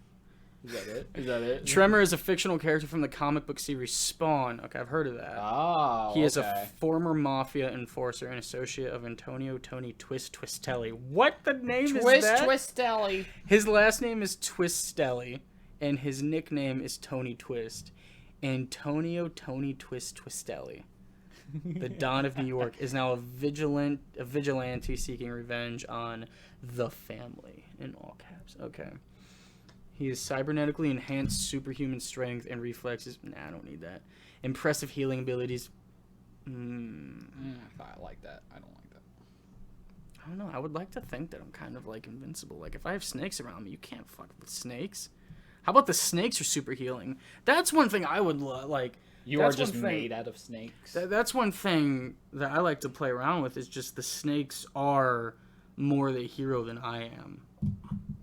Speaker 1: Is that it?
Speaker 2: Tremor is a fictional character from the comic book series Spawn. Okay, I've heard of that.
Speaker 1: Oh,
Speaker 2: He is a former mafia enforcer and associate of Antonio Tony Twistelli. What the name is that?
Speaker 1: Twistelli.
Speaker 2: His last name is Twistelli, and his nickname is Tony Twist. Antonio Tony Twistelli, the Don of New York, is now a vigilante seeking revenge on the family, in all caps. Okay. He is cybernetically enhanced superhuman strength and reflexes. Nah, I don't need that. Impressive healing abilities.
Speaker 1: I like that. I don't like that.
Speaker 2: I don't know. I would like to think that I'm kind of like invincible. Like, if I have snakes around me, you can't fuck with snakes. How about the snakes are super healing? That's one thing I would like.
Speaker 1: You are just made out of snakes.
Speaker 2: That's one thing that I like to play around with, is just the snakes are more the hero than I am.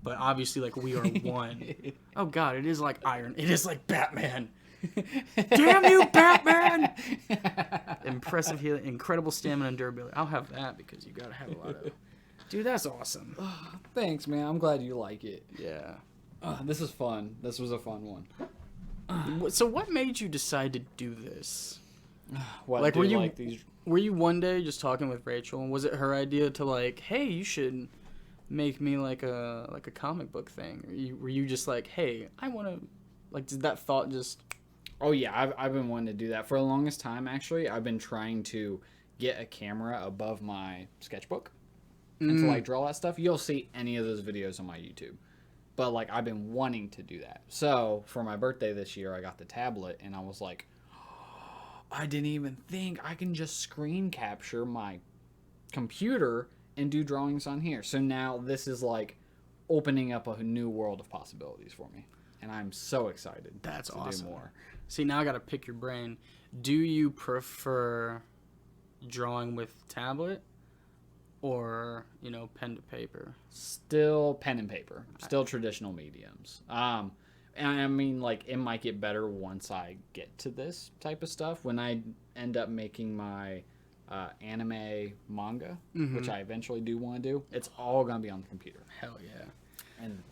Speaker 2: But obviously, like, we are one. Oh, God, it is like Iron. It is like Batman. Damn you, Batman! Impressive healing, incredible stamina and durability. I'll have that because you gotta have a lot of... Dude, that's awesome.
Speaker 1: Thanks, man. I'm glad you like it.
Speaker 2: Yeah.
Speaker 1: This is fun. This was a fun one.
Speaker 2: So what made you decide to do this?
Speaker 1: What,
Speaker 2: like,
Speaker 1: these...
Speaker 2: were you one day just talking with Rachel, and was it her idea to, like, hey, you should make me like a comic book thing? Or were you just like, hey, I want to, like, did that thought just...
Speaker 1: Oh yeah, I've been wanting to do that for the longest time. Actually, I've been trying to get a camera above my sketchbook and to like draw that stuff. You'll see any of those videos on my YouTube, but like, I've been wanting to do that. So for my birthday this year, I got the tablet, and I was like, oh, I didn't even think I can just screen capture my computer and do drawings on here. So now this is like opening up a new world of possibilities for me, and I'm so excited.
Speaker 2: That's
Speaker 1: to
Speaker 2: awesome.
Speaker 1: Do more.
Speaker 2: See, now I gotta pick your brain. Do you prefer drawing with tablet or, pen to paper?
Speaker 1: Still pen and paper. Still traditional mediums. And I mean, like, it might get better once I get to this type of stuff. When I end up making my anime manga, which I eventually do want to do, it's all gonna be on the computer.
Speaker 2: Hell yeah.
Speaker 1: And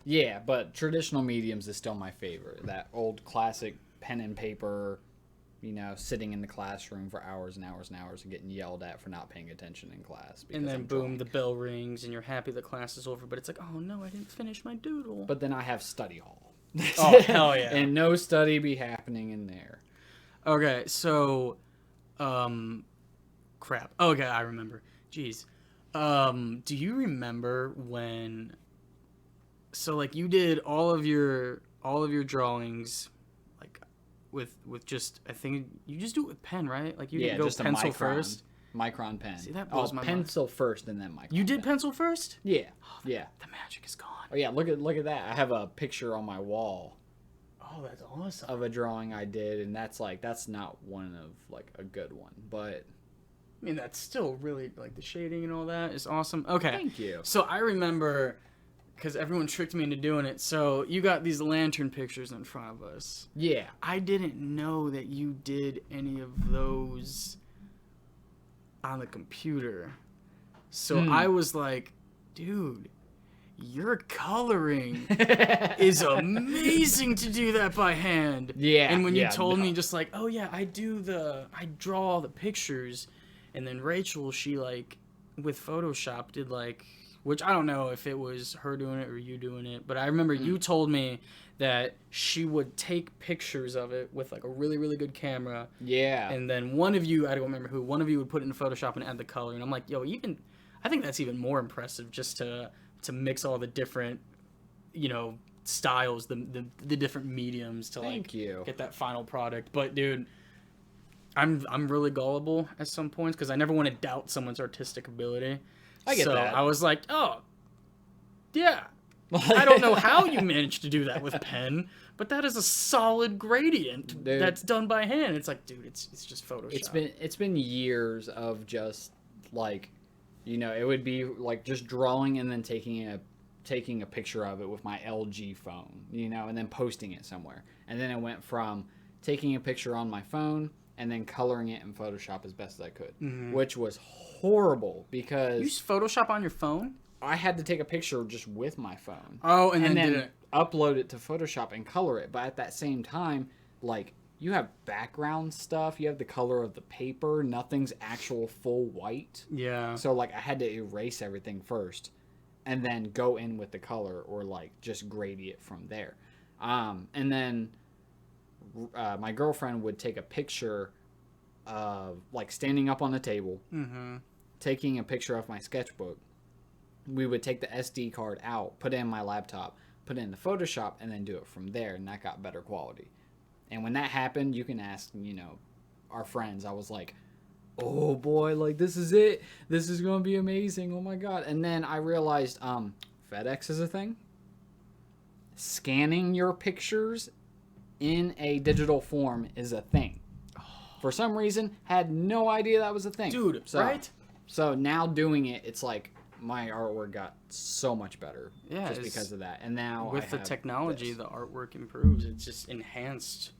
Speaker 1: yeah, but traditional mediums is still my favorite. That old classic pen and paper, sitting in the classroom for hours and hours and hours and getting yelled at for not paying attention in class.
Speaker 2: And then boom, the bell rings and you're happy the class is over, but it's like, oh no, I didn't finish my doodle.
Speaker 1: But then I have study hall.
Speaker 2: Oh, hell yeah.
Speaker 1: And no study be happening in there.
Speaker 2: Okay, so, crap. Okay, I remember. Jeez. Do you remember when... So, like, you did all of your drawings, like, with just, I think you just do it with pen, right? Like, you didn't go
Speaker 1: just
Speaker 2: pencil
Speaker 1: a
Speaker 2: first.
Speaker 1: Micron pen.
Speaker 2: See, that blows my
Speaker 1: pencil first and then micron.
Speaker 2: You did
Speaker 1: pen.
Speaker 2: pencil first?
Speaker 1: Yeah.
Speaker 2: Oh,
Speaker 1: yeah.
Speaker 2: The magic is gone.
Speaker 1: Oh yeah, look at that. I have a picture on my wall.
Speaker 2: Oh, that's awesome.
Speaker 1: Of a drawing I did, and that's not one of like a good one, but
Speaker 2: I mean, that's still really, like, the shading and all that is awesome. Okay.
Speaker 1: Thank you.
Speaker 2: So I remember, because everyone tricked me into doing it, so you got these lantern pictures in front of us.
Speaker 1: Yeah.
Speaker 2: I didn't know that you did any of those on the computer. So I was like, dude, your coloring is amazing to do that by hand.
Speaker 1: Yeah.
Speaker 2: And when you told me just like, oh yeah, I draw all the pictures, And then Rachel, she like with Photoshop did like, which I don't know if it was her doing it or you doing it, but I remember you told me that she would take pictures of it with like a really, really good camera.
Speaker 1: Yeah.
Speaker 2: And then one of you, I don't remember who, one of you would put it in Photoshop and add the color. And I'm like, yo, I think that's even more impressive just to mix all the different, styles, the different mediums to
Speaker 1: Thank you.
Speaker 2: get that final product. But dude, I'm really gullible at some points because I never want to doubt someone's artistic ability.
Speaker 1: I get that.
Speaker 2: I was like, oh, yeah. I don't know how you managed to do that with pen, but that is a solid gradient that's done by hand. It's like, dude, it's just Photoshop.
Speaker 1: It's been years of just like, it would be like just drawing and then taking a picture of it with my LG phone, and then posting it somewhere. And then it went from taking a picture on my phone and then coloring it in Photoshop as best as I could, which was horrible because...
Speaker 2: You use Photoshop on your phone?
Speaker 1: I had to take a picture just with my phone.
Speaker 2: Oh, and then
Speaker 1: upload it to Photoshop and color it. But at that same time, like, you have background stuff. You have the color of the paper. Nothing's actual full white.
Speaker 2: Yeah.
Speaker 1: So, like, I had to erase everything first and then go in with the color or, like, just grade it from there. And then my girlfriend would take a picture of, like, standing up on the table, taking a picture of my sketchbook. We would take the SD card out, put it in my laptop, put it in the Photoshop, and then do it from there, and that got better quality. And when that happened, you can ask, our friends. I was like, oh boy, like, this is it. This is going to be amazing. Oh my God. And then I realized FedEx is a thing. Scanning your pictures in a digital form is a thing. For some reason, had no idea that was a thing.
Speaker 2: Dude, right?
Speaker 1: So now doing it, it's like, my artwork got so much better just because of that. And now
Speaker 2: with the technology, the artwork improves. It's just enhanced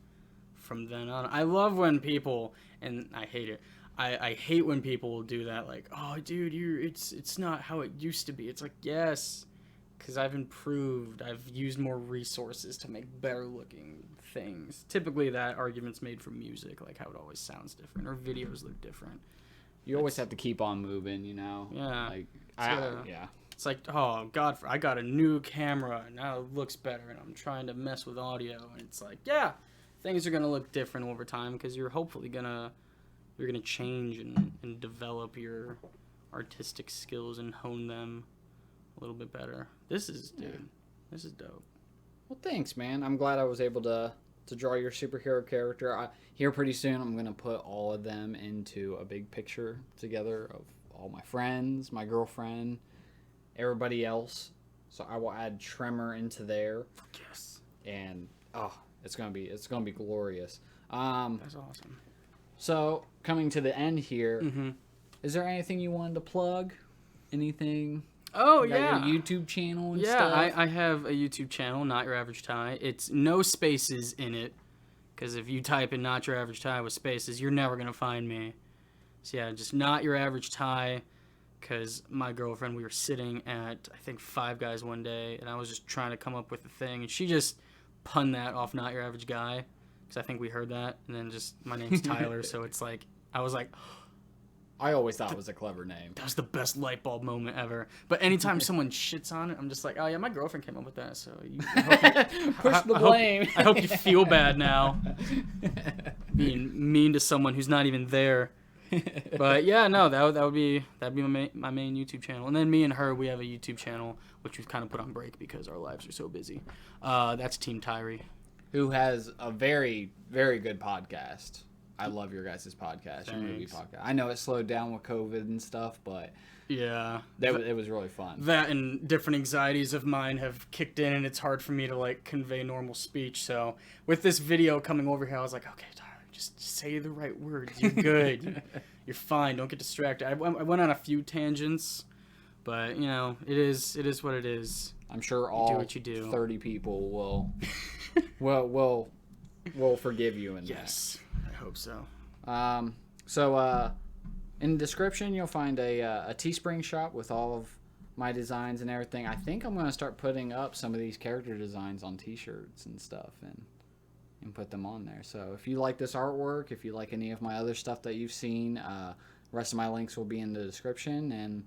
Speaker 2: from then on. I love when people, and I hate it, I hate when people do that, like, oh, dude, it's not how it used to be. It's like, yes, because I've improved. I've used more resources to make better looking things. Typically, that argument's made for music, like how it always sounds different, or videos look different.
Speaker 1: You always have to keep on moving,
Speaker 2: Yeah.
Speaker 1: Like,
Speaker 2: yeah. It's like, oh, God, I got a new camera, and now it looks better, and I'm trying to mess with audio. And it's like, yeah, things are going to look different over time because you're hopefully going to change and develop your artistic skills and hone them a little bit better. This is dope.
Speaker 1: Well, thanks, man. I'm glad I was able to draw your superhero character. Here pretty soon, I'm going to put all of them into a big picture together of all my friends, my girlfriend, everybody else. So I will add Tremor into there.
Speaker 2: Yes.
Speaker 1: And it's gonna be glorious.
Speaker 2: That's awesome.
Speaker 1: So coming to the end here, is there anything you wanted to plug? Anything?
Speaker 2: Oh,
Speaker 1: you got
Speaker 2: yeah.
Speaker 1: your YouTube channel and
Speaker 2: stuff?
Speaker 1: Yeah,
Speaker 2: I have a YouTube channel, Not Your Average Ty. It's no spaces in it, because if you type in Not Your Average Ty with spaces, you're never going to find me. So yeah, just Not Your Average Ty, because my girlfriend, we were sitting at, I think, Five Guys one day, and I was just trying to come up with a thing, and she just punned that off Not Your Average Guy, because I think we heard that, and then just, my name's Tyler, so it's like, I was like...
Speaker 1: I always thought it was a clever name.
Speaker 2: That was the best light bulb moment ever. But anytime someone shits on it, I'm just like, oh yeah, my girlfriend came up with that. So
Speaker 1: push the blame.
Speaker 2: I hope you feel bad now, being mean to someone who's not even there. But yeah, no, that'd be my main YouTube channel. And then me and her, we have a YouTube channel which we've kind of put on break because our lives are so busy. That's Team Tyree,
Speaker 1: who has a very, very good podcast. I love your guys' podcast, your movie podcast. I know it slowed down with COVID and stuff, but
Speaker 2: yeah,
Speaker 1: it was really fun.
Speaker 2: That and different anxieties of mine have kicked in, and it's hard for me to like convey normal speech. So with this video coming over here, I was like, okay, Tyler, just say the right words. You're good. You're fine. Don't get distracted. I went on a few tangents, but it is what it is.
Speaker 1: I'm sure all
Speaker 2: do what you do.
Speaker 1: 30 people will forgive you in
Speaker 2: yes. I hope so.
Speaker 1: In the description, you'll find a Teespring shop with all of my designs and everything. I think I'm going to start putting up some of these character designs on t-shirts and stuff and put them on there. So if you like this artwork, if you like any of my other stuff that you've seen, The rest of my links will be in the description, and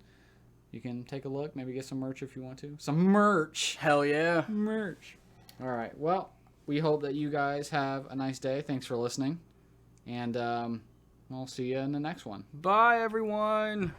Speaker 1: you can take a look. Maybe get some merch if you want to. Some merch.
Speaker 2: Hell yeah.
Speaker 1: Merch. All right. Well, we hope that you guys have a nice day. Thanks for listening. And we'll see you in the next one.
Speaker 2: Bye, everyone.